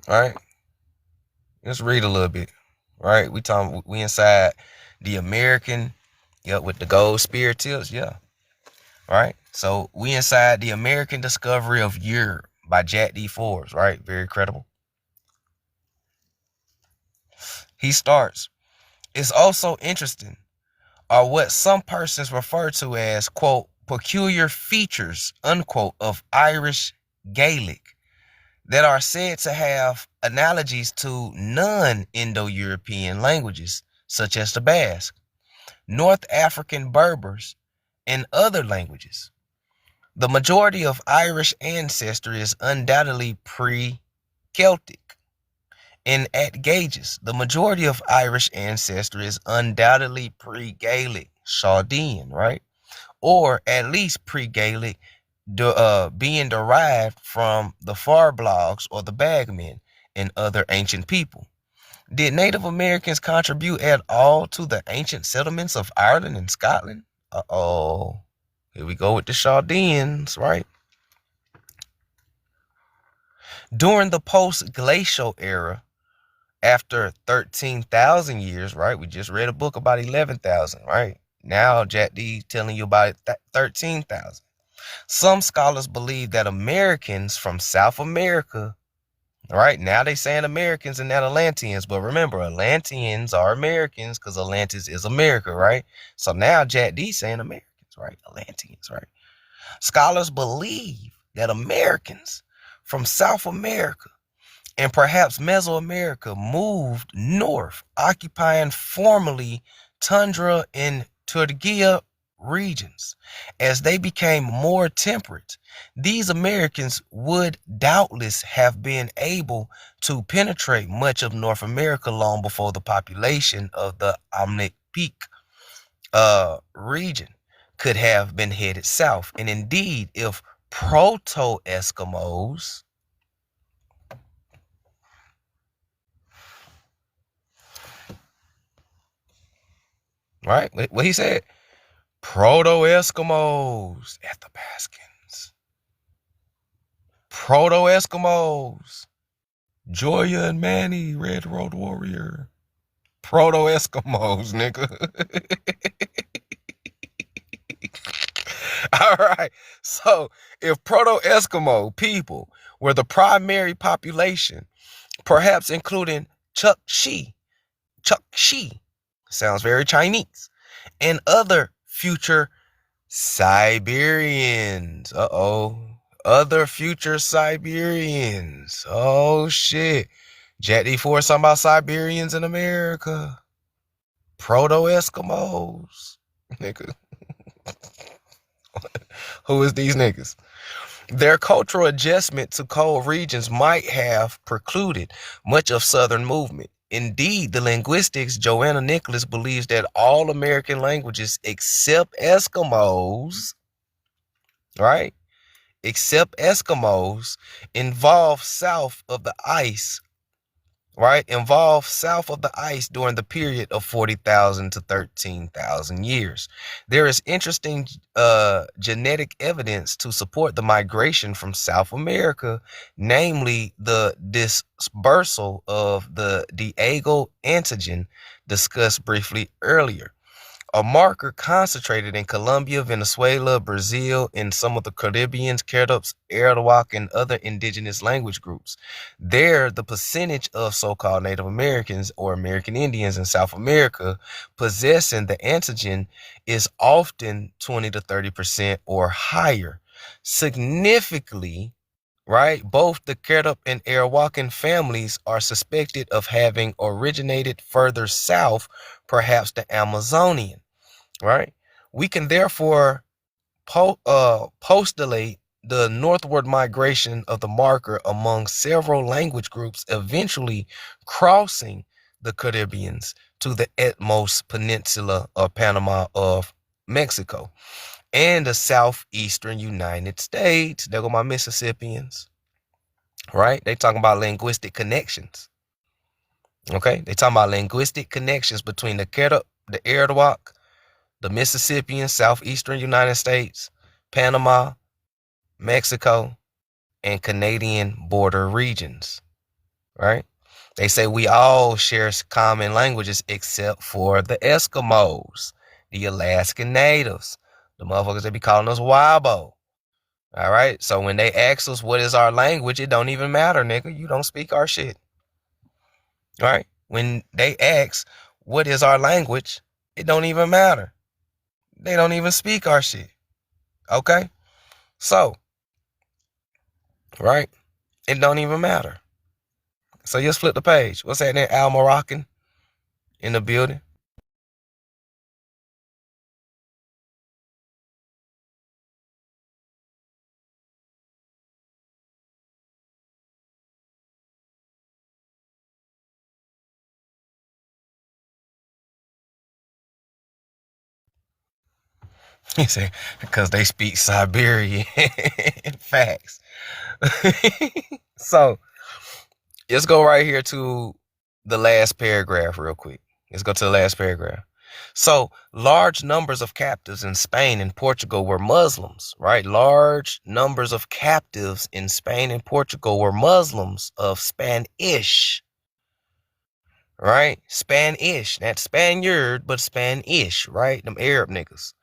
Speaker 1: Right? Let's read a little bit. Right? We inside the American, yep, with the gold spear tips, yeah. Right? So we inside the American Discovery of Europe by Jack D. Forbes, right? Very credible. He starts, it's also interesting are what some persons refer to as, quote, peculiar features, unquote, of Irish Gaelic that are said to have analogies to non-Indo-European languages, such as the Basque, North African Berbers, and other languages. The majority of Irish ancestry is undoubtedly pre-Celtic. And at gauges, the majority of Irish ancestry is undoubtedly pre-Gaelic, Chaldean, right? Or at least pre-Gaelic, being derived from the Farblogs or the Bagmen and other ancient people. Did Native Americans contribute at all to the ancient settlements of Ireland and Scotland? Uh-oh. Here we go with the Chaldeans, right? During the post-glacial era, after 13,000 years, right? We just read a book about 11,000, right? Now Jack D telling you about 13,000. Some scholars believe that Americans from South America, right? Now they saying Americans and not Atlanteans, but remember, Atlanteans are Americans because Atlantis is America, right? So now Jack D saying Americans, right? Atlanteans, right? Scholars believe that Americans from South America and perhaps Mesoamerica moved north, occupying formerly tundra and tundra regions. As they became more temperate, these Americans would doubtless have been able to penetrate much of North America long before the population of the Amnesic Peak region could have been headed south. And indeed, if proto-Eskimos, right? What he said? Proto-Eskimos at the Baskins. Proto-Eskimos. Joya and Manny, Red Road Warrior. Proto-Eskimos, nigga. All right. So if Proto-Eskimo people were the primary population, perhaps including Chukchi, sounds very Chinese, and other future Siberians. Other future Siberians. Oh shit. Jet D4 talking about Siberians in America. Proto-Eskimos. Nigga. Who is these niggas? Their cultural adjustment to cold regions might have precluded much of Southern movement. Indeed, the linguistics Joanna Nicholas believes that all American languages except Eskimos, right? Except Eskimos involve south of the ice, right? Involve south of the ice during the period of 40,000 to 13,000 years. There is interesting genetic evidence to support the migration from South America, namely the dispersal of the Diego antigen discussed briefly earlier. A marker concentrated in Colombia, Venezuela, Brazil, and some of the Caribbeans, Caribs, Arawak, and other indigenous language groups. There, the percentage of so-called Native Americans or American Indians in South America possessing the antigen is often 20 to 30% or higher. Significantly, right, both the Carib and Arawakan families are suspected of having originated further south, perhaps the Amazonian. Right? We can therefore postulate the northward migration of the marker among several language groups, eventually crossing the Caribbeans to the utmost peninsula of Panama of Mexico and the southeastern United States. There go my Mississippians, right? They talking about linguistic connections. Okay, they talking about linguistic connections between the Carib, the Arawak, the Mississippian, southeastern United States, Panama, Mexico, and Canadian border regions, right? They say we all share common languages except for the Eskimos, the Alaskan natives, the motherfuckers that be calling us Wabo. All right. So when they ask us what is our language, it don't even matter, nigga. You don't speak our shit. All right. When they ask what is our language, it don't even matter. They don't even speak our shit. Okay. So, right. It don't even matter. So just flip the page. What's that there? Al Moroccan in the building. He said, because they speak Siberian. Facts. So let's go right here to the last paragraph real quick. Let's go to the last paragraph. So large numbers of captives in Spain and Portugal were Muslims, right? Large numbers of captives in Spain and Portugal were Muslims of Spanish, right? Spanish, not Spaniard, but Spanish, right? Them Arab niggas,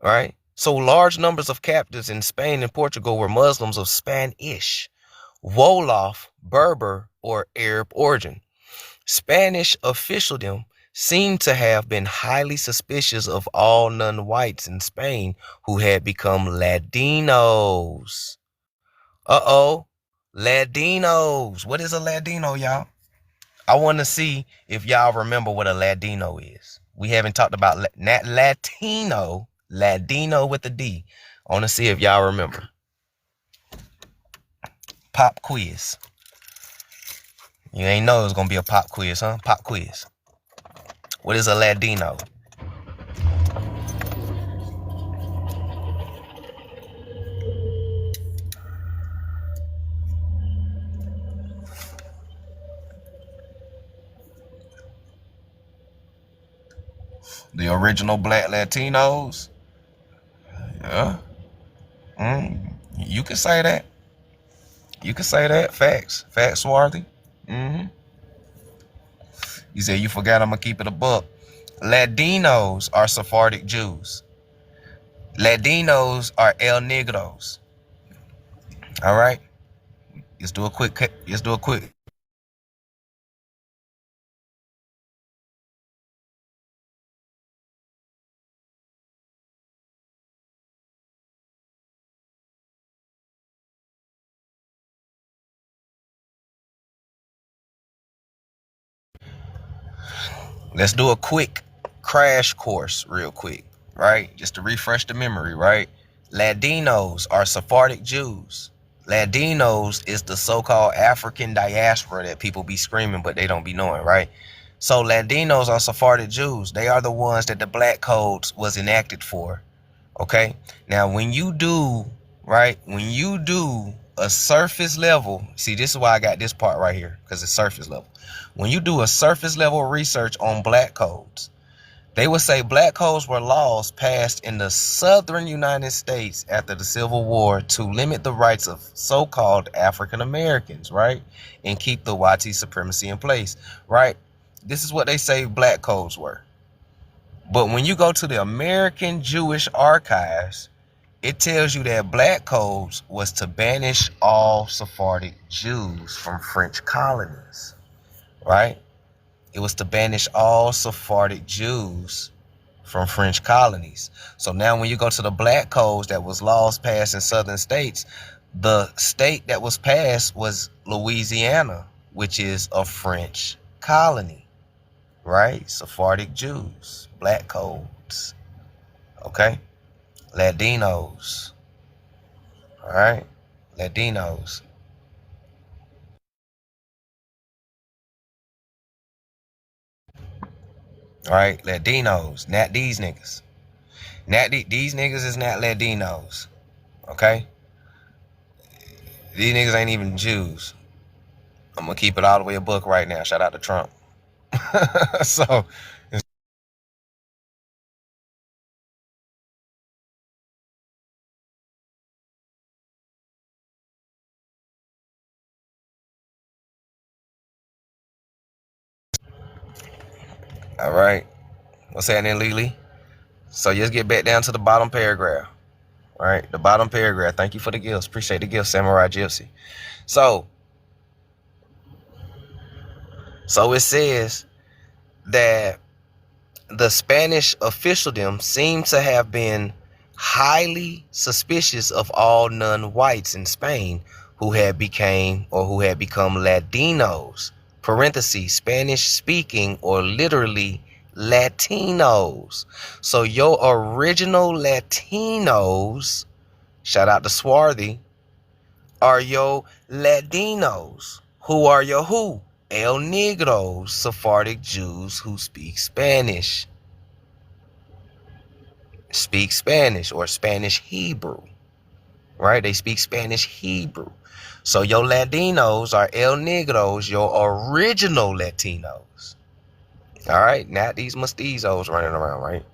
Speaker 1: right? So large numbers of captives in Spain and Portugal were Muslims of Spanish, Wolof, Berber, or Arab origin. Spanish officialdom seemed to have been highly suspicious of all non-whites in Spain who had become Latinos. Uh-oh. Latinos. What is a Latino, y'all? I want to see if y'all remember what a Latino is. We haven't talked about not Latino, Latino with a D. I want to see if y'all remember. Pop quiz. You ain't know it was going to be a pop quiz, huh? Pop quiz. What is a Latino? The original black Latinos? Yeah. You can say that. You can say that. Facts. Facts, Swarthy. You said you forgot I'm going to keep it a buck. Latinos are Sephardic Jews. Latinos are El Negros. All right? Let's do a quick. Let's do a quick crash course real quick, right? Just to refresh the memory, right? Latinos are Sephardic Jews. Latinos is the so-called African diaspora that people be screaming, but they don't be knowing, right? So Latinos are Sephardic Jews. They are the ones that the black codes was enacted for. Okay. Now, when you do, right, when you do a surface level, see, this is why I got this part right here, because it's surface level. When you do a surface level research on black codes, they would say black codes were laws passed in the southern United States after the Civil War to limit the rights of so-called African Americans, right, and keep the white supremacy in place, right? This is what they say black codes were. But when you go to the American Jewish Archives, it tells you that black codes was to banish all Sephardic Jews from French colonies, right? It was to banish all Sephardic Jews from French colonies. So now when you go to the black codes that was laws passed in southern states, the state that was passed was Louisiana, which is a French colony, right? Sephardic Jews, black codes, okay? Latinos, all right? Latinos, all right? Latinos, not these niggas. These niggas is not Latinos, okay? These niggas ain't even Jews. I'm gonna keep it all the way a book right now. Shout out to Trump. So All right. What's happening, Lily? So let's get back down to the bottom paragraph. All right. The bottom paragraph. Thank you for the gifts. Appreciate the gifts, Samurai Gypsy. So it says that the Spanish officialdom seemed to have been highly suspicious of all non-whites in Spain who had become Latinos, parentheses, Spanish speaking, or literally Latinos. So your original Latinos, shout out to Swarthy, are your Latinos, who are your who? El Negros, Sephardic Jews who speak Spanish or Spanish Hebrew, right? They speak Spanish Hebrew. So your Latinos are El Negros, your original Latinos. All right, not these mestizos running around, right?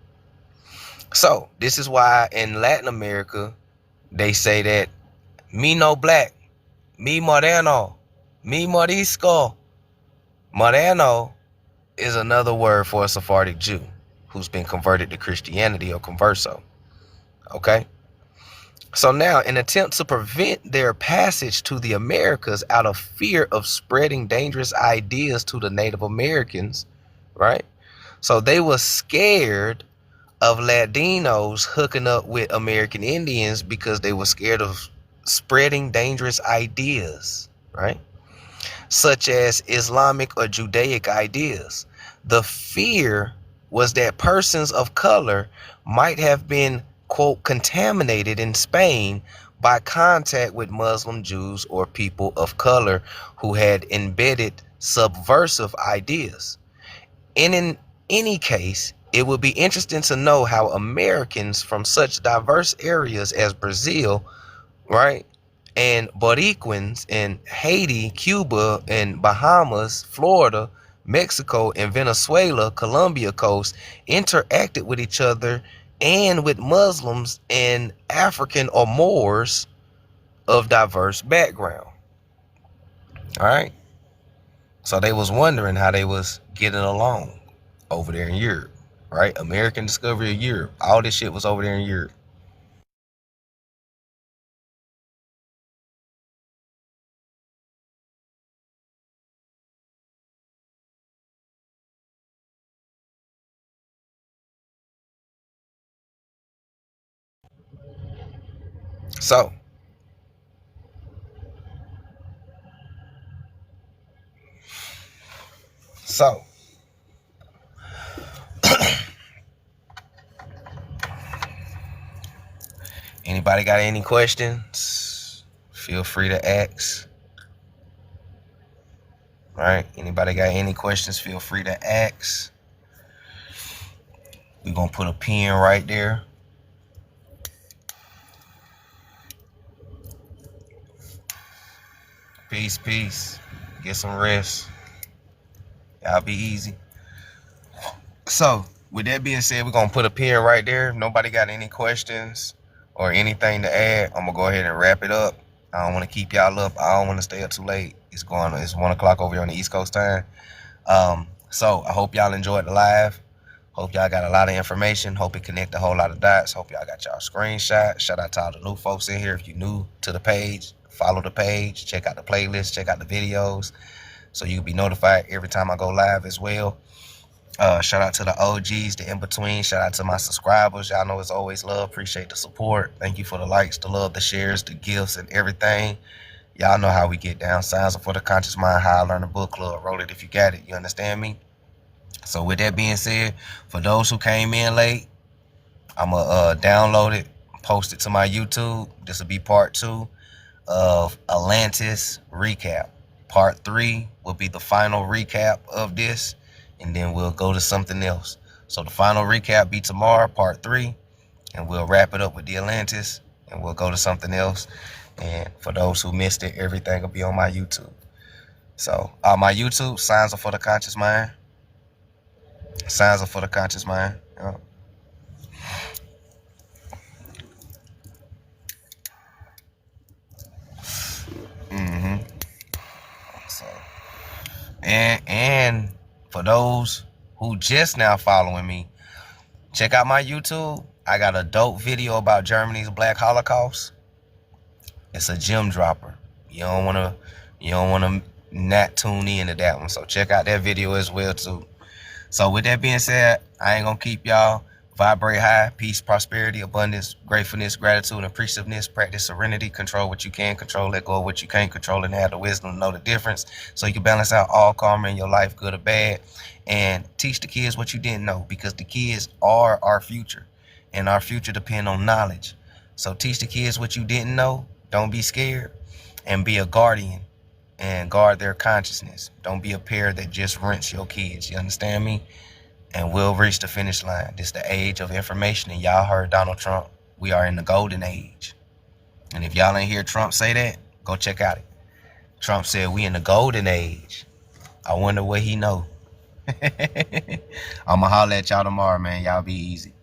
Speaker 1: So this is why in Latin America, they say that me no black, me moreno, me morisco. Moreno is another word for a Sephardic Jew who's been converted to Christianity or converso. Okay? So now, in an attempt to prevent their passage to the Americas out of fear of spreading dangerous ideas to the Native Americans, right? So they were scared of Latinos hooking up with American Indians because they were scared of spreading dangerous ideas, right? Such as Islamic or Judaic ideas. The fear was that persons of color might have been, quote, contaminated in Spain by contact with Muslim Jews or people of color who had embedded subversive ideas. And in any case, it would be interesting to know how Americans from such diverse areas as Brazil, right, and Boricuans in Haiti, Cuba, and Bahamas, Florida, Mexico, and Venezuela, Colombia coast interacted with each other and with Muslims and African or Moors of diverse background. All right. So they was wondering how they was getting along over there in Europe, right? American discovery of Europe. All this shit was over there in Europe. So So, anybody got any questions? Feel free to ask. All right. Anybody got any questions? Feel free to ask. We're going to put a pin right there. Peace, peace. Get some rest. Y'all be easy. So, with that being said, we're going to put a pin right there. If nobody got any questions or anything to add, I'm going to go ahead and wrap it up. I don't want to keep y'all up. I don't want to stay up too late. It's 1 o'clock over here on the East Coast time. So I hope y'all enjoyed the live. Hope y'all got a lot of information. Hope it connect a whole lot of dots. Hope y'all got y'all screenshot. Shout out to all the new folks in here. If you're new to the page, follow the page. Check out the playlist. Check out the videos so you can be notified every time I go live as well. Shout out to the OGs, the in-between. Shout out to my subscribers. Y'all know it's always love. Appreciate the support. Thank you for the likes, the love, the shares, the gifts, and everything. Y'all know how we get down. Signs for the conscious mind, how I learn a book club. Roll it if you got it. You understand me? So with that being said, for those who came in late, I'm going to download it, post it to my YouTube. This will be part 2 of Atlantis recap. Part 3 will be the final recap of this, and then we'll go to something else. So the final recap be tomorrow, part 3, and we'll wrap it up with the Atlantis, and we'll go to something else. And for those who missed it, everything will be on my YouTube. So my YouTube, Signs Are For The Conscious Mind. Signs Are For The Conscious Mind. Yeah. So, and for those who just now following me, check out my YouTube. I got a dope video about Germany's Black Holocaust. It's a gem dropper. You don't wanna not tune into that one. So check out that video as well too. So with that being said, I ain't gonna keep y'all. Vibrate high, peace, prosperity, abundance, gratefulness, gratitude, and appreciativeness. Practice serenity, control what you can control, let go of what you can't control, and have the wisdom to know the difference so you can balance out all karma in your life, good or bad. And teach the kids what you didn't know, because the kids are our future, and our future depends on knowledge. So teach the kids what you didn't know. Don't be scared, and be a guardian and guard their consciousness. Don't be a parent that just rinse your kids. You understand me? And we'll reach the finish line. This is the age of information, and y'all heard Donald Trump. We are in the golden age. And if y'all ain't hear Trump say that, go check out it. Trump said we in the golden age. I wonder what he know. I'ma holler at y'all tomorrow, man. Y'all be easy.